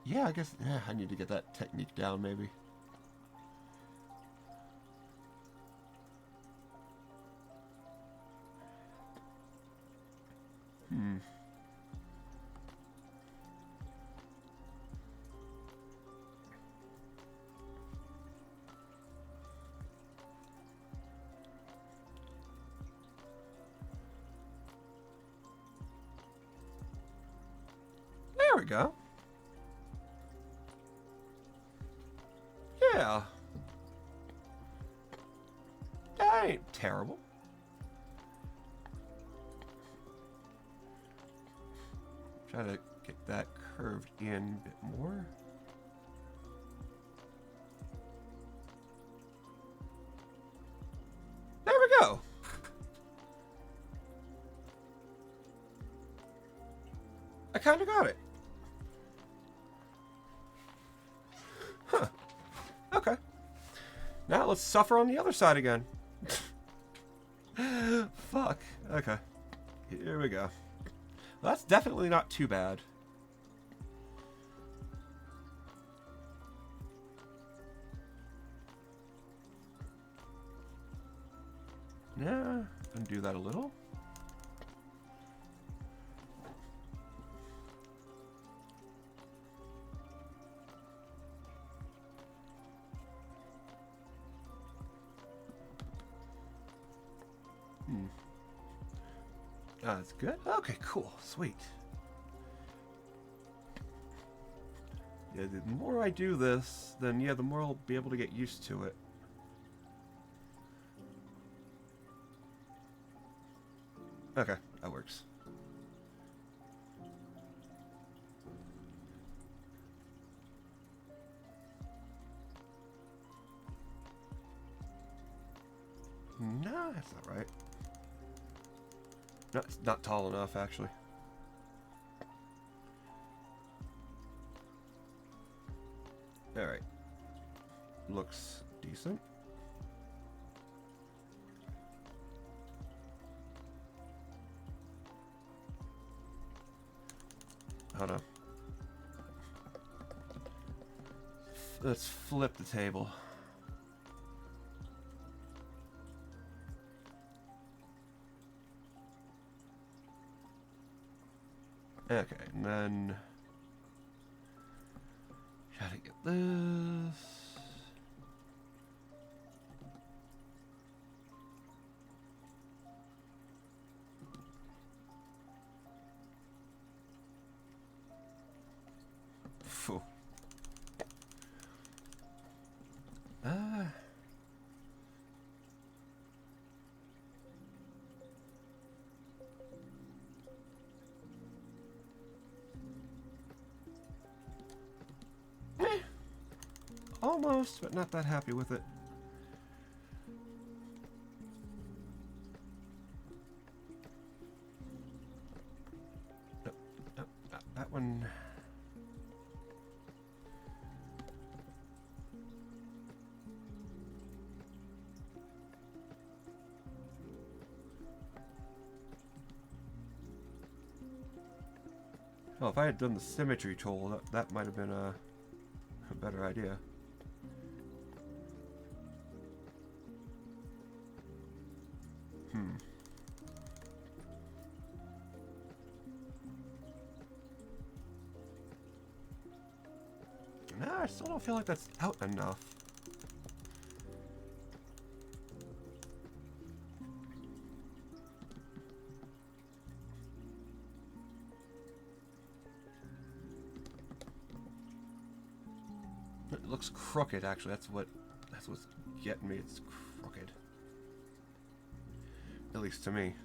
Yeah, I guess I need to get that technique down maybe. There we go. Yeah. That ain't terrible. Try to get that curved in a bit more. There we go. kind of got it. Huh. Okay. Now let's suffer on the other side again. Fuck. Okay. Here we go. Well, that's definitely not too bad. Yeah, undo that a little. Oh, that's good. Okay, cool. Sweet. Yeah, the more I do this, then yeah, the more I'll be able to get used to it. Okay, that works. No, that's not right. No, it's not tall enough, actually. Alright. Looks decent. Hold on. Let's flip the table. Okay, and then gotta get this. Phew. Almost, but not that happy with it. Nope, nope, not that one. Oh, if I had done the symmetry tool, that might have been a better idea. No, I still don't feel like that's out enough. It looks crooked, actually. That's what's getting me. It's crooked. At least to me.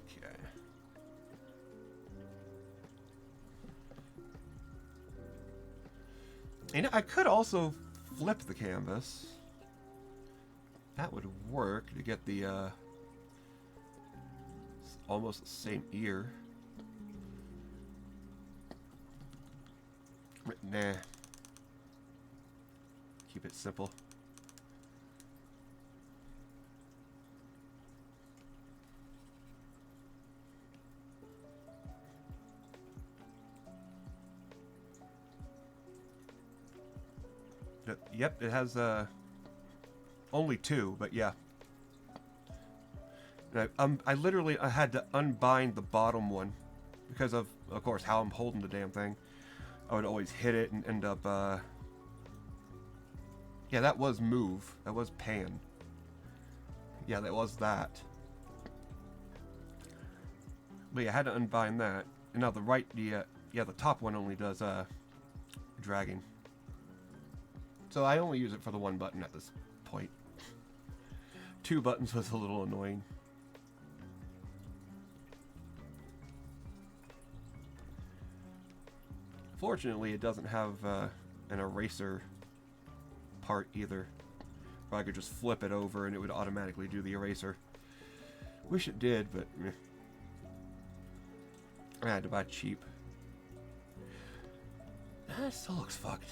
Okay. You know, I could also flip the canvas. That would work to get the almost the same ear. Nah. Keep it simple. Yep, it has only two, but yeah. And I literally had to unbind the bottom one because of course, how I'm holding the damn thing. I would always hit it and end up, yeah, that was move. That was pan. Yeah, that was that. But yeah, I had to unbind that. And now the right, yeah, Yeah, the top one only does dragging. So I only use it for the one button at this point. 2 buttons was a little annoying. Fortunately, it doesn't have an eraser part either. Or I could just flip it over and it would automatically do the eraser. Wish it did, but meh. I had to buy cheap. That still looks fucked.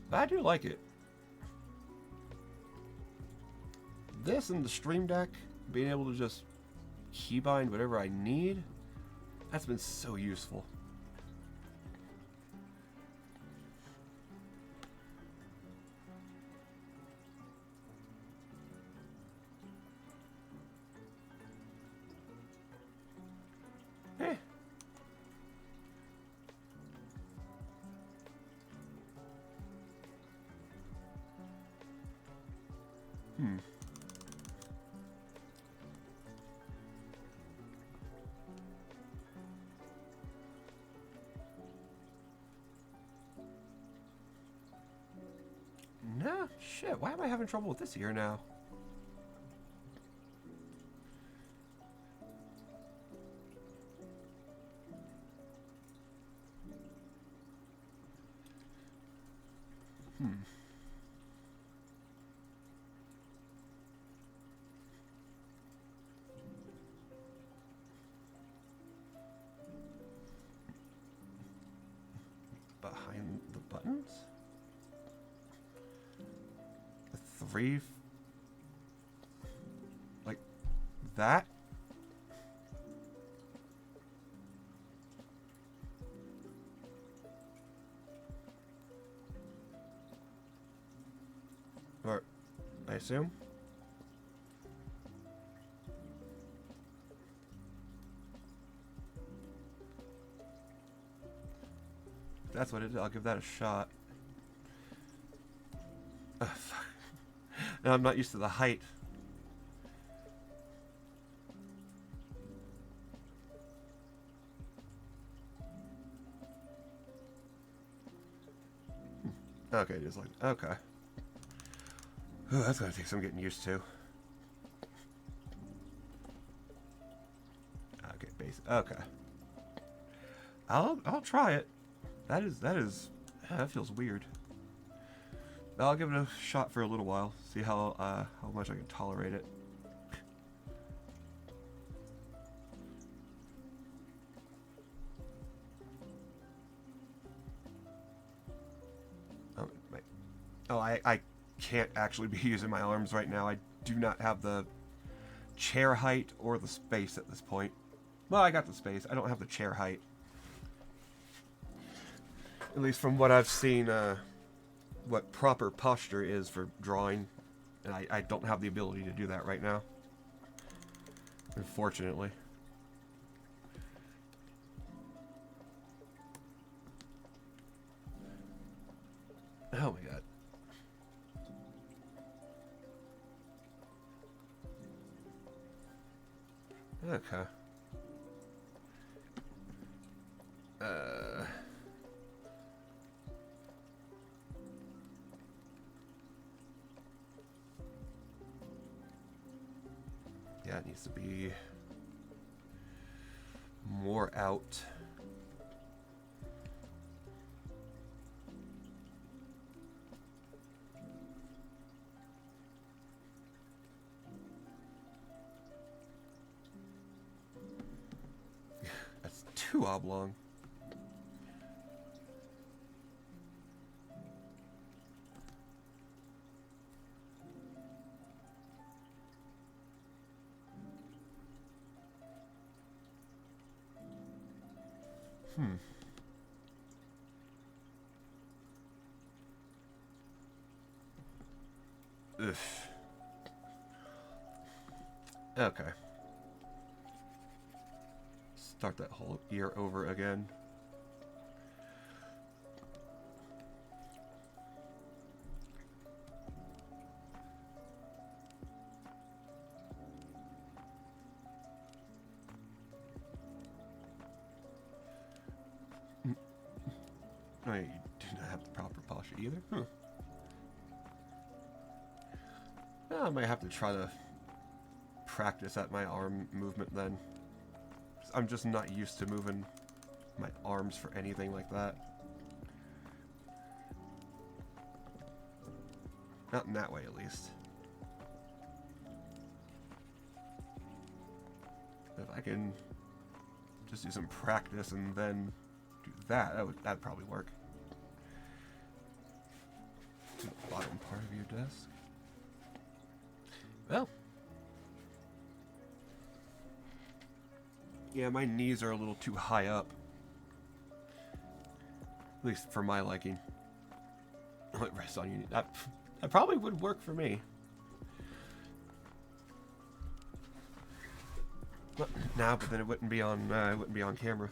But I do like it. This and the Stream Deck, being able to just keybind whatever I need, that's been so useful. Eh. Nah, shit, why am I having trouble with this ear now? Behind the buttons? The 3... like that? Or, I assume? If that's what it is, I'll give that a shot. Fuck. Now I'm not used to the height. Okay, just like, okay. Ooh, that's gonna take some getting used to. Okay, base. Okay. I'll try it. That feels weird. I'll give it a shot for a little while. See how much I can tolerate it. Oh, I can't actually be using my arms right now. I do not have the chair height or the space at this point. Well, I got the space. I don't have the chair height. At least from what I've seen, what proper posture is for drawing. And I don't have the ability to do that right now. Unfortunately. Oh my god. Okay. Yeah, it needs to be more out. That's too oblong. Ugh. Okay. Start that whole ear over again. I do not have the proper posture either. Well, I might have to try to practice at my arm movement then. I'm just not used to moving my arms for anything like that. Not in that way, at least. If I can just do some practice and then do that, that'd probably work. To the bottom part of your desk. Well. Yeah, my knees are a little too high up. At least for my liking. Rest on you. That probably would work for me. Nah, but then it wouldn't be on camera.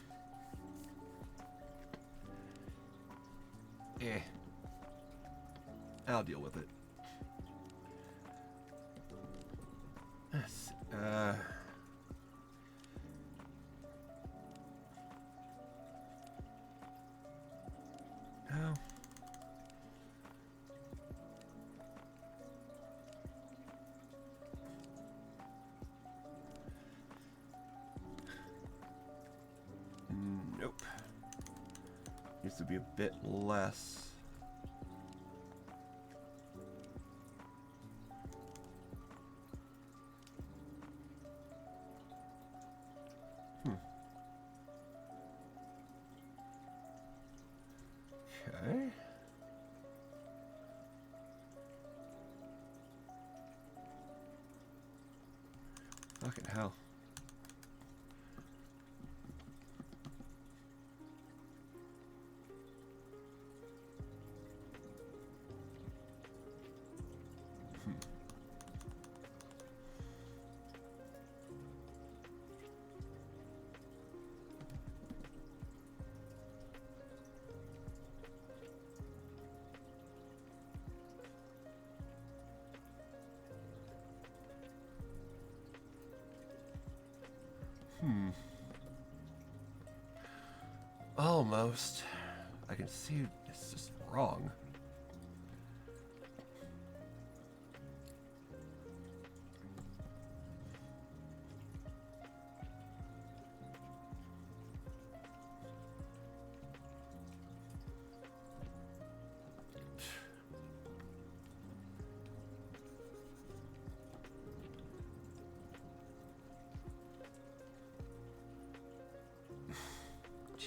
I'll deal with it. No. Nope. Needs to be a bit less. Okay. Fucking hell. Almost. I can see it's just wrong.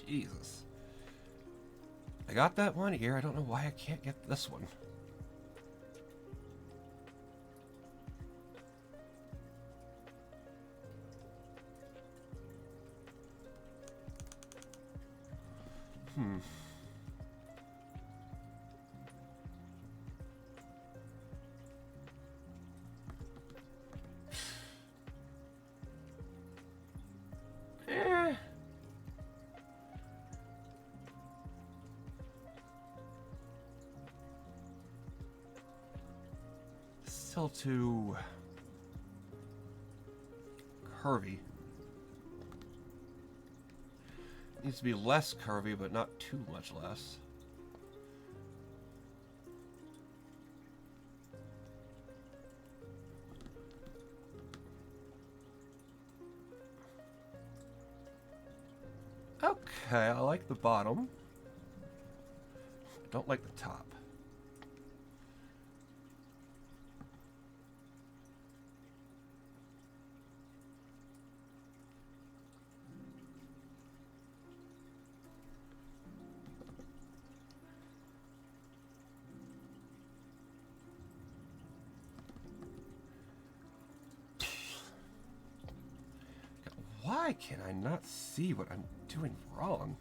Jesus. I got that one ear. I don't know why I can't get this one. Still too curvy. Needs to be less curvy, but not too much less. Okay, I like the bottom. I don't like the top. Why can I not see what I'm doing wrong?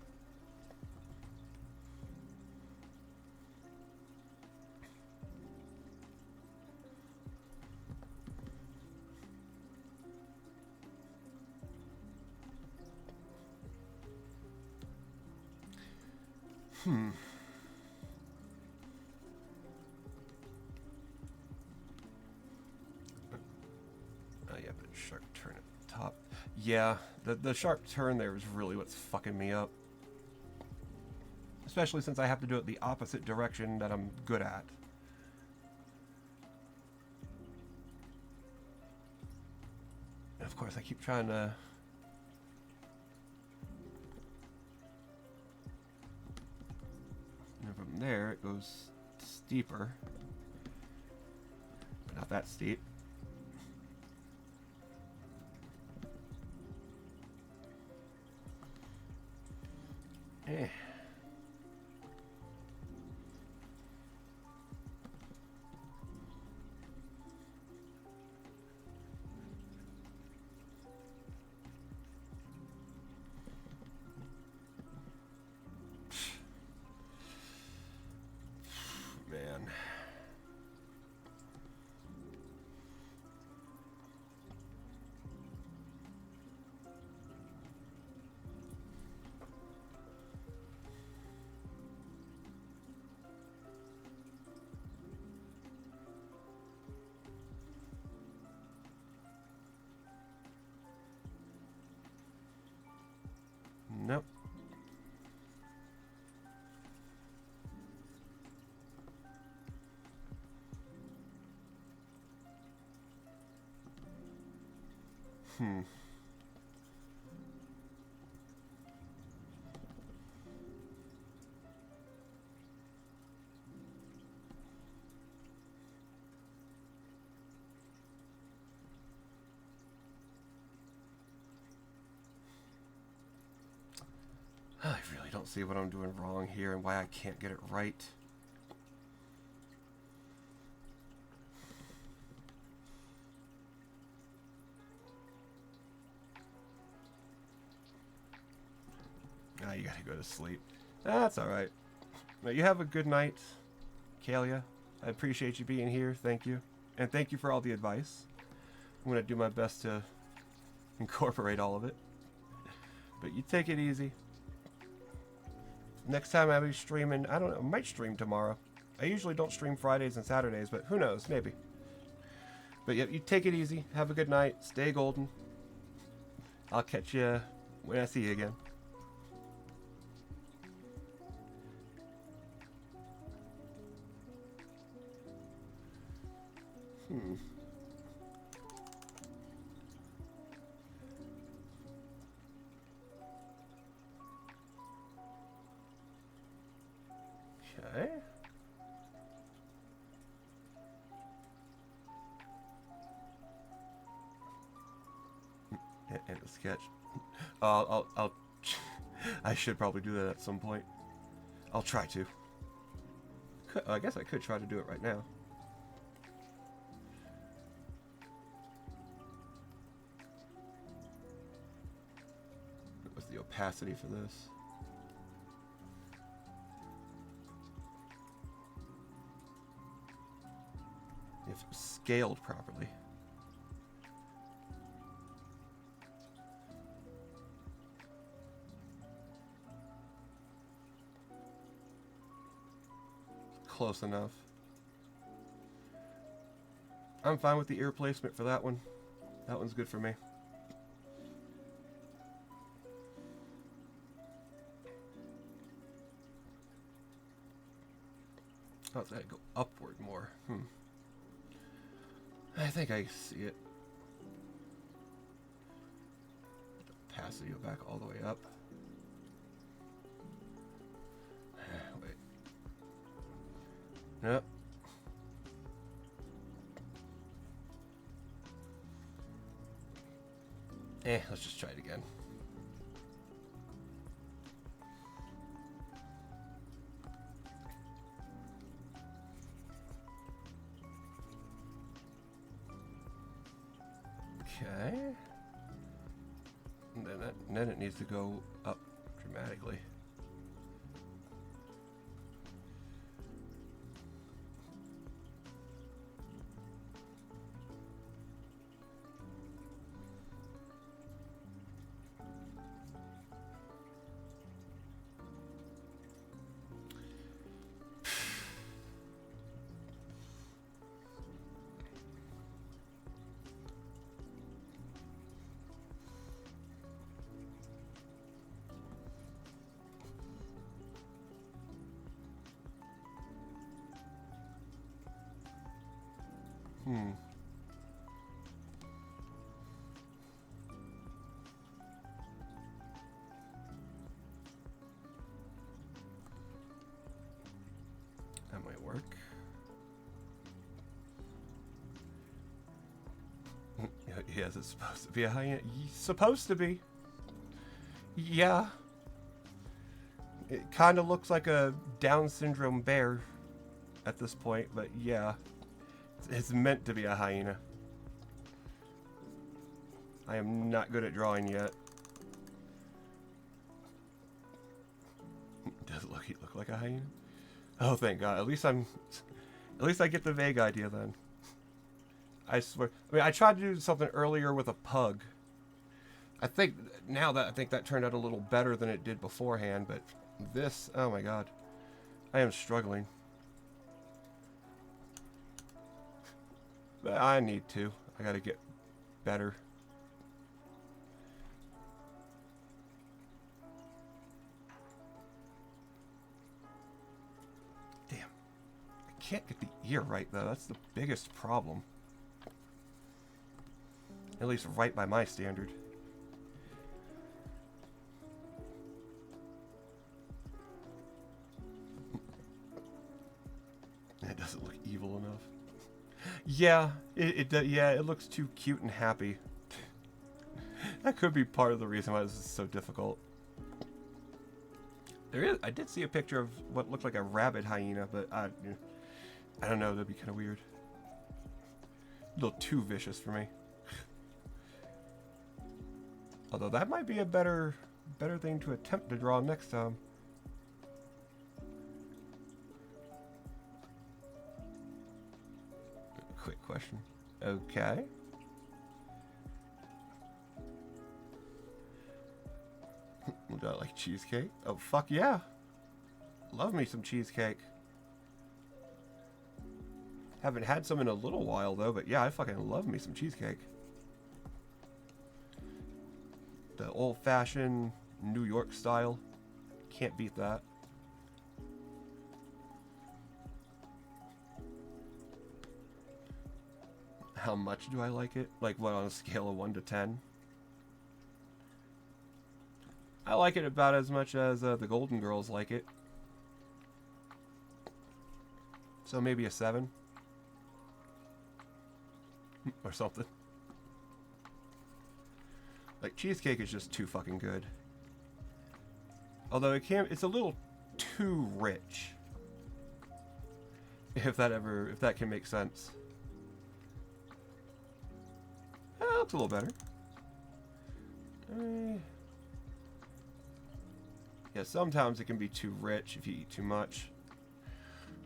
Oh yeah, but sharp turn at the top. Yeah, the sharp turn there is really what's fucking me up. especially since I have to do it the opposite direction that I'm good at. And of course, I keep trying to... And from there, it goes steeper. But not that steep. Eh. Man. Nope. Hmm. I really don't see what I'm doing wrong here and why I can't get it right. Ah, you gotta go to sleep. That's alright. Well, you have a good night, Kalia. I appreciate you being here. Thank you. And thank you for all the advice. I'm gonna do my best to incorporate all of it. But you take it easy. Next time I'll be streaming, I don't know, I might stream tomorrow. I usually don't stream Fridays and Saturdays, but who knows, maybe. But yeah, you take it easy. Have a good night. Stay golden. I'll catch you when I see you again. Hmm. Okay. And a sketch. I'll I should probably do that at some point. I'll try to. I guess I could try to do it right now. What was the opacity for this? If it was scaled properly. Close enough. I'm fine with the ear placement for that one. That one's good for me. Oh, it's gotta go upward more. I think I see it. Opacity go back all the way up. Wait. Yep. Let's just try it again. Okay. And then it needs to go up dramatically. Hmm. That might work. Yes, it's supposed to be a hyena. Supposed to be. Yeah. It kind of looks like a Down syndrome bear at this point, but yeah. It's meant to be a hyena. I am not good at drawing yet. Does it look like a hyena? Oh, thank God. At least I get the vague idea then. I swear. I mean, I tried to do something earlier with a pug. I think that turned out a little better than it did beforehand, but this, oh my God. I am struggling. But I need to. I gotta get better. Damn. I can't get the ear right, though. That's the biggest problem. At least right by my standard. It doesn't look evil enough. Yeah, yeah, it looks too cute and happy. That could be part of the reason why this is so difficult. I did see a picture of what looked like a rabid hyena, but I don't know, that'd be kind of weird. A little too vicious for me. Although that might be a better thing to attempt to draw next time. Quick question. Okay. Do I like cheesecake? Oh, fuck yeah. Love me some cheesecake. Haven't had some in a little while, though, but yeah, I fucking love me some cheesecake. The old-fashioned New York style. Can't beat that. How much do I like it? Like, what, on a scale of 1 to 10? I like it about as much as the Golden Girls like it. So maybe a 7. Or something. Like, cheesecake is just too fucking good. Although it's a little too rich. If that can make sense. Looks a little better. Yeah, sometimes it can be too rich if you eat too much.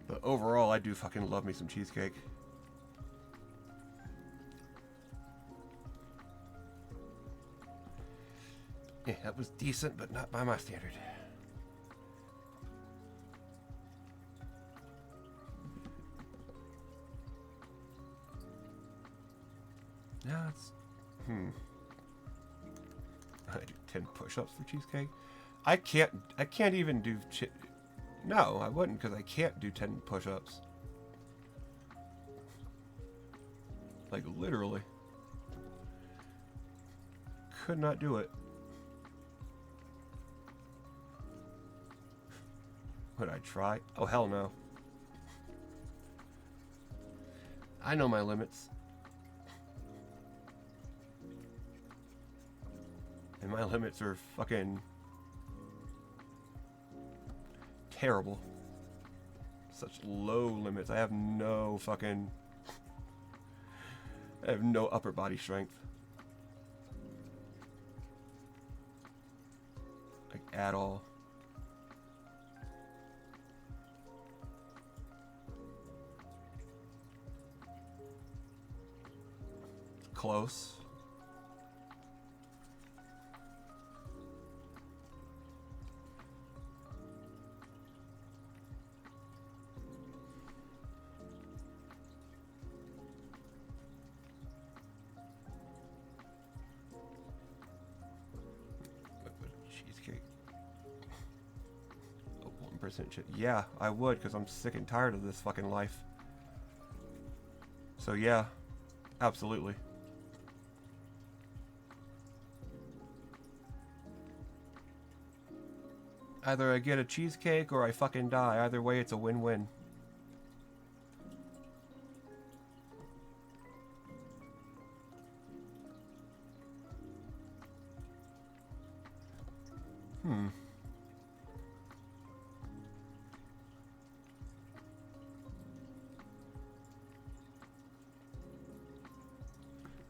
But overall, I do fucking love me some cheesecake. Yeah, that was decent, but not by my standard. Yeah, it's... I do 10 push-ups for cheesecake. I can't even do... No, I wouldn't, because I can't do 10 push-ups. Like, literally. Could not do it. Would I try? Oh, hell no. I know my limits. And my limits are fucking terrible. Such low limits. I have no upper body strength. Like, at all. Close. Cheesecake. Oh, 1% shit. Yeah, I would, because I'm sick and tired of this fucking life. So yeah, absolutely. Either I get a cheesecake or I fucking die. Either way, it's a win-win. Hmm.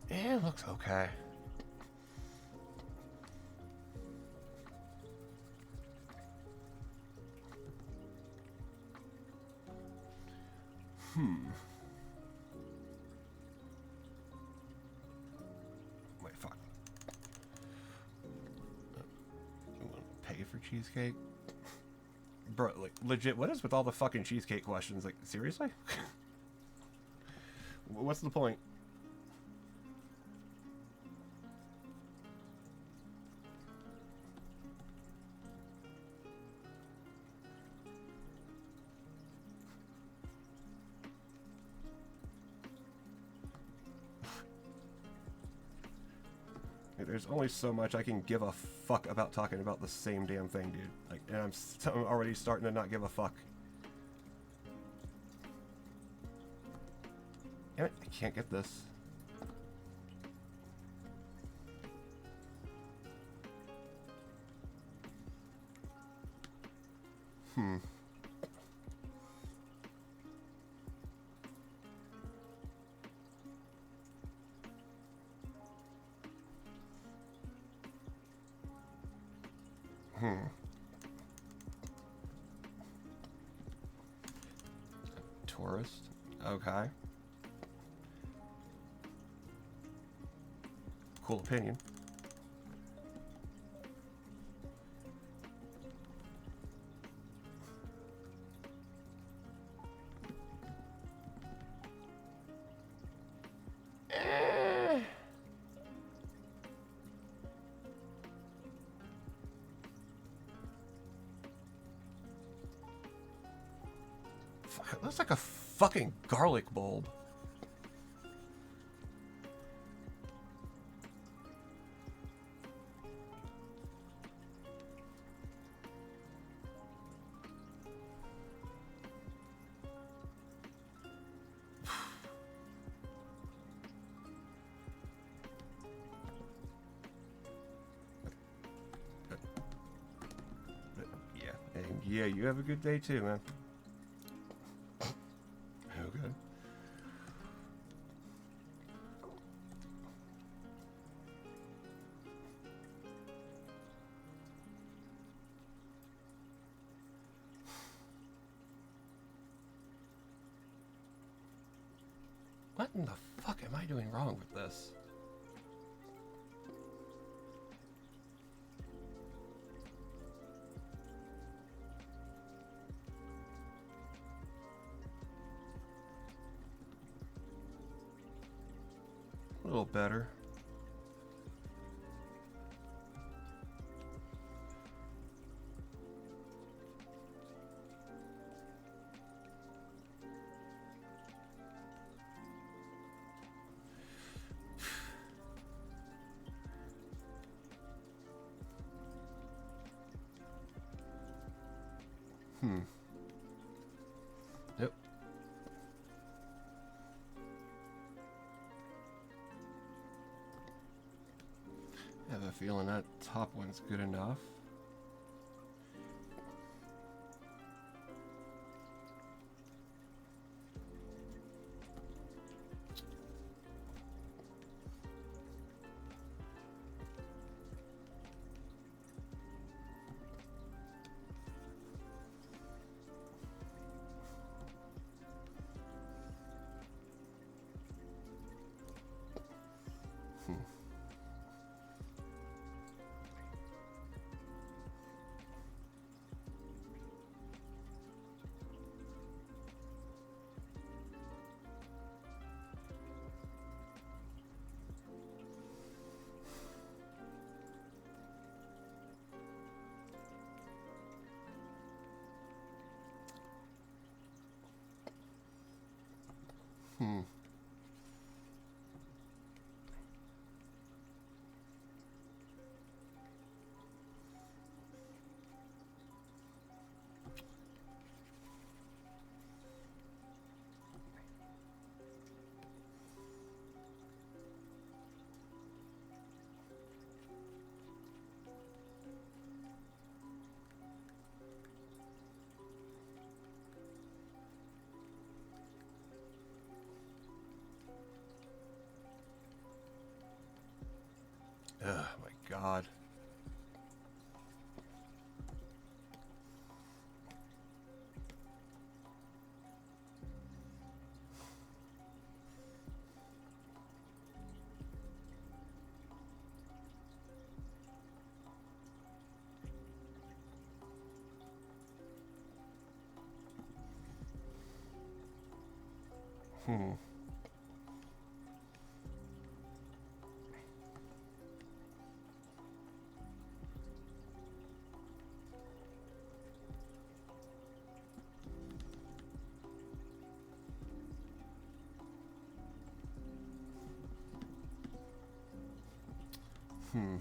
It looks okay. Wait, fuck. You want to pay for cheesecake? Bro, like, legit, what is with all the fucking cheesecake questions? Like, seriously? What's the point? There's only so much I can give a fuck about talking about the same damn thing, dude. Like, and I'm already starting to not give a fuck. Damn it, I can't get this. Hmm. Tourist. Okay. Cool opinion. Fuck, it looks like a fucking garlic bulb. Yeah, and yeah, you have a good day too, man. Okay. What in the fuck am I doing wrong with this? A little better. Yep. I have a feeling that top one's good enough. Oh my god. Hmm. Hmm.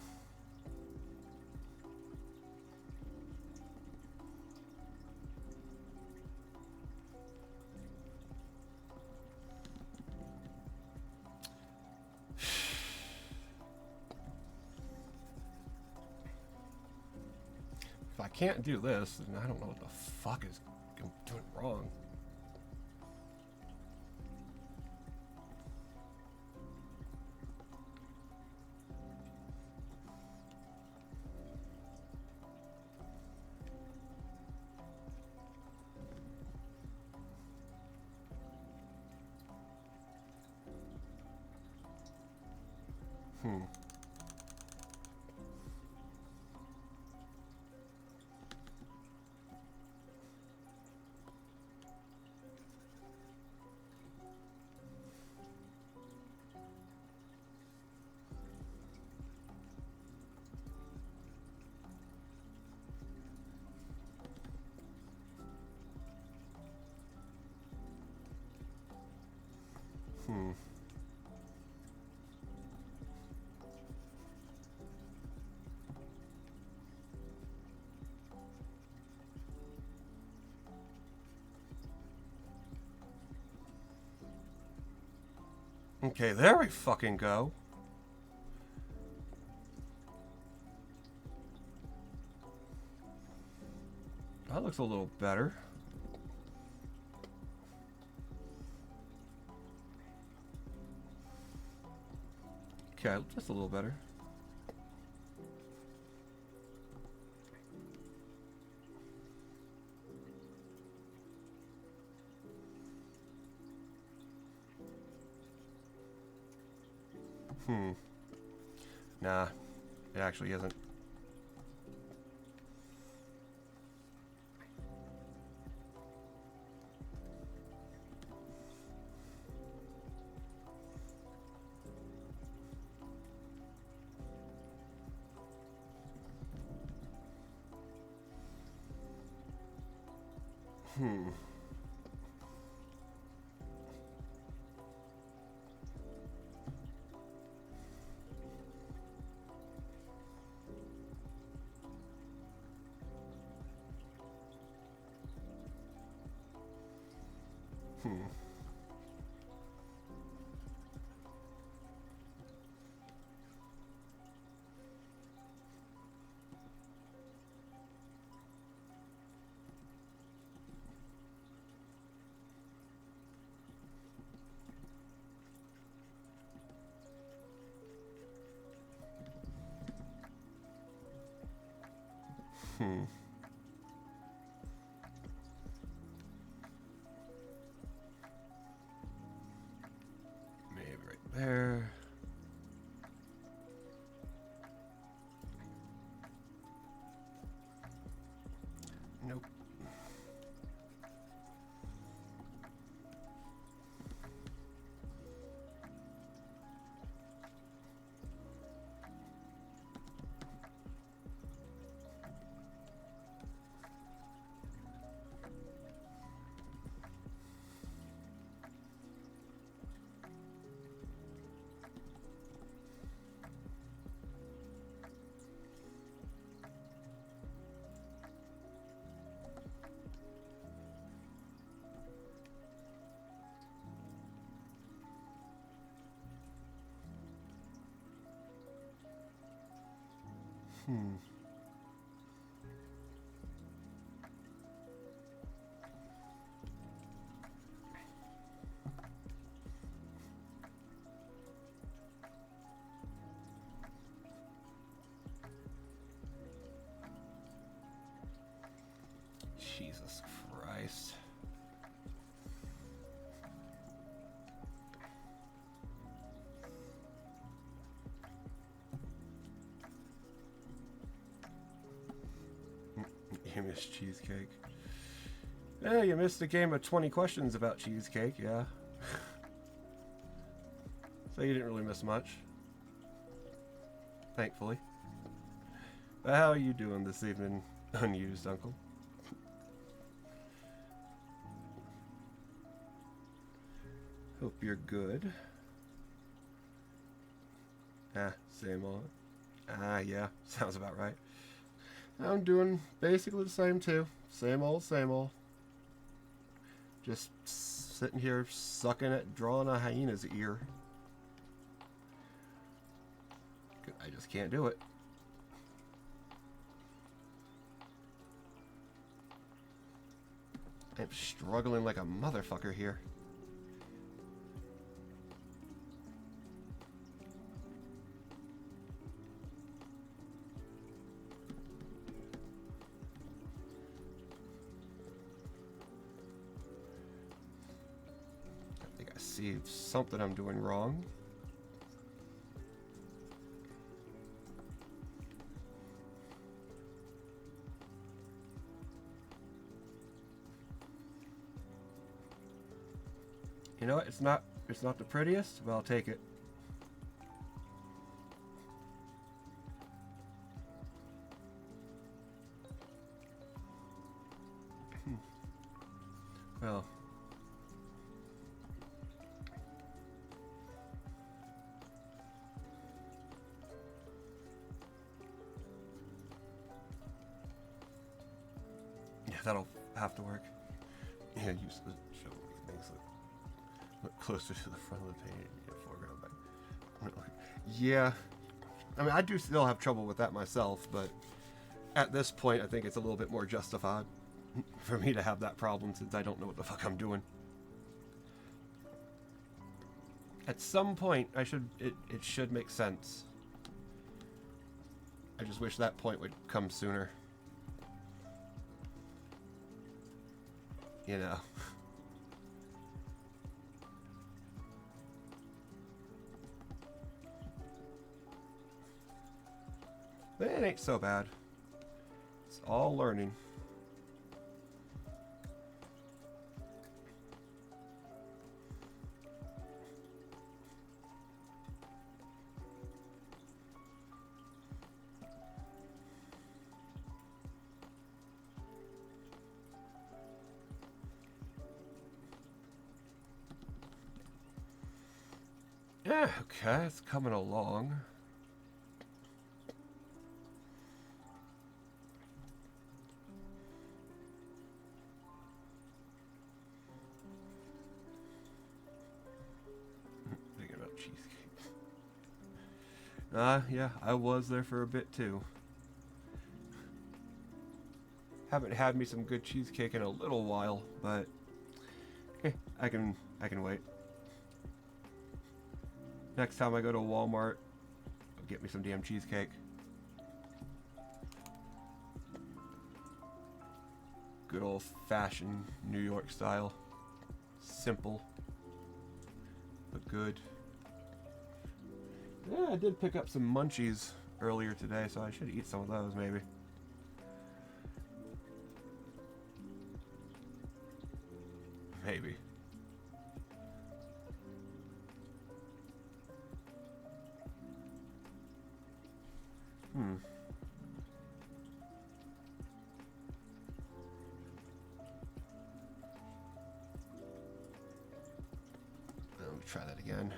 If I can't do this, then I don't know what the fuck is I'm doing wrong. Hmm. Hmm. Okay, there we fucking go. That looks a little better. Okay, just a little better. Hmm. Nah, it actually isn't. Hmm. Hmm. Hmm. Maybe right there. Nope. Hmm. Jesus Christ. You missed cheesecake. Yeah, you missed a game of 20 questions about cheesecake, yeah. So you didn't really miss much. Thankfully. But how are you doing this evening, unused uncle? Hope you're good. Same old. Yeah, sounds about right. I'm doing basically the same too. Same old, same old. Just sitting here sucking at drawing a hyena's ear. I just can't do it. I'm struggling like a motherfucker here. I think I see something I'm doing wrong. You know what? It's not the prettiest, but I'll take it. Well. Yeah, that'll have to work. Yeah, use the show things that look closer to the front of the page. Yeah, foreground back. Yeah. I mean, I do still have trouble with that myself, but at this point, I think it's a little bit more justified for me to have that problem since I don't know what the fuck I'm doing. At some point, it should make sense. I just wish that point would come sooner. You know. But it ain't so bad. It's all learning. Yeah, okay, it's coming along. Thinking about cheesecake. Yeah, I was there for a bit too. Haven't had me some good cheesecake in a little while, but I can wait. Next time I go to Walmart, I'll get me some damn cheesecake. Good old-fashioned New York style. Simple, but good. Yeah, I did pick up some munchies earlier today, so I should eat some of those maybe. Maybe. Let me try that again.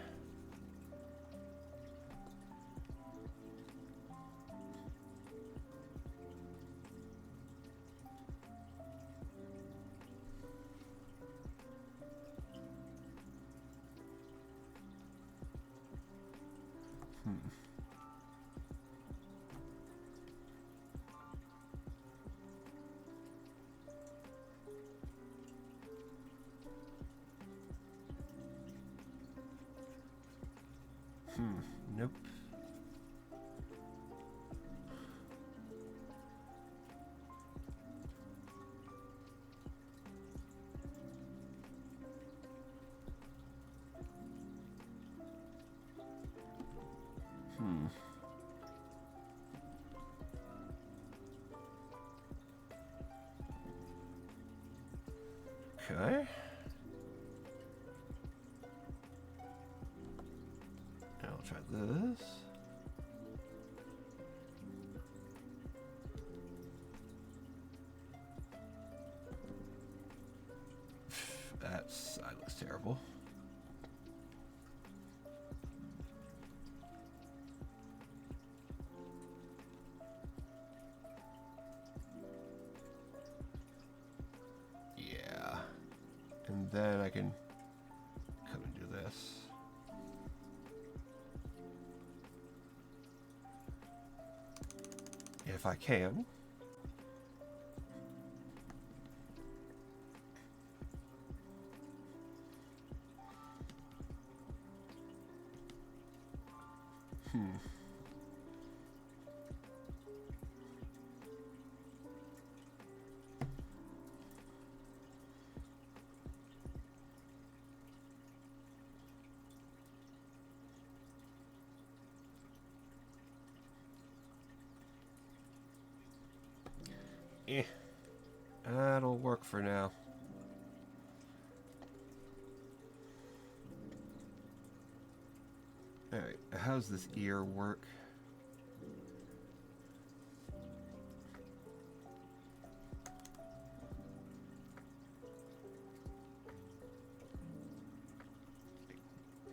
Nope. Okay. Now I'll try this. That looks terrible. Yeah. And then I can come and do this. If I can. Eh, that'll work for now. Alright, how's this ear work?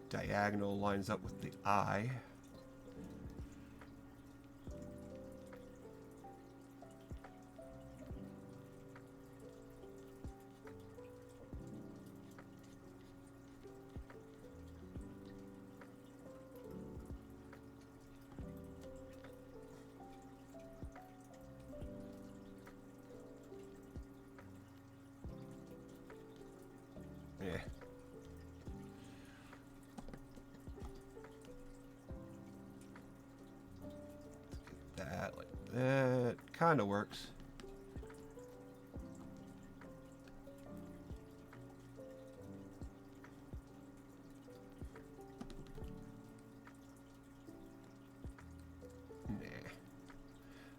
Diagonal lines up with the eye. Yeah. That like that kind of works. Nah.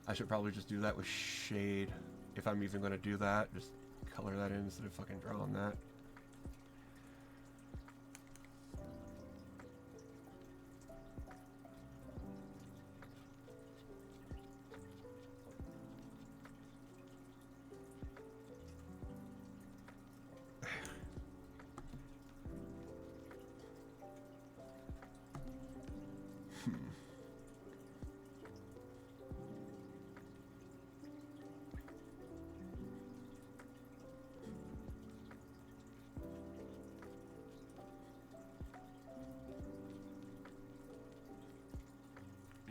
I should probably just do that with shade if I'm even going to do that. Just color that in instead of fucking drawing that.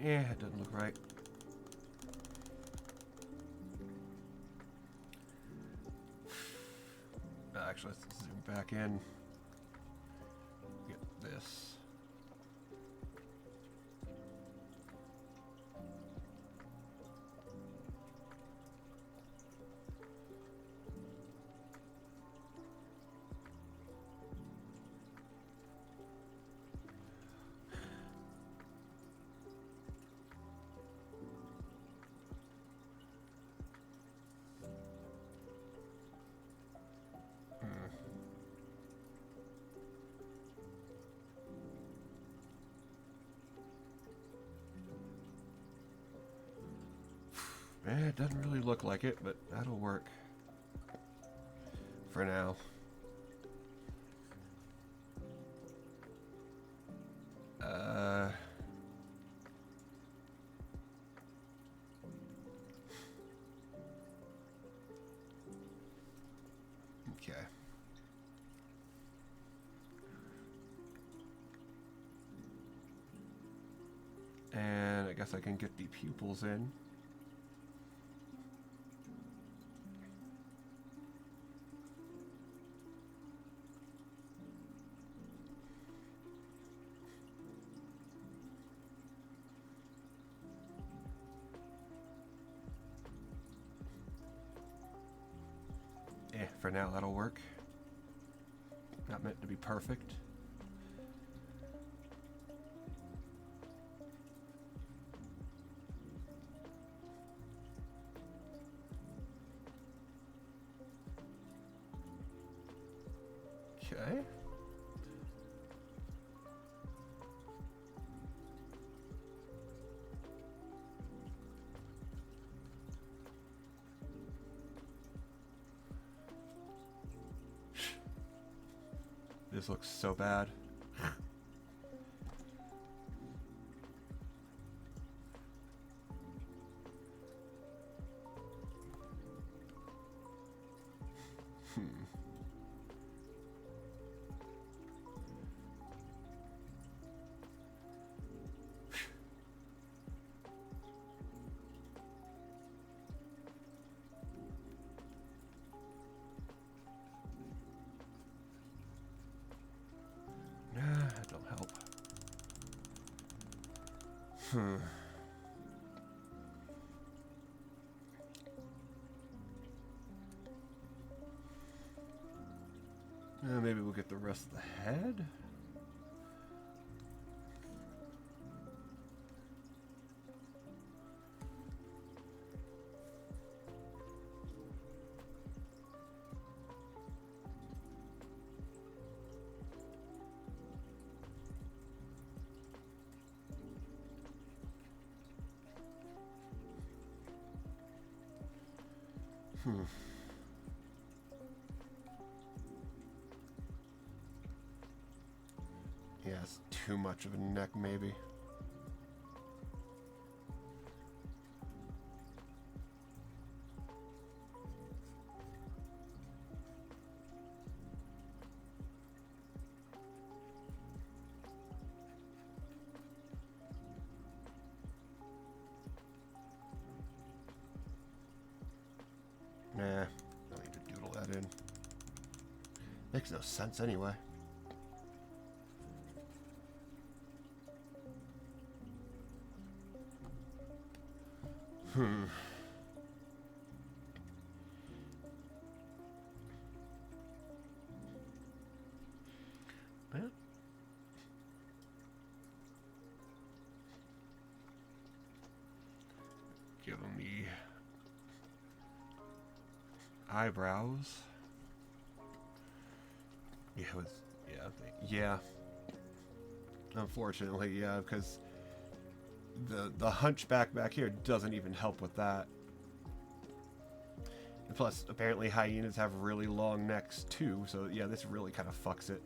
Yeah, it doesn't look right. Actually, let's zoom back in. Get this. It doesn't really look like it, but that'll work for now. Okay. And I guess I can get the pupils in. For now, that'll work. Not meant to be perfect. This looks so bad. That don't help. Maybe we'll get the rest of the head. Yeah, it's too much of a neck, maybe. Nah, don't need to doodle that in. Makes no sense anyway. Well, give him the eyebrows. Yeah, it was, yeah. Unfortunately, yeah, because the hunchback back here doesn't even help with that. And plus, apparently hyenas have really long necks too, so yeah, this really kind of fucks it.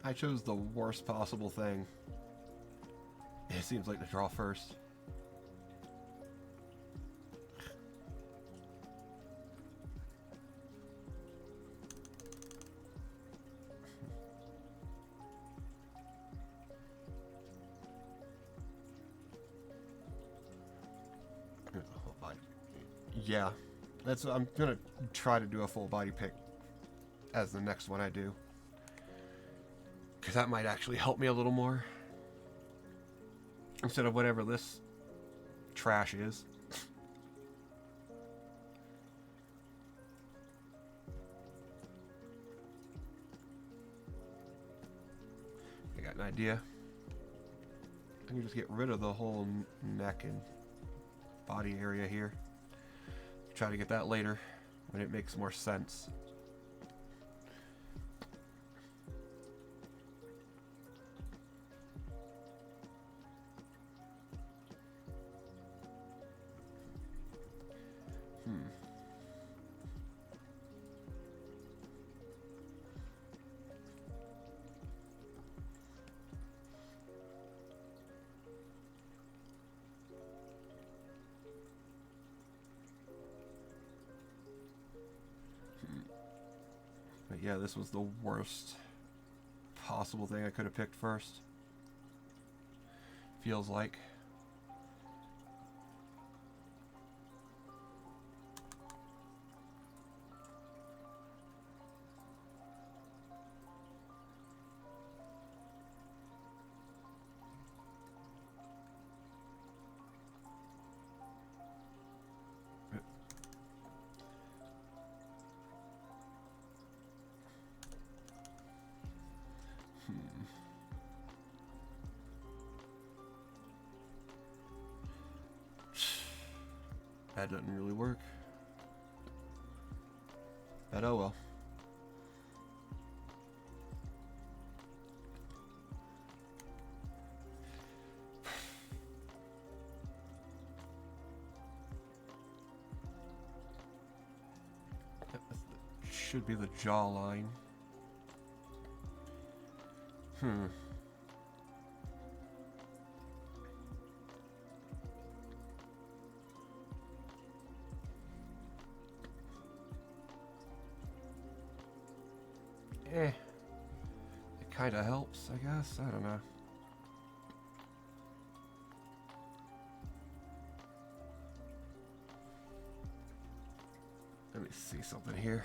I chose the worst possible thing. It seems like to draw first. Yeah, that's I'm gonna try to do a full body pick as the next one I do, because that might actually help me a little more instead of whatever this trash is. I got an idea. I can just get rid of the whole neck and body area here. Try to get that later when it makes more sense. But yeah, this was the worst possible thing I could have picked first. Feels like. That doesn't really work. But oh well. should be the jawline. It kind of helps, I guess. I don't know. Let me see something here.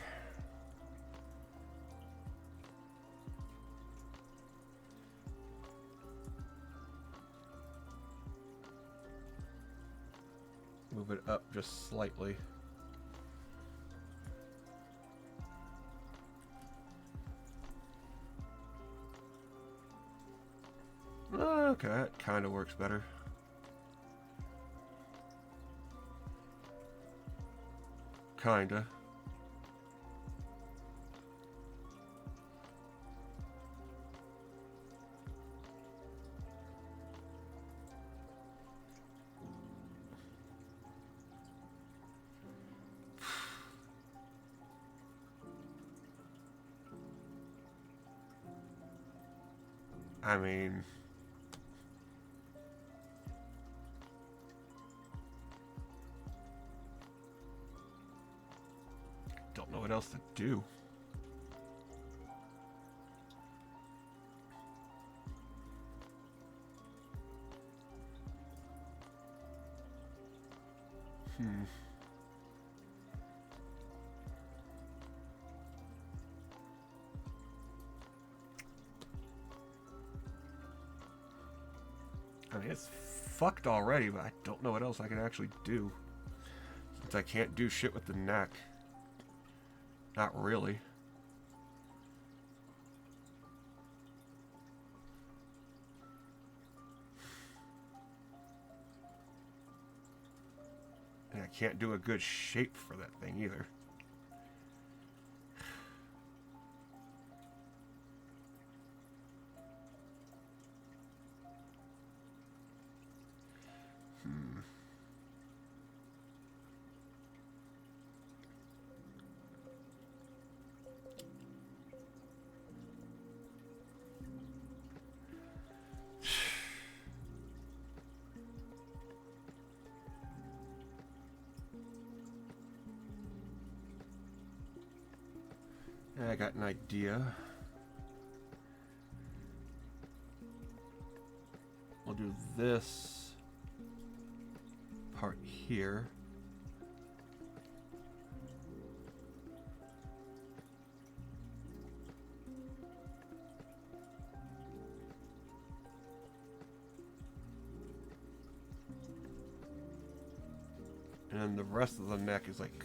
Move it up just slightly. Okay, that kind of works better. Kinda. I mean, don't know what else to do. I mean, it's fucked already, but I don't know what else I can actually do. Since I can't do shit with the neck. Not really. And I can't do a good shape for that thing either. I got an idea. We'll do this part here. And then the rest of the neck is like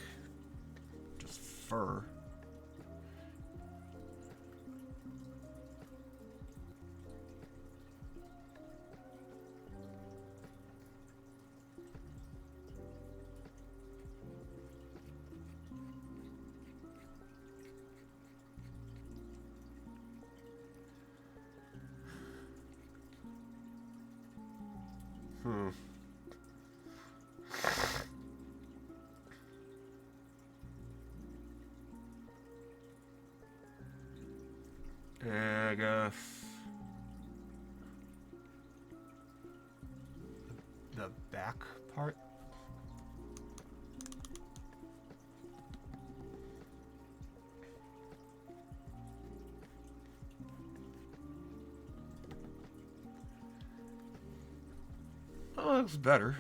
just fur. I guess the back part. Oh, looks better.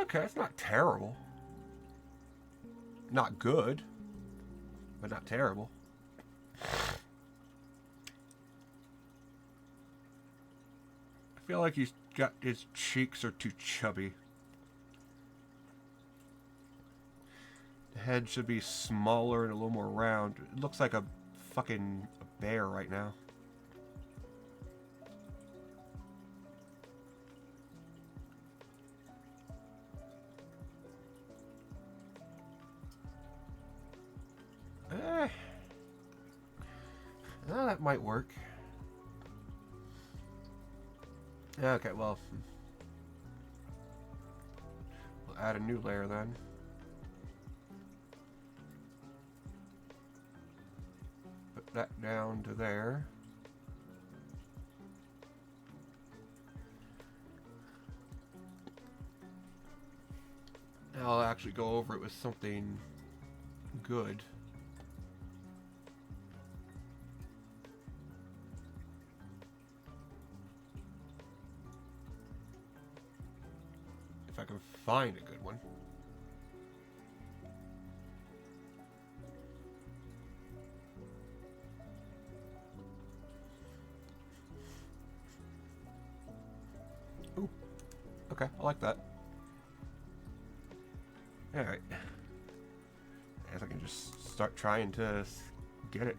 Okay, it's not terrible. Not good, but not terrible. I feel like his cheeks are too chubby. The head should be smaller and a little more round. It looks like a fucking bear right now. that might work. Okay, well, we'll add a new layer then. Put that down to there. I'll actually go over it with something good. If I can find a good one. Ooh. Okay, I like that. Alright. I guess I can just start trying to get it.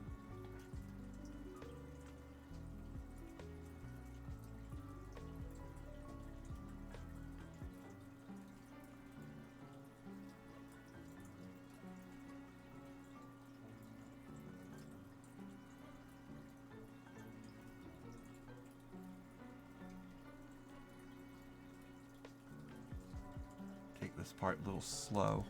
Take this part a little slow.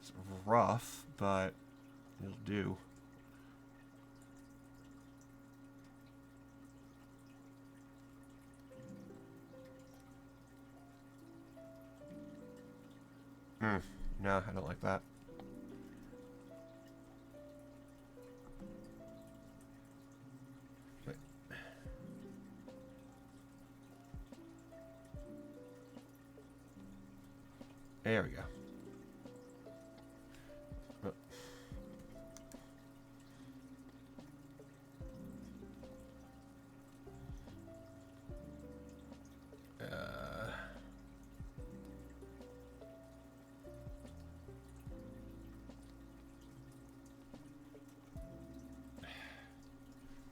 It's rough, but it'll do. No, I don't like that. Wait. There we go. Oh.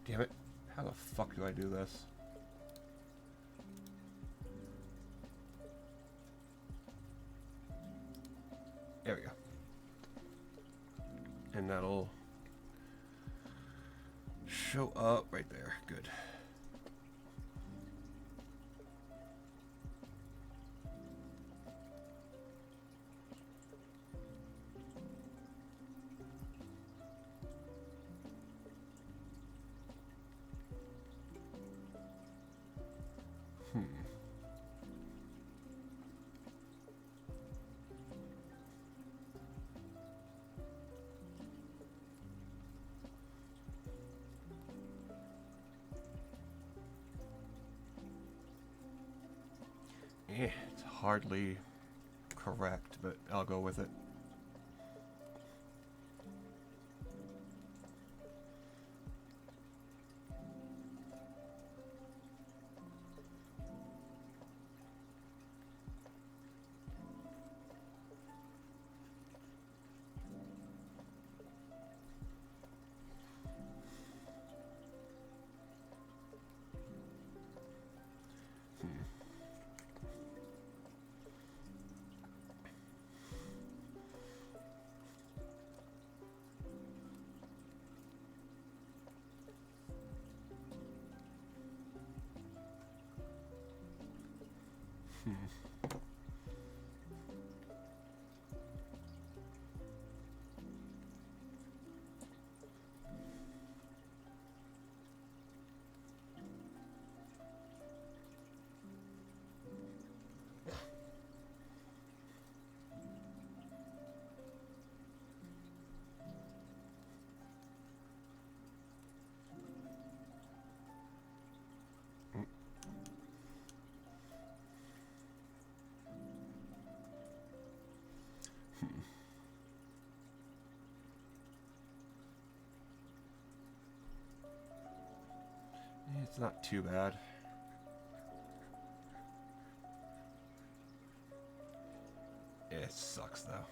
Damn it. How the fuck do I do this? There we go. And that'll show up right there. Good. It's hardly correct, but I'll go with it. It's not too bad. sucks though.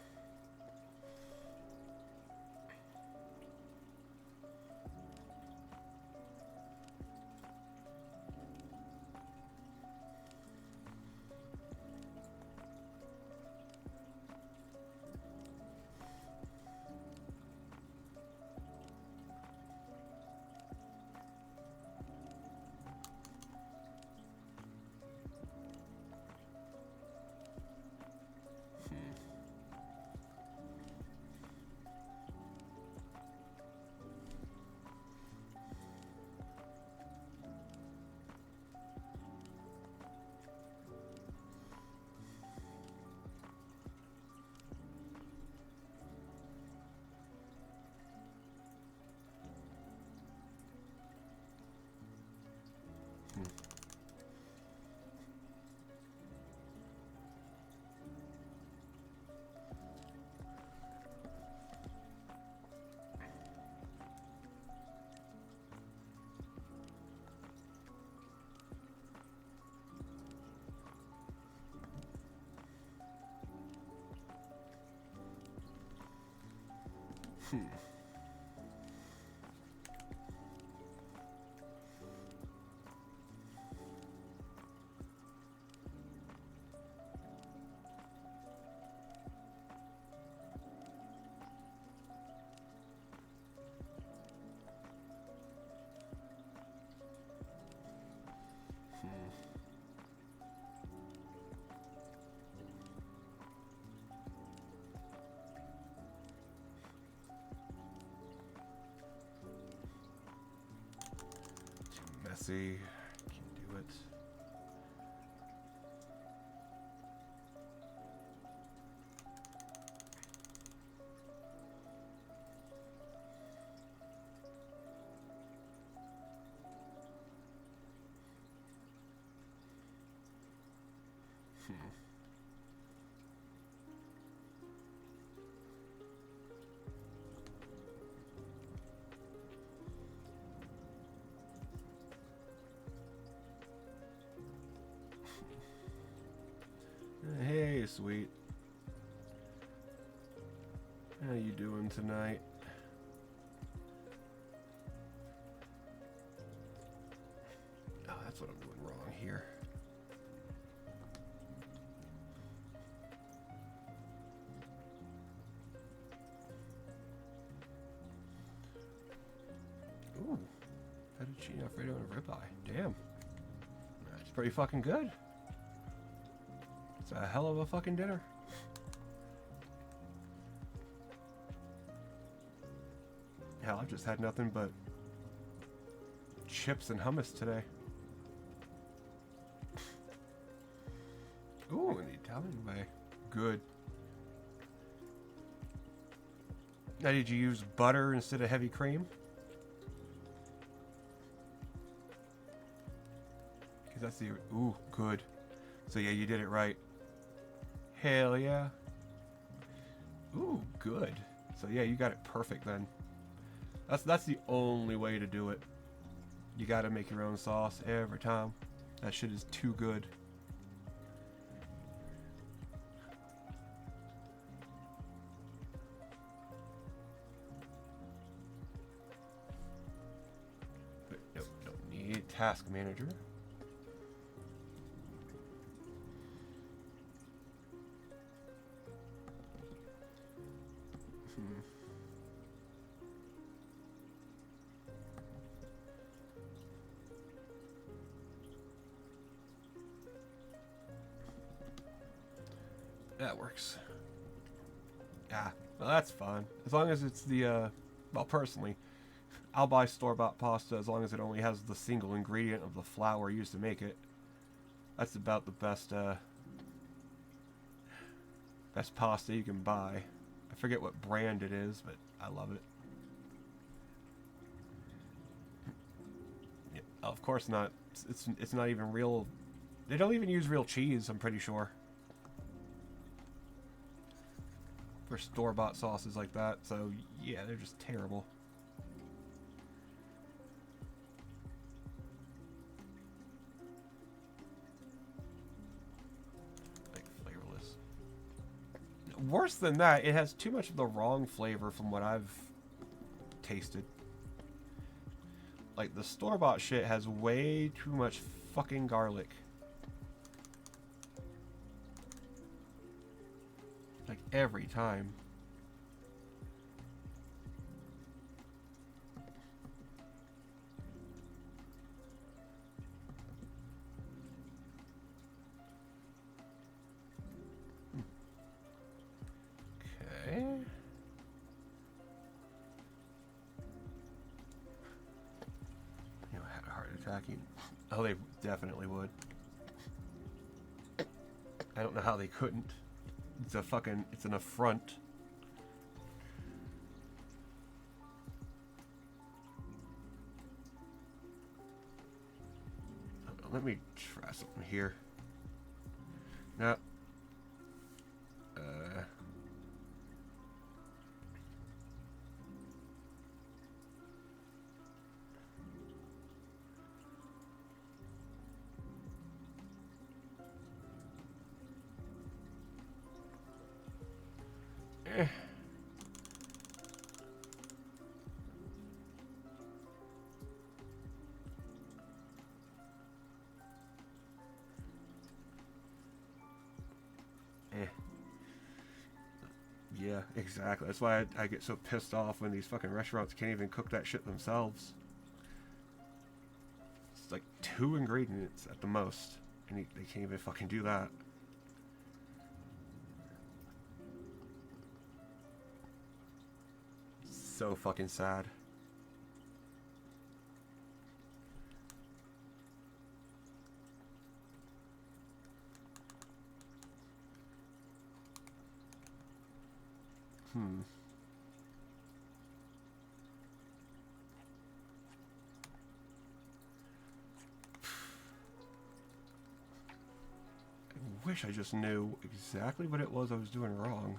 Messy. Can't do it. Hey, sweet. How you doing tonight? Oh, that's what I'm doing wrong here. Ooh, fettuccine alfredo and a ribeye. Damn, that's pretty fucking good. It's a hell of a fucking dinner. Hell, I've just had nothing but chips and hummus today. Ooh, in the Italian way. Good. Now, did you use butter instead of heavy cream? Because that's the... Ooh, good. So yeah, you did it right. Hell yeah. Ooh, good. So yeah, you got it perfect then. That's the only way to do it. You gotta make your own sauce every time. That shit is too good. But nope, don't need task manager. That works. Yeah, well, that's fine. As long as it's the, well, personally, I'll buy store-bought pasta as long as it only has the single ingredient of the flour used to make it. That's about the best, best pasta you can buy. I forget what brand it is, but I love it. Yeah, of course not. It's not even real. They don't even use real cheese, I'm pretty sure. For store-bought sauces like that, so yeah, they're just terrible. Like flavorless. No worse than that, it has too much of the wrong flavor from what I've tasted. Like, the store-bought shit has way too much fucking garlic. Like, every time. Okay. You know, had a heart attack. Oh, they definitely would. I don't know how they couldn't. It's an affront. Let me try something here. Now, yeah, exactly. That's why I get so pissed off when these fucking restaurants can't even cook that shit themselves. It's like 2 ingredients at the most, and they can't even fucking do that. So fucking sad. I wish I just knew exactly what it was I was doing wrong.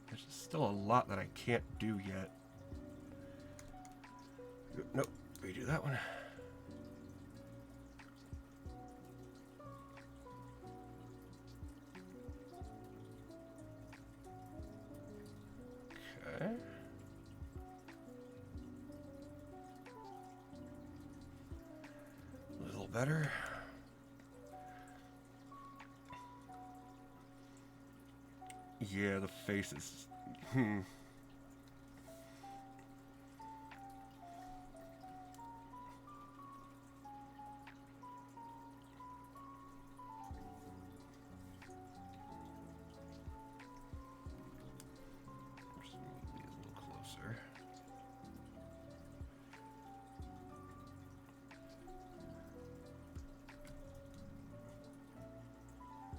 There's still a lot that I can't do yet. Nope, redo that one. Okay. A little better. Yeah, the face is...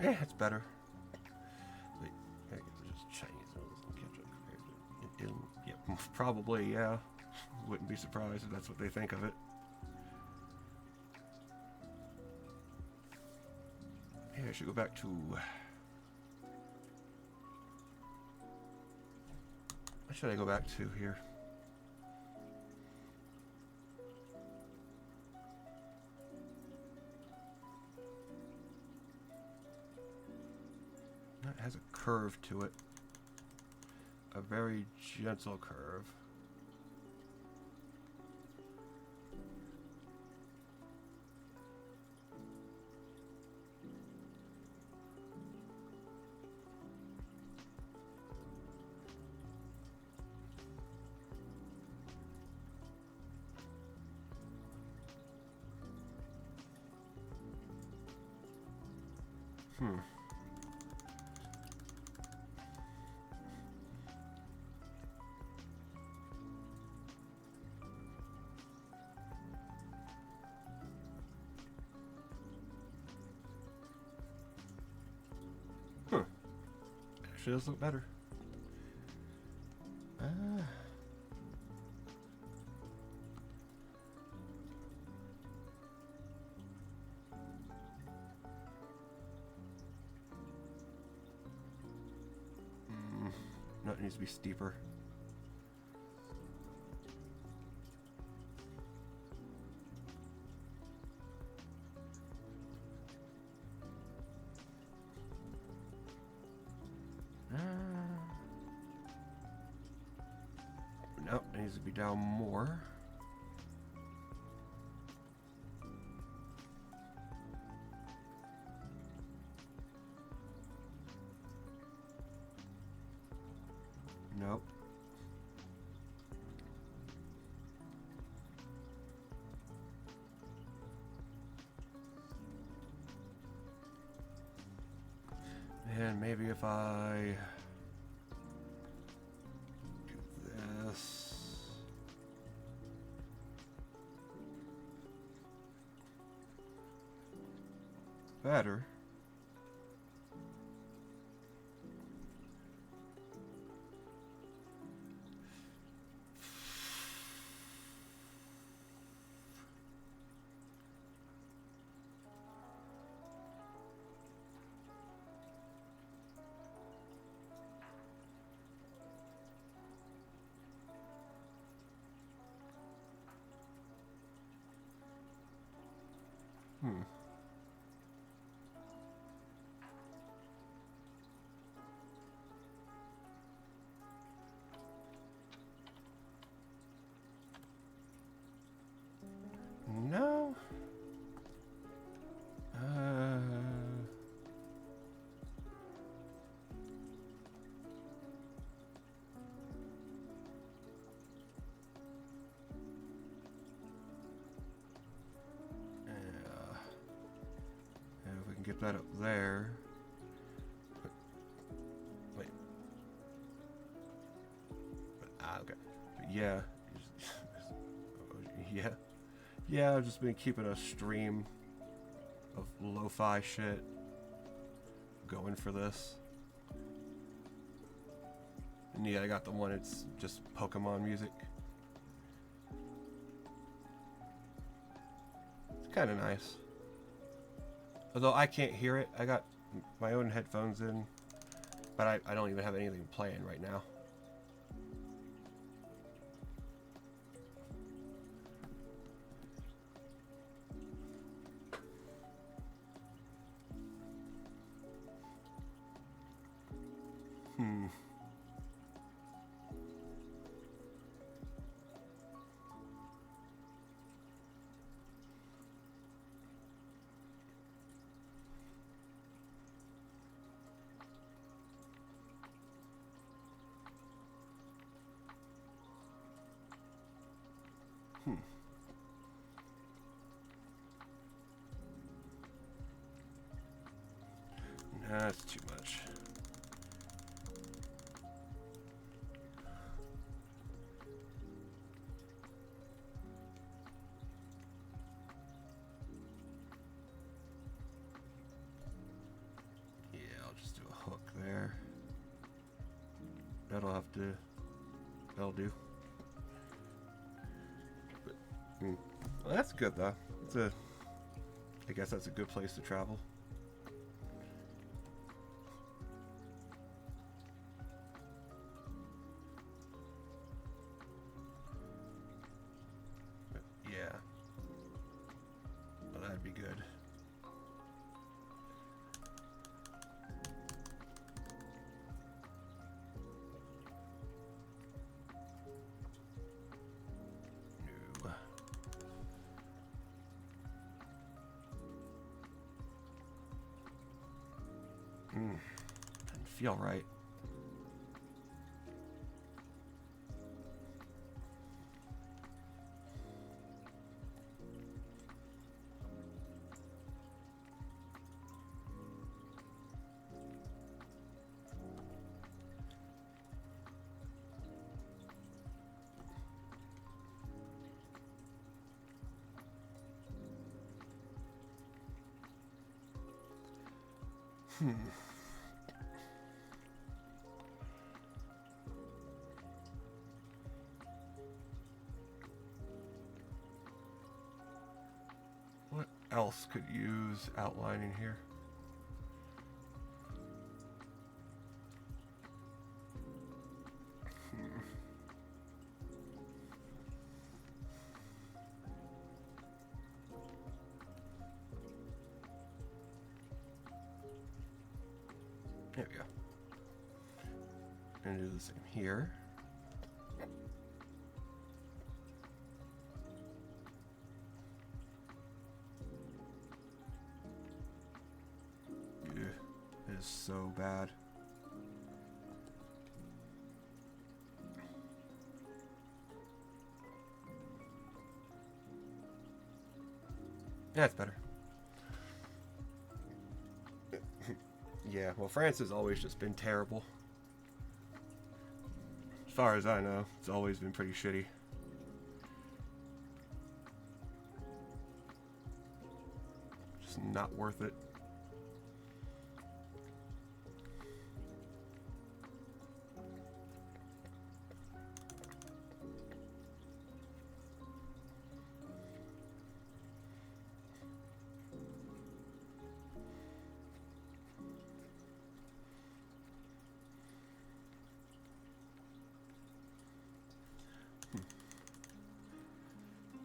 Yeah, it's better. Wait, just Chinese ketchup. Yeah, probably, yeah. Wouldn't be surprised if that's what they think of it. Yeah, I should go back to... What should I go back to here? It has a curve to it. A very gentle curve. Actually does look better. needs to be steeper. Nope, it needs to be down more. Nope. And maybe if I do this. Better. No. And if we can get that up there. Wait. Okay. But yeah. Yeah. Yeah, I've just been keeping a stream of lo-fi shit going for this. And yeah, I got the one, it's just Pokemon music. It's kind of nice. Although I can't hear it, I got my own headphones in, but I don't even have anything playing right now. That's too much. Yeah, I'll just do a hook there. That'll do. But, well, that's good though. I guess that's a good place to travel. Doesn't feel right. What else could use outlining here? And do the same here. Ugh, it is so bad. That's better. Yeah, well, France has always just been terrible. As far as I know, it's always been pretty shitty. Just not worth it.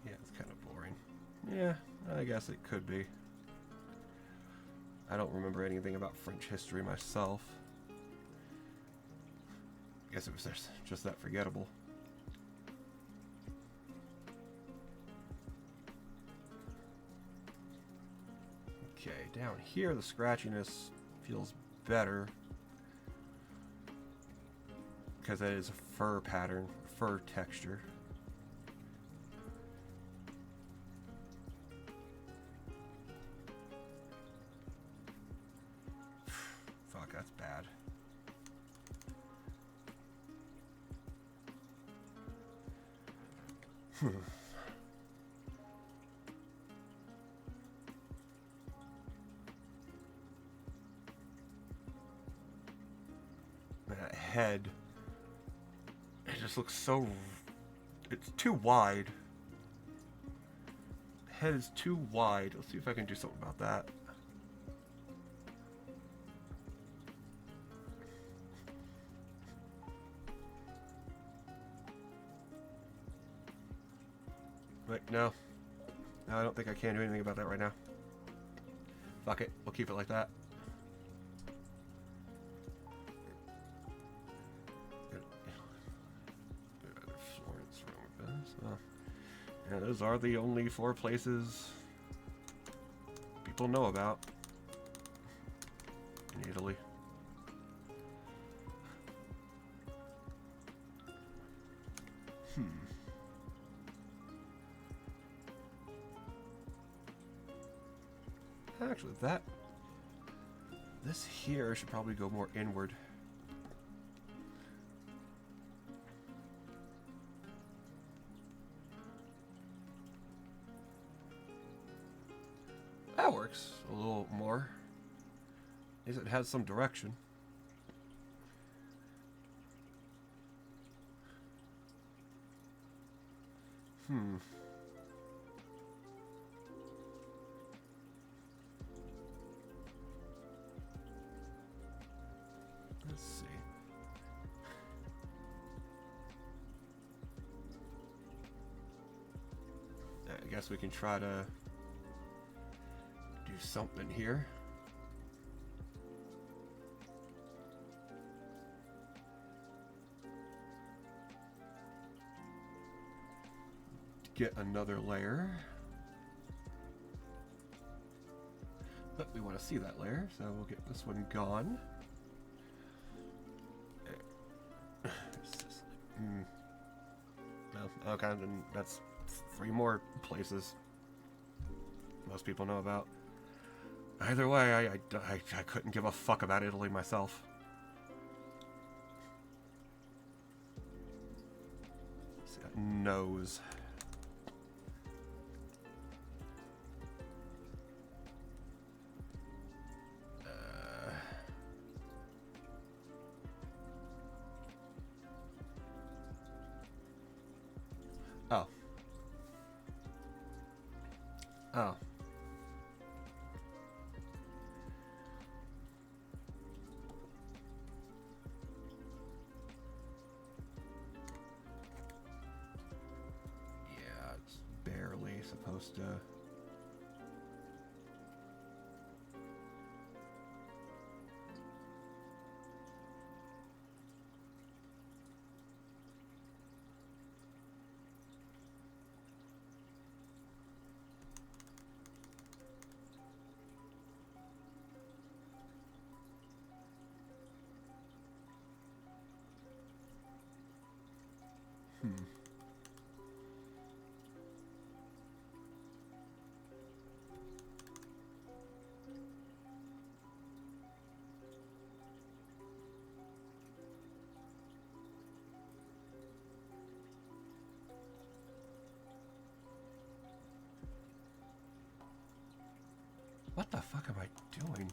Yeah, it's kind of boring. Yeah, I guess it could be. I don't remember anything about French history myself. I guess it was just that forgettable. Okay, down here the scratchiness feels better because that is a fur pattern, fur texture. Fuck, that's bad. That head, it just looks so, it's too wide. Head is too wide. Let's see if I can do something about that. Wait, no. No, I don't think I can do anything about that right now. Fuck it, we'll keep it like that. Yeah, those are the only 4 places people know about in Italy. Actually, this here should probably go more inward. That works a little more. At least it has some direction. Let's see. I guess we can try to do something here. Get another layer. But we want to see that layer, so we'll get this one gone. No, okay, then that's 3 more places most people know about. Either way, I couldn't give a fuck about Italy myself. Let's see that nose. Oh. Oh. Yeah, it's barely supposed to. Hmm. What the fuck am I doing?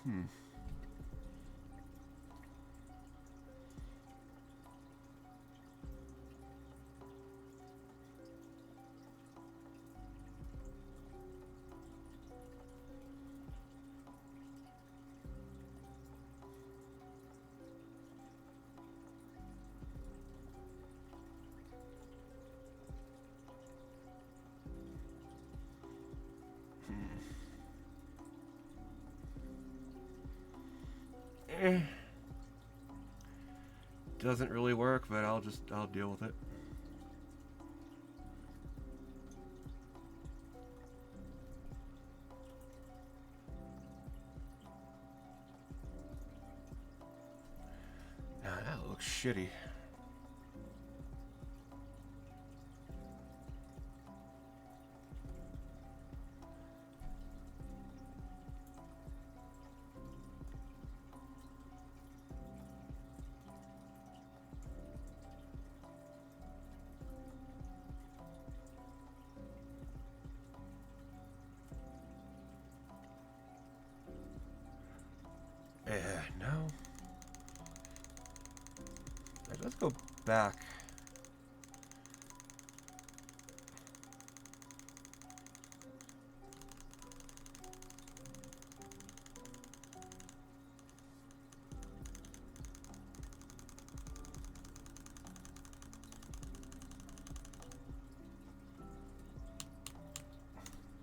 Hmm. Doesn't really work, but I'll deal with it. Now that looks shitty. No. Let's go back.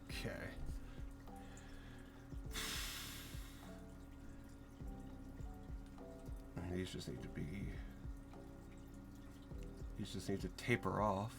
Okay. These just need to be... These just need to taper off.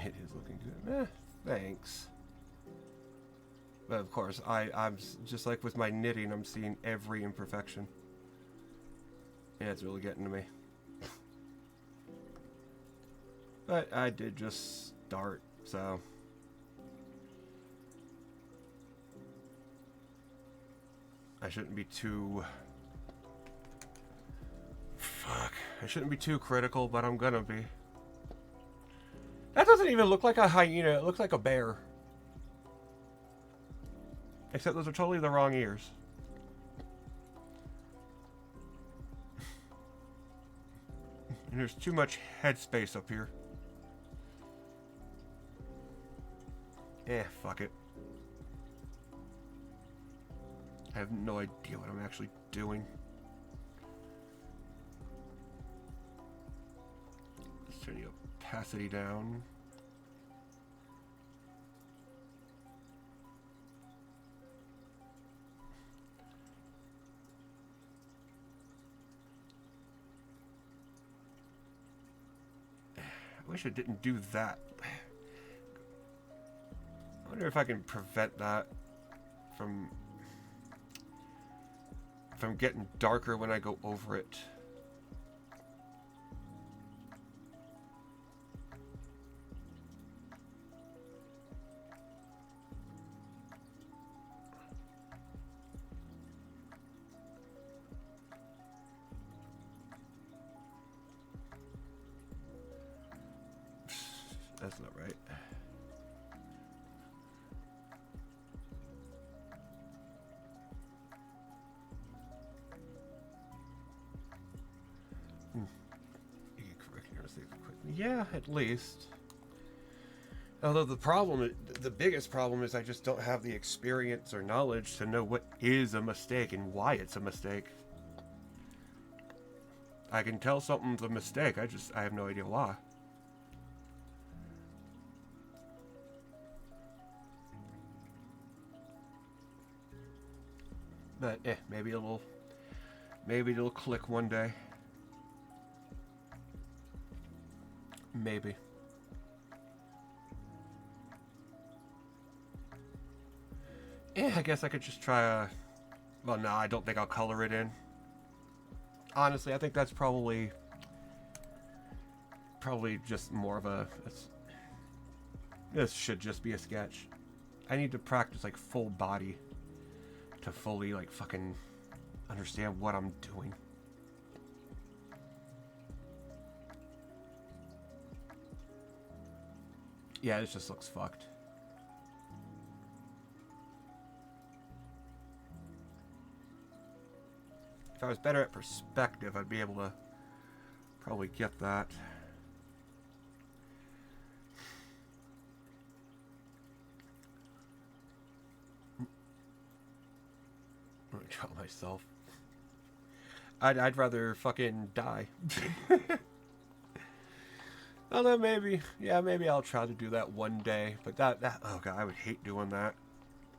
It is looking good. Thanks. But of course, I'm just like with my knitting, I'm seeing every imperfection. Yeah, it's really getting to me. But I did just start, so... I shouldn't be too... Fuck. I shouldn't be too critical, but I'm gonna be. That doesn't even look like a hyena. It looks like a bear. Except those are totally the wrong ears. And there's too much head space up here. Fuck it. I have no idea what I'm actually doing. Let's turn the opacity down. I wish I didn't do that. I wonder if I can prevent that from getting darker when I go over it. That's not right. You can correct your mistakes quickly. Yeah, at least. Although the biggest problem is I just don't have the experience or knowledge to know what is a mistake and why it's a mistake. I can tell something's a mistake. I have no idea why. But maybe it'll click one day. Maybe. I guess I could just try a... Well, no, I don't think I'll color it in. Honestly, I think that's probably just more of a... This should just be a sketch. I need to practice, like, full body to fully, like, fucking understand what I'm doing. Yeah, this just looks fucked. If I was better at perspective, I'd be able to probably get that. I'm gonna draw myself. I'd rather fucking die. Although maybe I'll try to do that one day. But that oh god, I would hate doing that.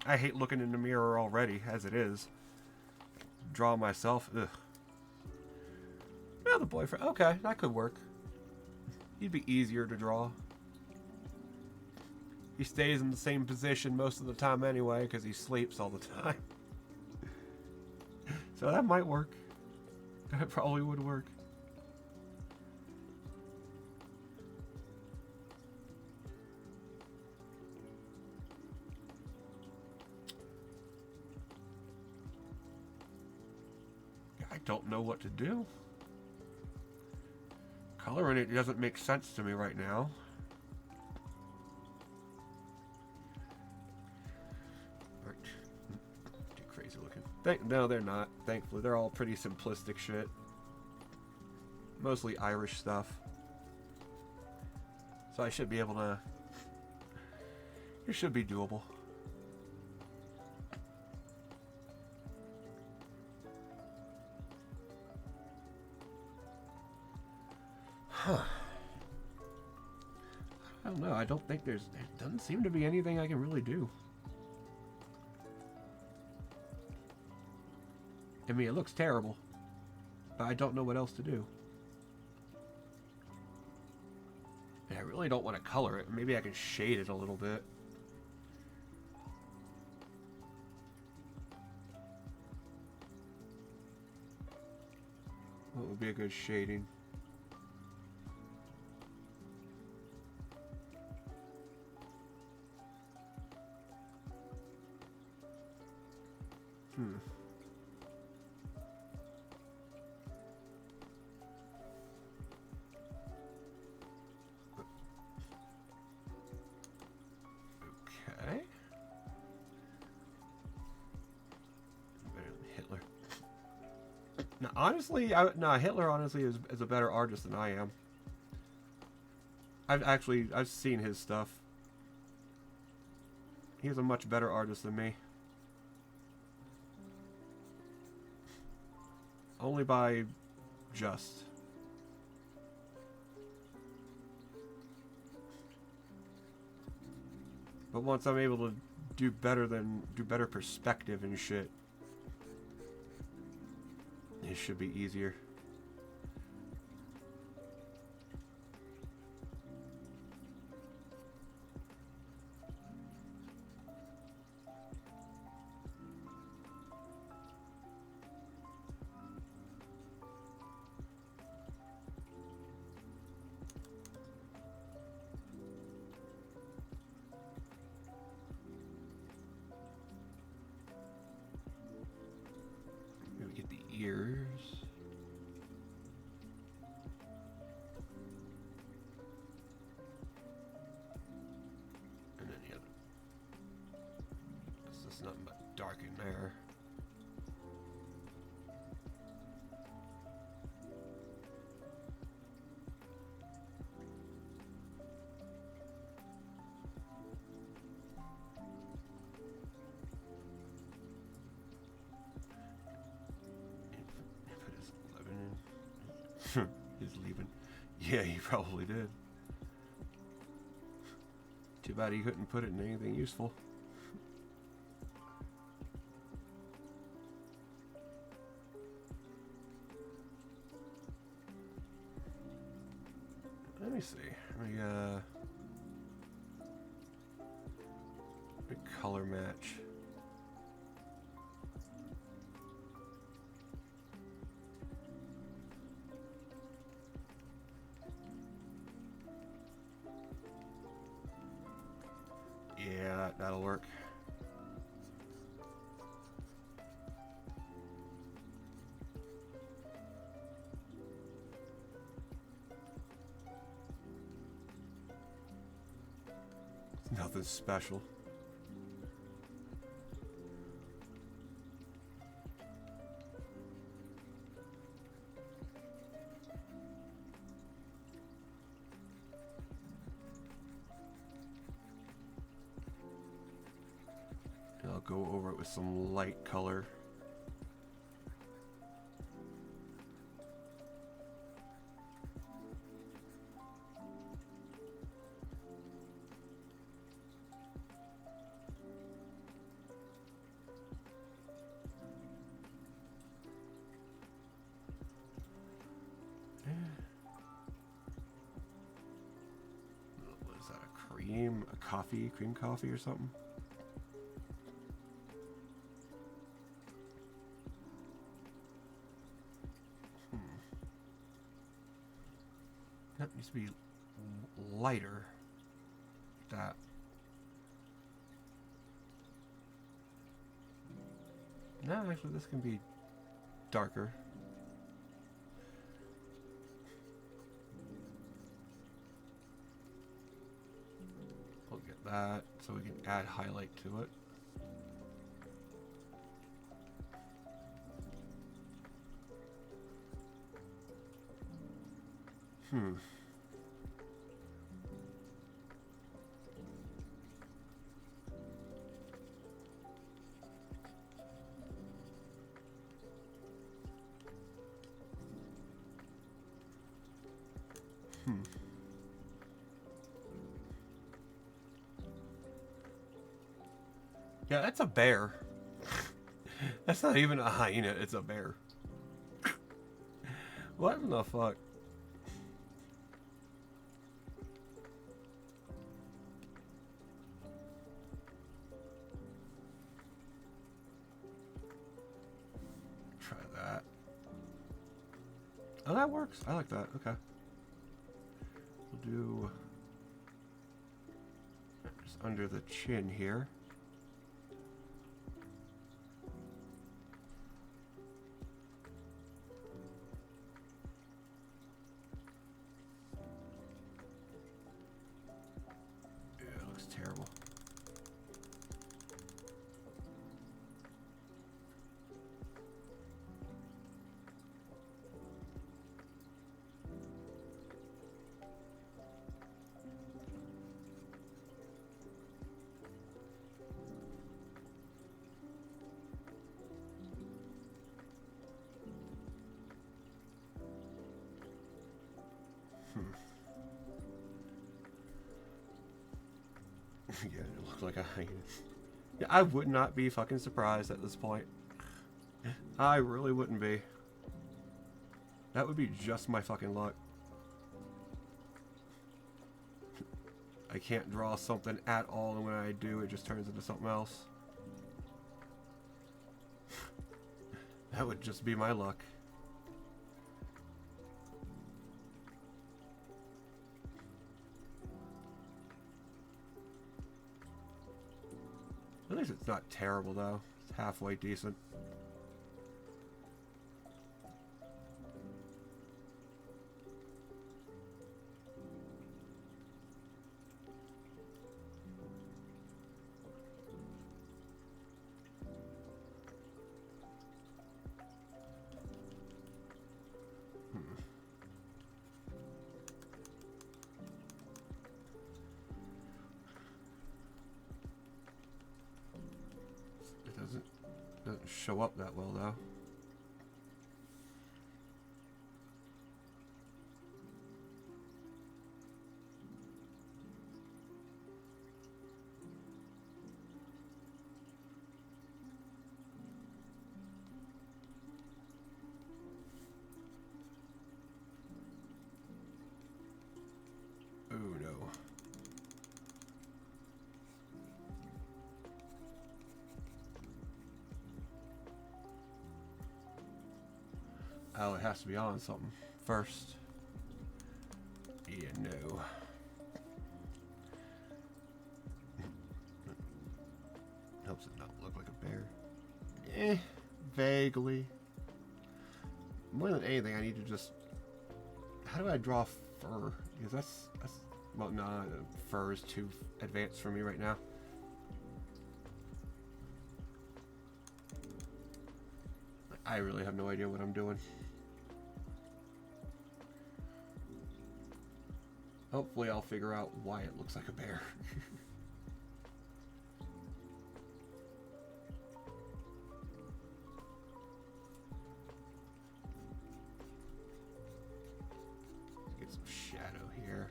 I hate looking in the mirror already, as it is. Draw myself. Ugh. Yeah, the boyfriend. Okay, that could work. He'd be easier to draw. He stays in the same position most of the time anyway, because he sleeps all the time. So that might work. That probably would work. I don't know what to do. Coloring it doesn't make sense to me right now. Too crazy looking. No, they're not. Thankfully, they're all pretty simplistic shit. Mostly Irish stuff. So I should be able to... It should be doable. Huh. I don't know. I don't think there doesn't seem to be anything I can really do. I mean, it looks terrible, but I don't know what else to do. And I really don't want to color it. Maybe I can shade it a little bit. What would be a good shading? Okay. Hitler. Now, honestly, Hitler honestly is a better artist than I am. I've seen his stuff. He's a much better artist than me. Only by just. But once I'm able to do better perspective and shit, it should be easier. Ears. And then the other. This is nothing but dark in there. He's leaving. Yeah, he probably did. Too bad he couldn't put it in anything useful. Let me see. Let me color match. Yeah, that'll work. It's nothing special. I'll go over it with some light color. What is that, a cream? A coffee? Cream coffee or something? That needs to be lighter. That. No, actually, this can be darker. We'll get that so we can add highlight to it. Yeah, that's a bear. That's not even a hyena, it's a bear. What in the fuck? Try that. Oh, that works. I like that. Okay. We'll do just under the chin here. Yeah, it looks terrible. Yeah, it looked like a hyena. Yeah, I would not be fucking surprised at this point. I really wouldn't be. That would be just my fucking luck. I can't draw something at all, and when I do, it just turns into something else. That would just be my luck. At least it's not terrible, though. It's halfway decent. Doesn't show up that well, though. Oh, it has to be on something first. Yeah, no. Helps it not look like a bear. Eh, vaguely. More than anything, I need to just... How do I draw fur? Because that's well, no, fur is too advanced for me right now. I really have no idea what I'm doing. Hopefully I'll figure out why it looks like a bear. Get some shadow here.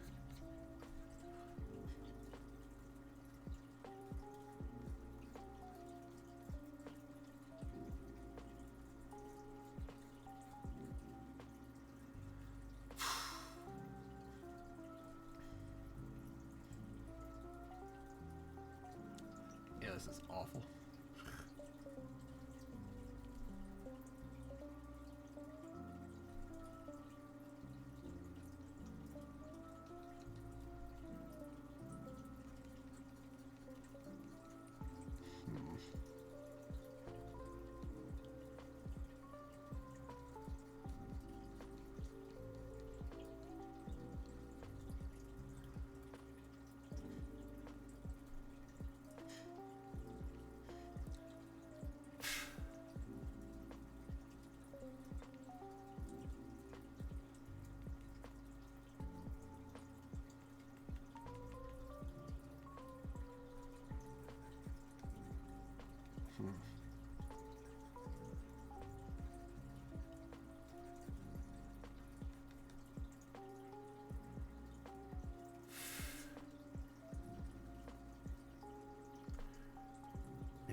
Yeah, this is awful.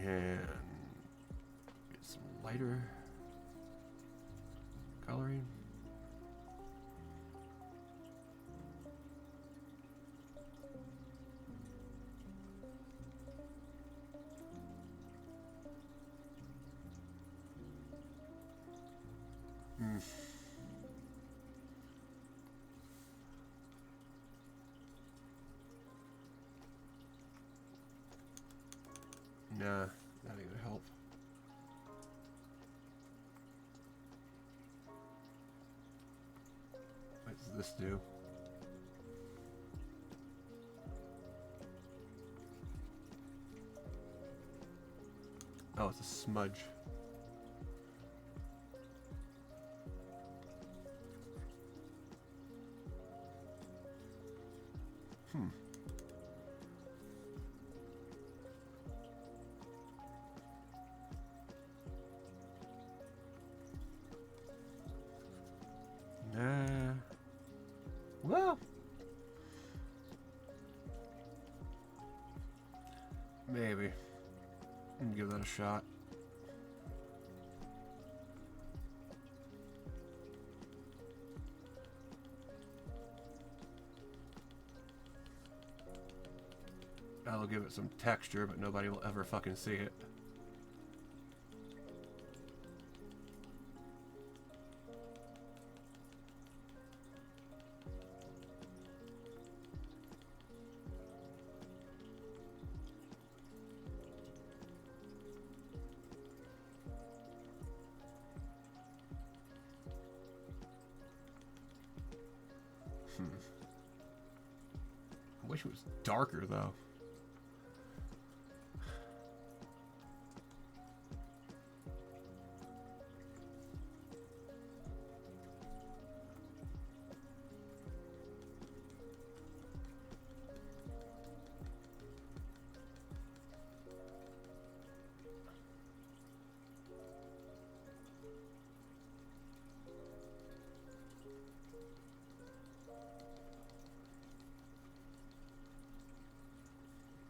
And get some lighter coloring. Nah, that ain't gonna help. What does this do? Oh, it's a smudge. Nah. Well, maybe. Give that a shot. That'll give it some texture, but nobody will ever fucking see it. I wish it was darker, though.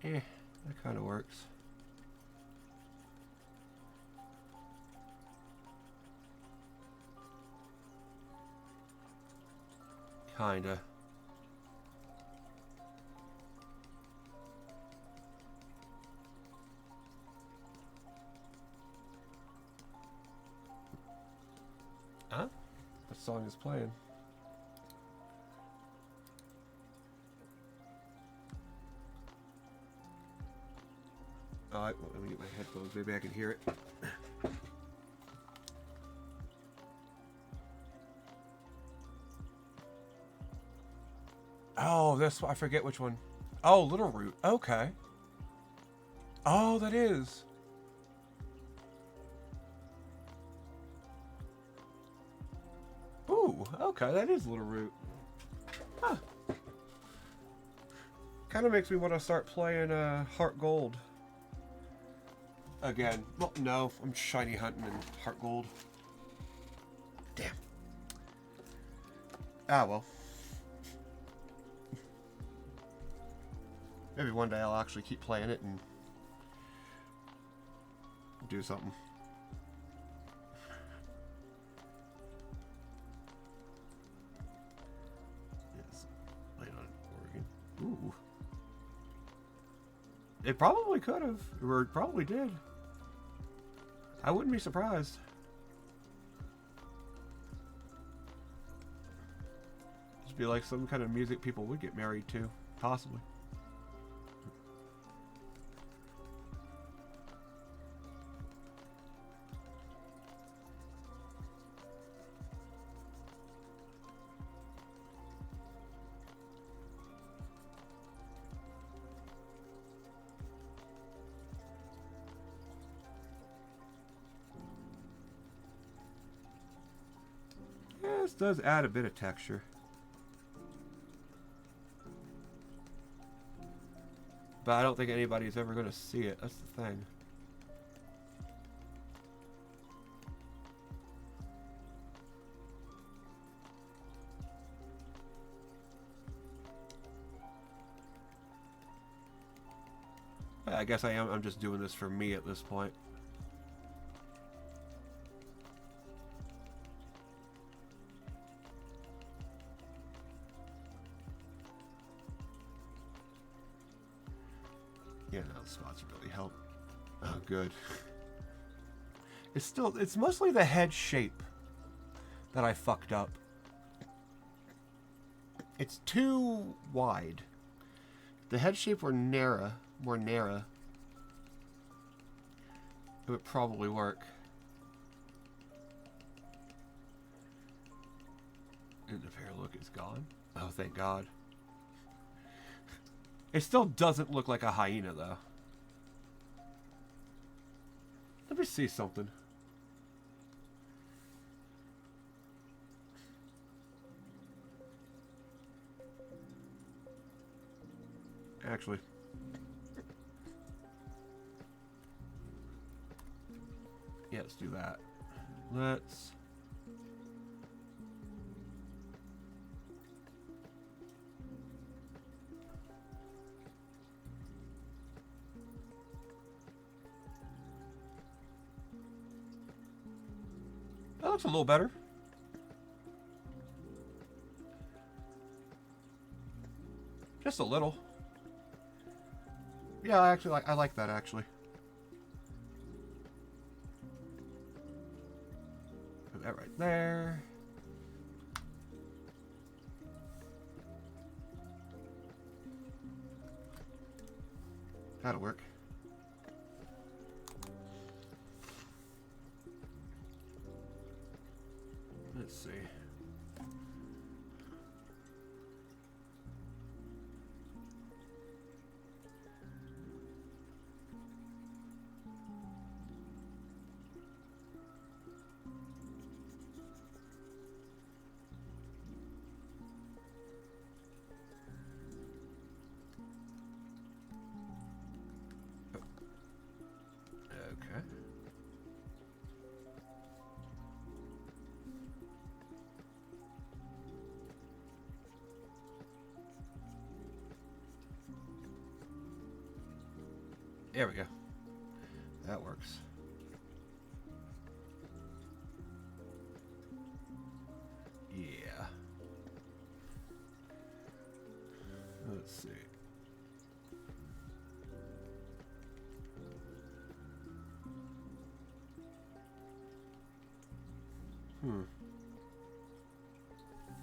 That kind of works. Kinda. Huh? song is playing. Let me get my headphones. Maybe I can hear it. Oh, this I forget which one. Oh, Little Root. Okay. Oh, that is. Ooh, okay, that is Little Root. Huh. Kind of makes me want to start playing Heart Gold. Again. Well, no, I'm shiny hunting in Heart Gold. Damn. Ah, well. Maybe one day I'll actually keep playing it and do something. Yes. Playing on Oregon. Ooh. It probably could have, or it probably did. I wouldn't be surprised. Just be like some kind of music people would get married to, possibly. This does add a bit of texture. But I don't think anybody's ever going to see it. That's the thing. I guess I'm just doing this for me at this point. Yeah, no, the spots really help. Oh, good. It's mostly the head shape that I fucked up. It's too wide. If the head shape were more narrow, it would probably work. And the hair look is gone. Oh, thank God. It still doesn't look like a hyena, though. Let me see something. Actually. Yeah, let's do that. Let's... That looks a little better. Just a little. Yeah, I like that actually. Put that right there. That'll work. Let's see. Okay. There we go. That works. Yeah. Let's see.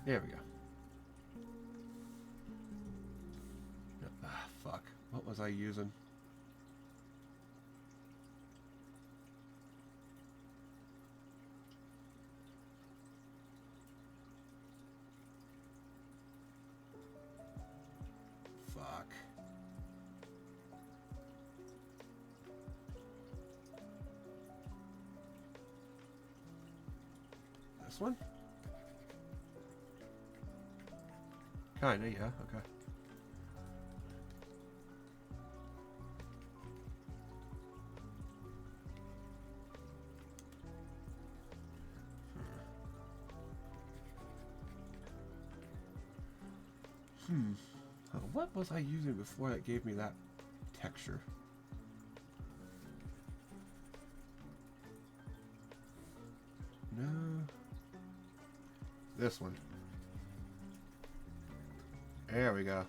There we go. Ah, fuck. What was I using? Fuck. This one? Kinda, yeah, okay. What was I using before that gave me that texture? No. This one. There we go.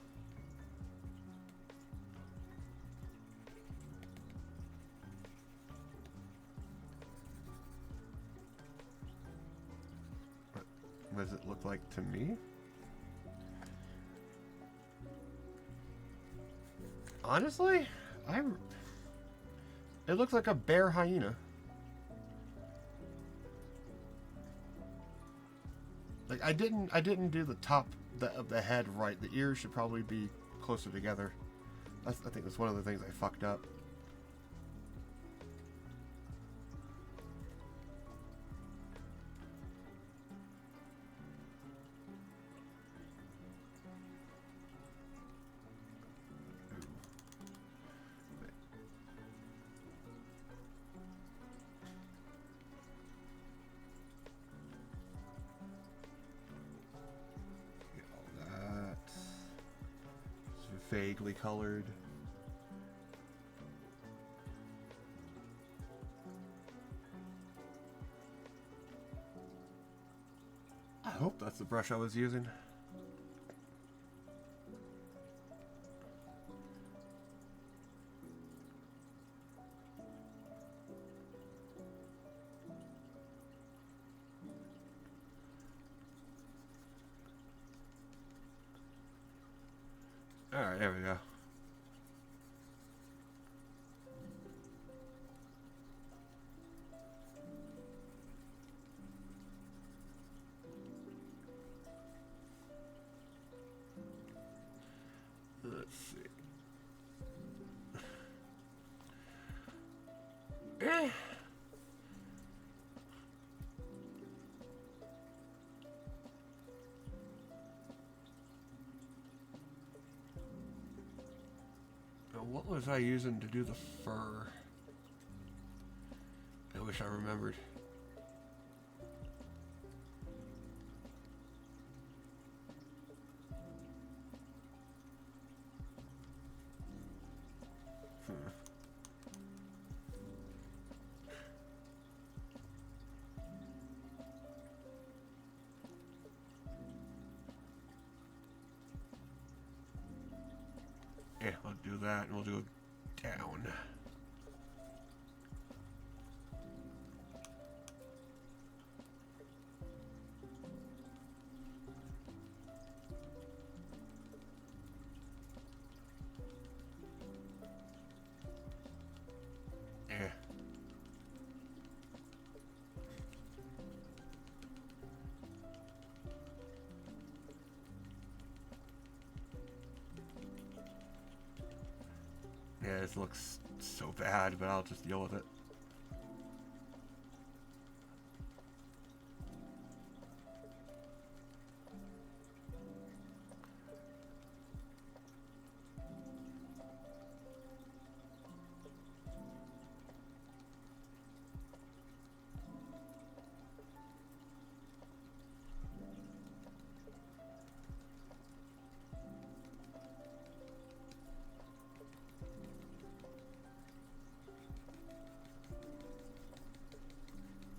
What does it look like to me? Honestly, it looks like a bear hyena. Like I didn't do the top of the head right. The ears should probably be closer together. I think that's one of the things I fucked up. Vaguely colored. I hope that's the brush I was using. Alright, there we go. Let's see. What was I using to do the fur? I wish I remembered. Yeah, I'll do that and we'll do it down. Yeah. Yeah, this looks so bad, but I'll just deal with it.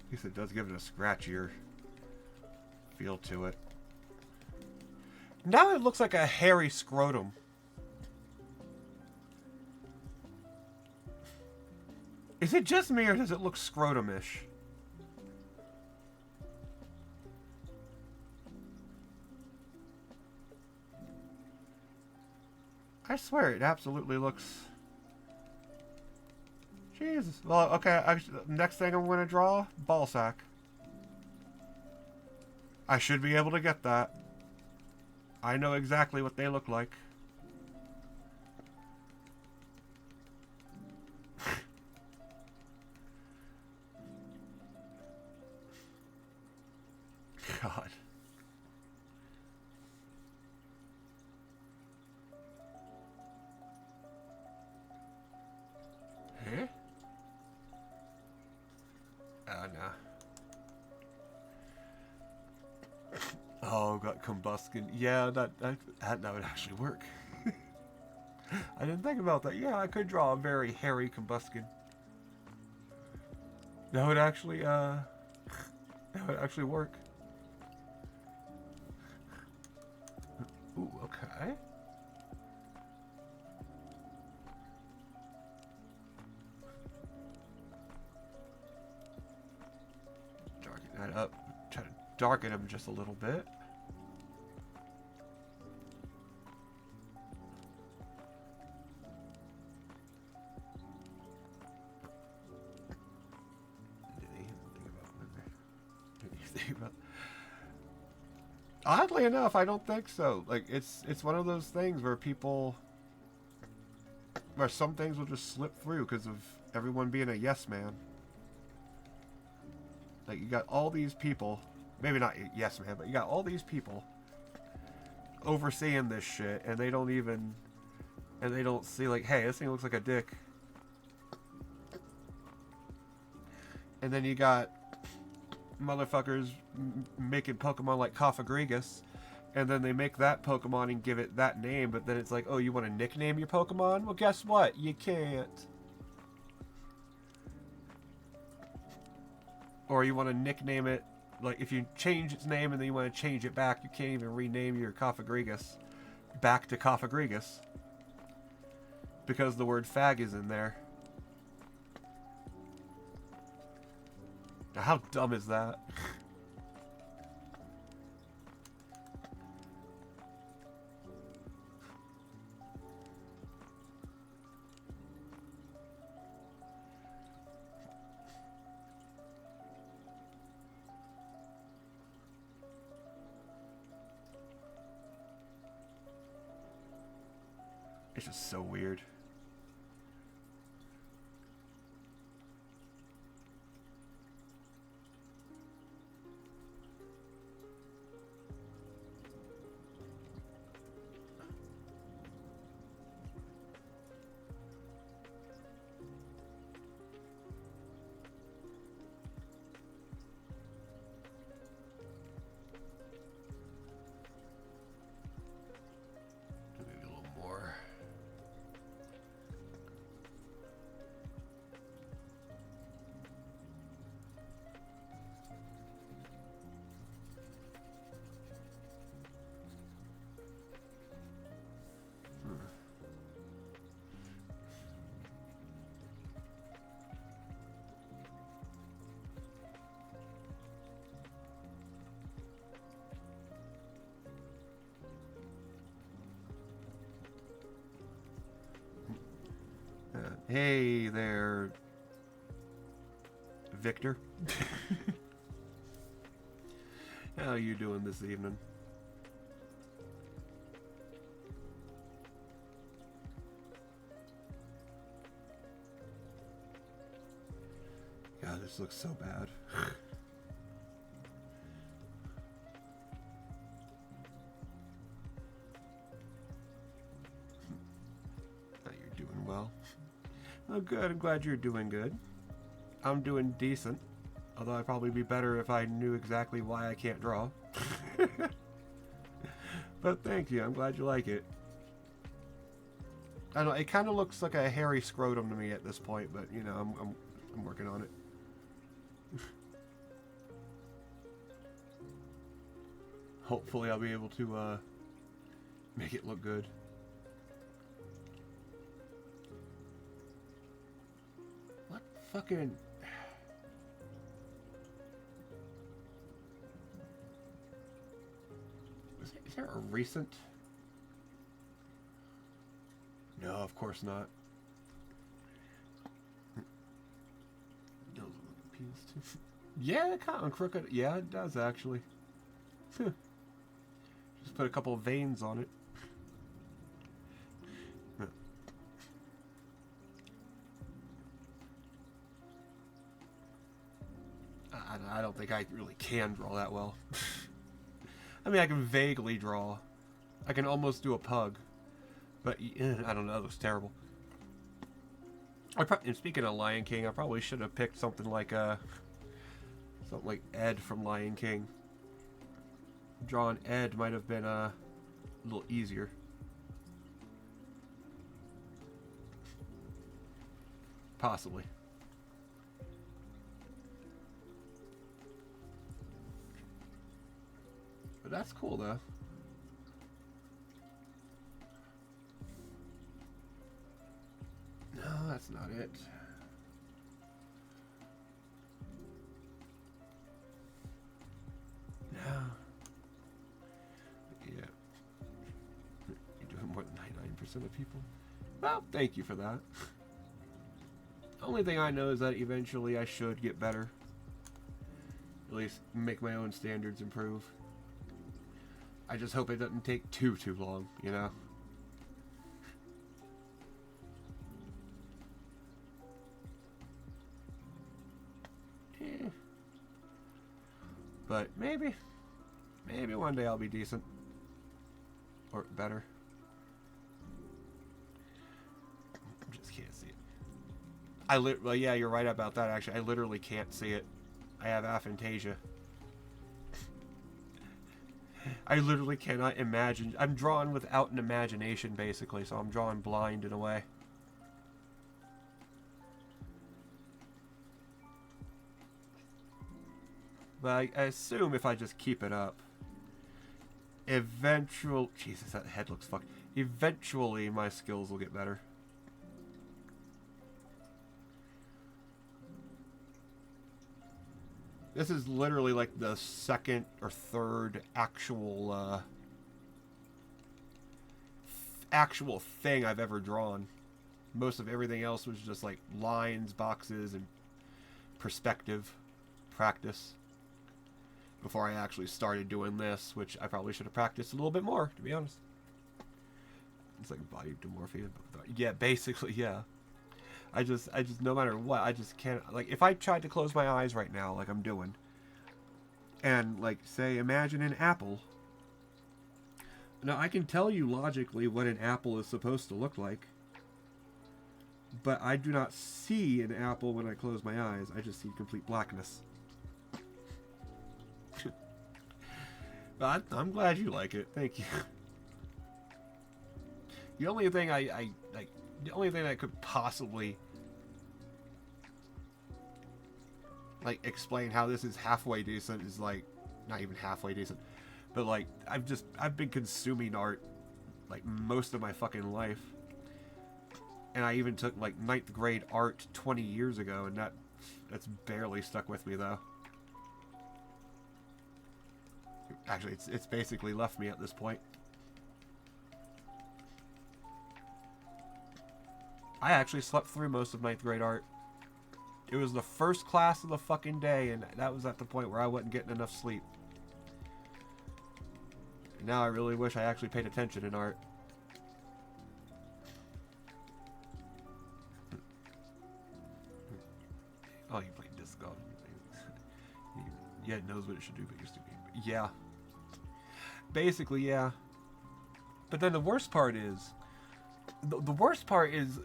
At least it does give it a scratchier feel to it. Now it looks like a hairy scrotum. Is it just me or does it look scrotum-ish? I swear it absolutely looks... Jesus. Well, okay, next thing I'm going to draw, ball sack. I should be able to get that. I know exactly what they look like. God. Huh? Oh, no. Oh, got combustion. Yeah, that would actually work. I didn't think about that. Yeah, I could draw a very hairy combustion. That would actually work. Ooh, okay. Darken that up. Try to darken him just a little bit. Oddly enough, I don't think so. Like, it's one of those things where where some things will just slip through because of everyone being a yes man. Like, you got all these people, maybe not yes man, but you got all these people overseeing this shit, and they don't see, like, hey, this thing looks like a dick. And then you got motherfuckers making Pokemon like Cofagrigus, and then they make that Pokemon and give it that name, but then it's like, oh, you want to nickname your Pokemon? Well, guess what? You can't. Or you want to nickname it, like, if you change its name and then you want to change it back, you can't even rename your Cofagrigus back to Cofagrigus because the word fag is in there. Now, how dumb is that? It's just so weird. Hey there, Victor. How are you doing this evening? God, this looks so bad. You're doing well. Oh, good. I'm glad you're doing good. I'm doing decent. Although I'd probably be better if I knew exactly why I can't draw. But thank you. I'm glad you like it. I don't know. It kind of looks like a hairy scrotum to me at this point, but you know, I'm working on it. Hopefully, I'll be able to make it look good. What fucking... Is there a recent... No, of course not. Yeah, it kind of crooked. Yeah, it does actually. Just put a couple of veins on it. I don't think I really can draw that well. I mean, I can vaguely draw. I can almost do a pug. But, I don't know, it looks terrible. And speaking of Lion King, I probably should have picked something like Ed from Lion King. Drawing Ed might have been a little easier. Possibly. But that's cool, though. No, that's not it. No. Yeah. You're doing more than 99% of people. Well, thank you for that. Only thing I know is that eventually I should get better. At least make my own standards improve. I just hope it doesn't take too long, you know? But maybe one day I'll be decent. Or better. Just can't see it. Well, yeah, you're right about that, actually. I literally can't see it. I have aphantasia. I literally cannot imagine. I'm drawing without an imagination, basically, so I'm drawing blind in a way. But I assume if I just keep it up, Jesus, that head looks fucked. Eventually, my skills will get better. This is literally like the second or third actual thing I've ever drawn. Most of everything else was just like lines, boxes, and perspective practice. Before I actually started doing this, which I probably should have practiced a little bit more, to be honest. It's like body dysmorphia. Yeah, basically, yeah. I just, no matter what, I just can't, like, if I tried to close my eyes right now, like I'm doing, and, like, say, imagine an apple. Now, I can tell you logically what an apple is supposed to look like, but I do not see an apple when I close my eyes. I just see complete blackness. But I'm glad you like it. Thank you. The only thing the only thing that could possibly like explain how this is halfway decent is like not even halfway decent, but like I've been consuming art like most of my fucking life, and I even took like 9th grade art 20 years ago, and that's barely stuck with me though. Actually, it's basically left me at this point. I actually slept through most of 9th grade art. It was the first class of the fucking day, and that was at the point where I wasn't getting enough sleep. And now I really wish I actually paid attention in art. Oh, you played disc golf. Yeah, it knows what it should do, but you're stupid. Yeah. Basically, yeah. But then the worst part is... The worst part is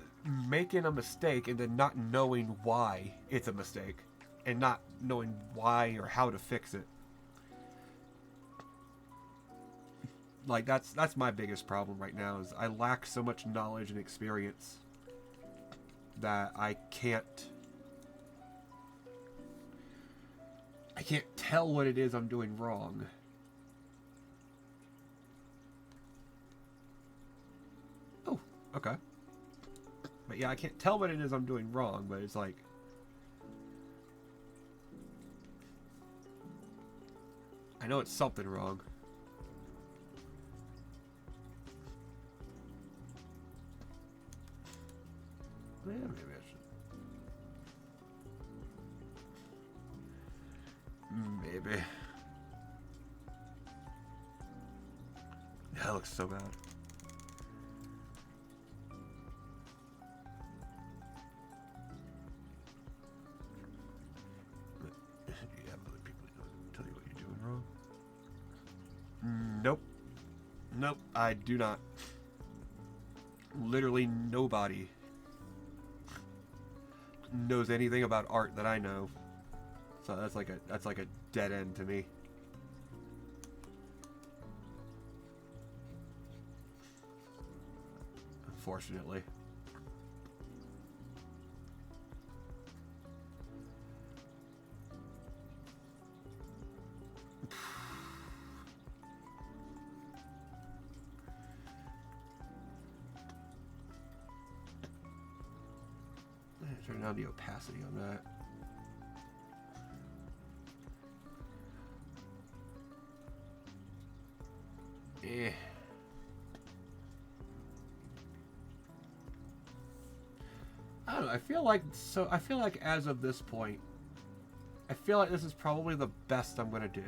making a mistake and then not knowing why it's a mistake. And not knowing why or how to fix it. Like, that's my biggest problem right now, is I lack so much knowledge and experience that I can't tell what it is I'm doing wrong. Oh, okay. But yeah, I can't tell what it is I'm doing wrong, but it's like... I know it's something wrong. Yeah, maybe I should. Maybe. That looks so bad. You have other people who tell you what you're doing wrong? Nope. Nope, I do not. Literally nobody knows anything about art that I know. So that's like a dead end to me. Unfortunately. Turn down the opacity on that. I don't know, I feel like as of this point, I feel like this is probably the best I'm gonna do.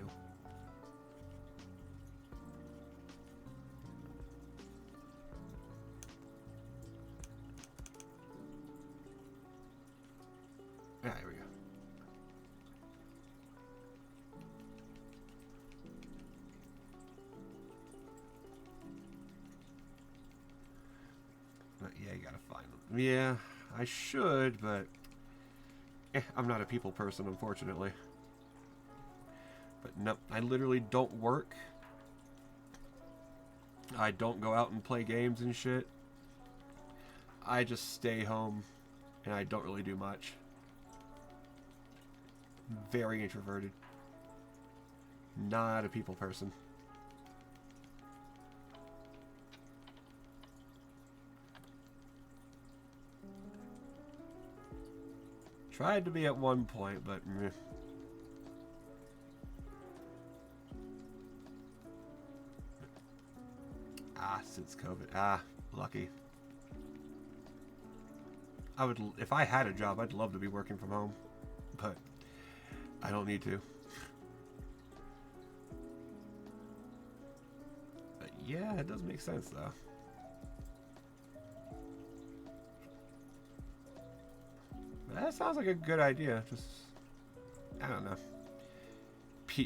Yeah, here we go. But yeah, you gotta find them. Yeah, I should, but I'm not a people person, unfortunately. But nope, I literally don't work. I don't go out and play games and shit. I just stay home, and I don't really do much. Very introverted. Not a people person. Tried to be at one point, but meh. Since COVID. Lucky. I would, if I had a job, I'd love to be working from home, but I don't need to. But yeah, it does make sense though. But that sounds like a good idea. Just, I don't know.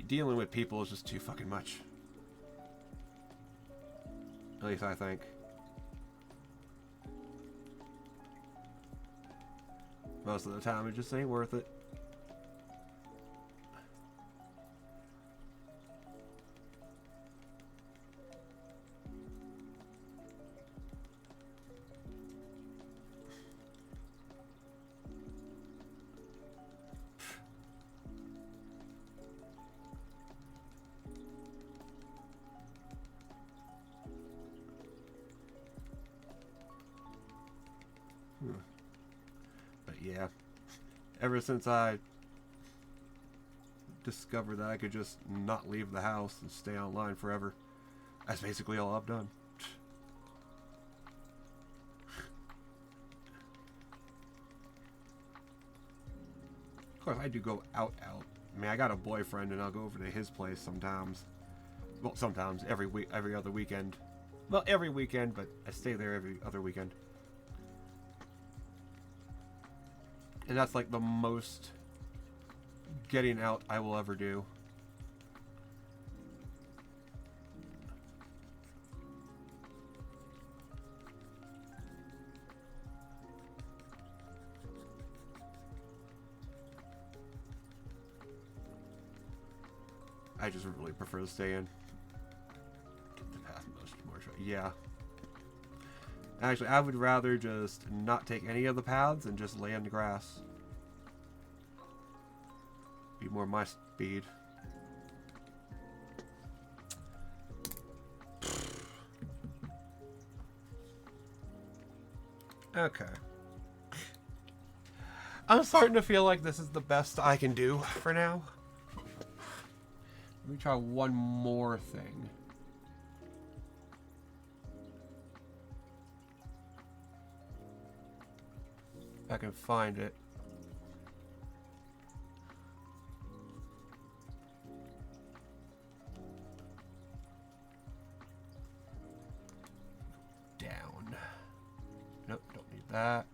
Dealing with people is just too fucking much. At least I think. Most of the time, it just ain't worth it. But yeah, ever since I discovered that I could just not leave the house and stay online forever, that's basically all I've done. Of course, I do go out. I mean, I got a boyfriend, and I'll go over to his place sometimes. Well, sometimes every other weekend. Well, every weekend, but I stay there every other weekend. And that's like the most getting out I will ever do. I just really prefer to stay in. Get the path most more. Yeah. Actually, I would rather just not take any of the paths and just lay on the grass. Be more my speed. Okay. I'm starting to feel like this is the best I can do for now. Let me try one more thing. If I can find it. Down. Nope, don't need that.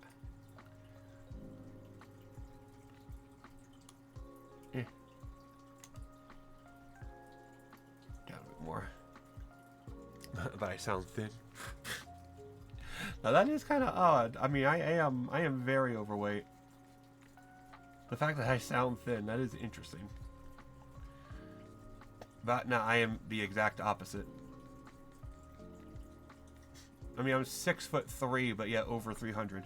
Down a bit more. But I sound thin. Now that is kind of odd. I mean, I am very overweight. The fact that I sound thin, that is interesting. But no, I am the exact opposite. I mean, I'm 6'3", but yet over 300.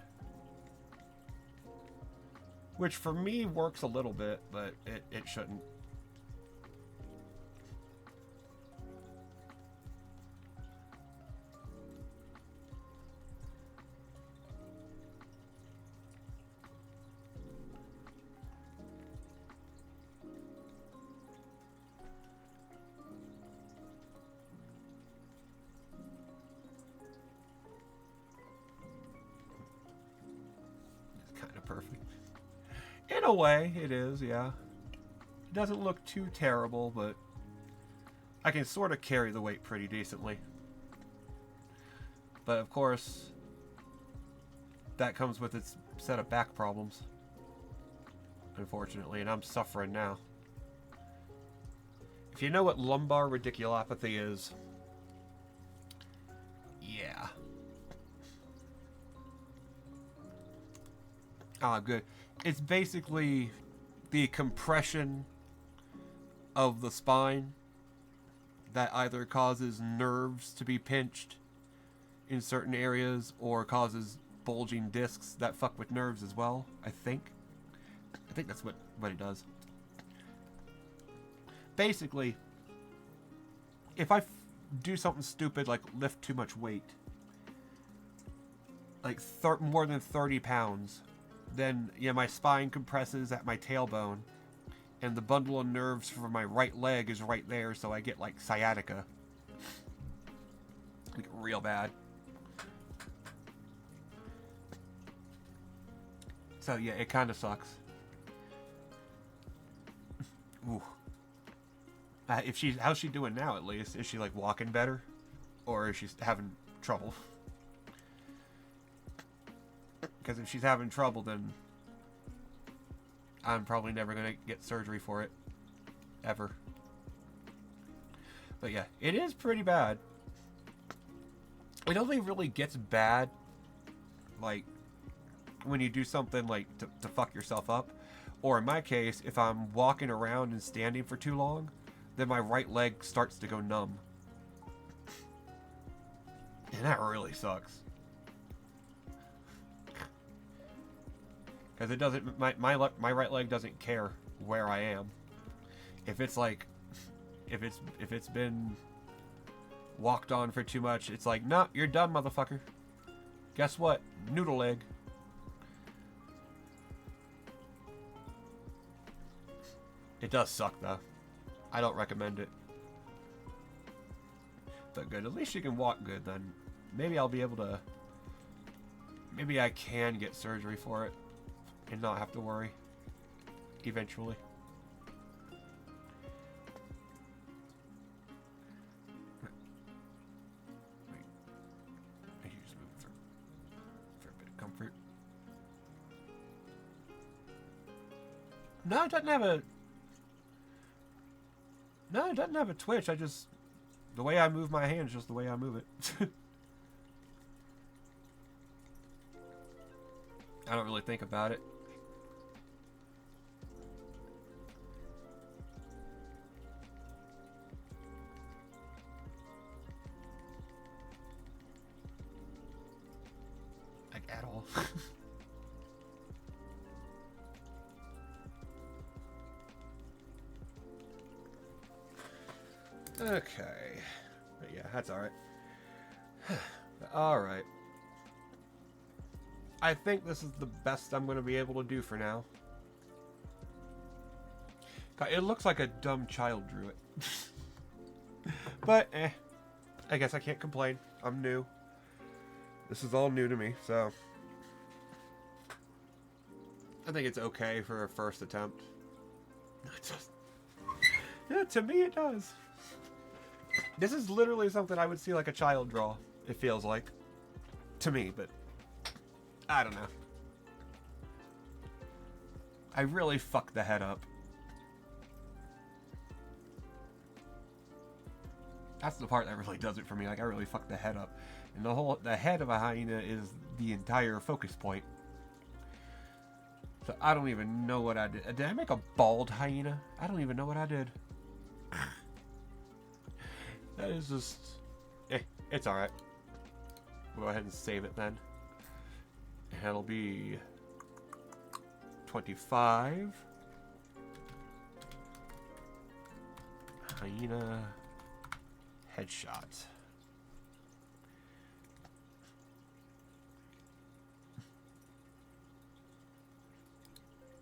Which for me works a little bit, but it shouldn't. Perfect. In a way, it is, yeah. It doesn't look too terrible, but I can sort of carry the weight pretty decently. But of course, that comes with its set of back problems. Unfortunately, and I'm suffering now. If you know what lumbar radiculopathy is, yeah. Ah, good. It's basically the compression of the spine that either causes nerves to be pinched in certain areas or causes bulging discs that fuck with nerves as well, I think. I think that's what it does. Basically, if I do something stupid like lift too much weight, like more than 30 pounds, then yeah, my spine compresses at my tailbone, and the bundle of nerves for my right leg is right there, so I get like sciatica, like real bad. So yeah, it kind of sucks. Ooh. How's she doing now? At least is she like walking better, or is she having trouble? Because if she's having trouble, then I'm probably never going to get surgery for it. Ever. But yeah, it is pretty bad. It only really gets bad, like, when you do something, like, to fuck yourself up. Or in my case, if I'm walking around and standing for too long, then my right leg starts to go numb. And that really sucks. Because it doesn't, my right leg doesn't care where I am. If it's like, if it's been walked on for too much, it's like, nah, you're done, motherfucker. Guess what? Noodle leg. It does suck though. I don't recommend it. But good, at least you can walk good then. Maybe I'll be able to, maybe I can get surgery for it and not have to worry eventually. Wait. I can just move it for a bit of comfort. No, it doesn't have a... No, it doesn't have a twitch. I just... The way I move my hand is just the way I move it. I don't really think about it. Like, at all. Okay. But yeah, that's alright. Alright. I think this is the best I'm going to be able to do for now. It looks like a dumb child drew it. But, I guess I can't complain. I'm new. This is all new to me, so... I think it's okay for a first attempt. It just, yeah, to me it does. This is literally something I would see like a child draw, it feels like. To me, but I don't know. I really fucked the head up. That's the part that really does it for me. Like, I really fucked the head up. And the head of a hyena is the entire focus point. So I don't even know what I did. Did I make a bald hyena? I don't even know what I did. That is just... it's alright. We'll go ahead and save it then. And it'll be 25. Hyena headshot.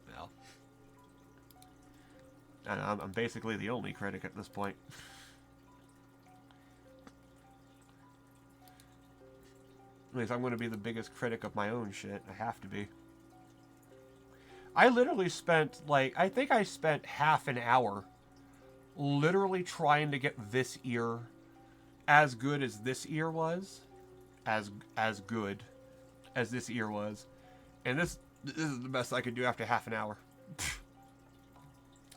Well, I'm basically the only critic at this point. At least I'm going to be the biggest critic of my own shit. I have to be. I literally spent, like, I think I spent half an hour literally trying to get this ear as good as this ear was. As good as this ear was. And this is the best I could do after half an hour.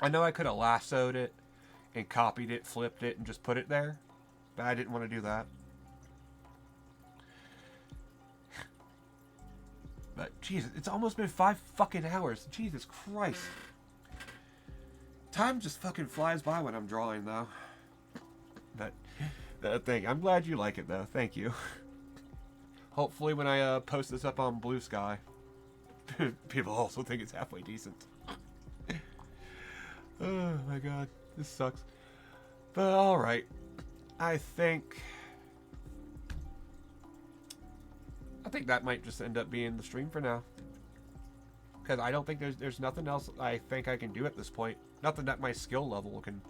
I know I could have lassoed it and copied it, flipped it, and just put it there. But I didn't want to do that. But, Jesus, it's almost been 5 fucking hours. Jesus Christ. Time just fucking flies by when I'm drawing, though. But, that thing, I'm glad you like it, though. Thank you. Hopefully when I post this up on Blue Sky, people also think it's halfway decent. Oh, my God. This sucks. But, alright. I think that might just end up being the stream for now. Because I don't think there's nothing else I think I can do at this point. Nothing that my skill level can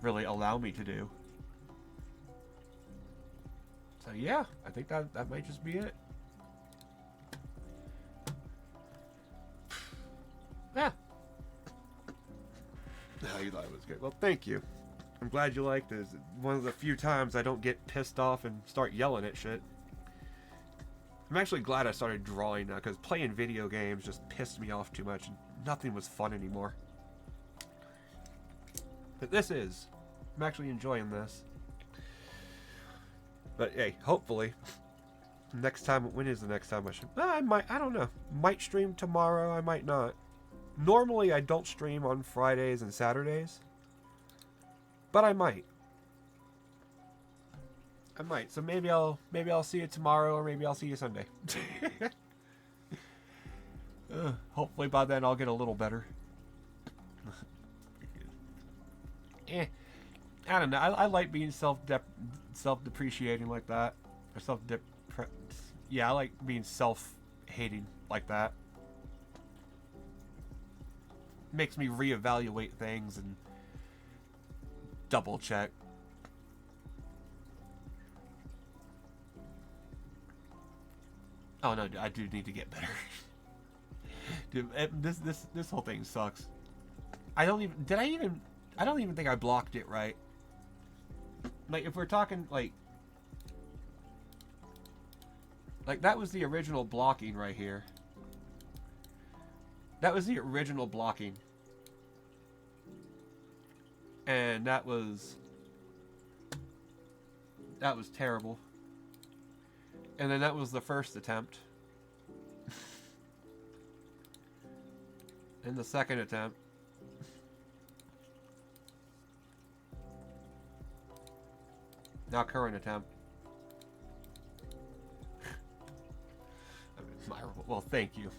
really allow me to do. So yeah, I think that might just be it. Yeah. Oh, you thought it was good. Well, thank you. I'm glad you liked it. It's one of the few times I don't get pissed off and start yelling at shit. I'm actually glad I started drawing now, because playing video games just pissed me off too much and nothing was fun anymore. But this is. I'm actually enjoying this. But hey, hopefully, next time, when is the next time I should? I don't know. Might stream tomorrow, I might not. Normally I don't stream on Fridays and Saturdays. But I might. I might. So maybe I'll see you tomorrow, or maybe I'll see you Sunday. Hopefully by then I'll get a little better. I don't know. I like being self-depreciating like that, or yeah, I like being self-hating like that. Makes me reevaluate things and double check. Oh no, I do need to get better. Dude, this whole thing sucks. I don't even think I blocked it right. Like, if we're talking like that was the original blocking right here. That was the original blocking. And that was terrible. And then that was the first attempt. And the second attempt. Now current attempt. Well, thank you.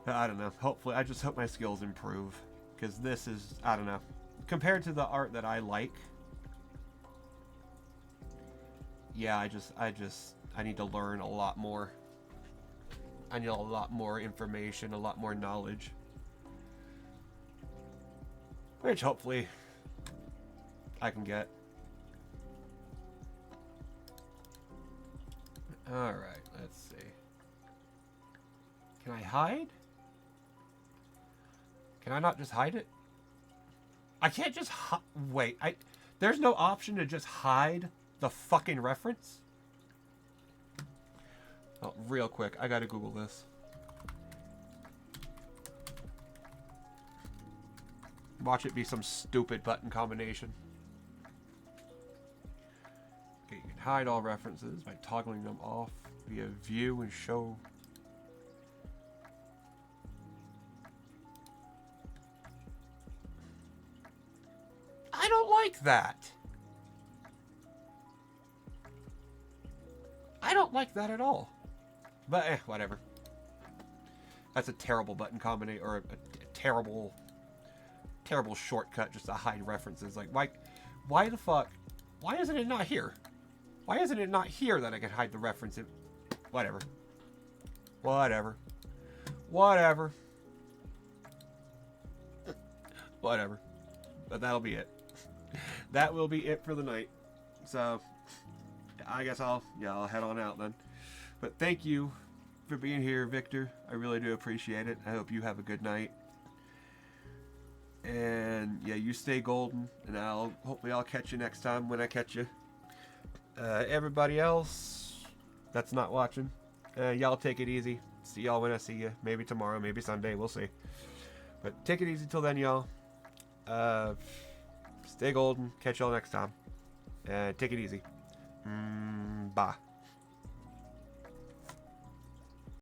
I don't know. Hopefully, I just hope my skills improve. Because this is, I don't know. Compared to the art that I like. Yeah, I need to learn a lot more. I need a lot more information, a lot more knowledge. Which hopefully I can get. Alright, let's see. Can I hide? Can I not just hide it? I can't just wait. There's no option to just hide the fucking reference? Oh, real quick. I gotta Google this. Watch it be some stupid button combination. Okay, you can hide all references by toggling them off via view and show. I don't like that. I don't like that at all. But whatever. That's a terrible button combination, or a terrible shortcut just to hide references. Like, why the fuck? Why isn't it not here? Why isn't it not here that I can hide the reference? Whatever. Whatever. Whatever. Whatever. But that'll be it. That will be it for the night. So, I guess I'll head on out then. But thank you for being here, Victor. I really do appreciate it. I hope you have a good night. And yeah, you stay golden, and hopefully I'll catch you next time when I catch you. Everybody else that's not watching, y'all take it easy. See y'all when I see you. Maybe tomorrow, maybe Sunday, we'll see. But take it easy till then, y'all. Stay golden. Catch y'all next time. Take it easy. Bye.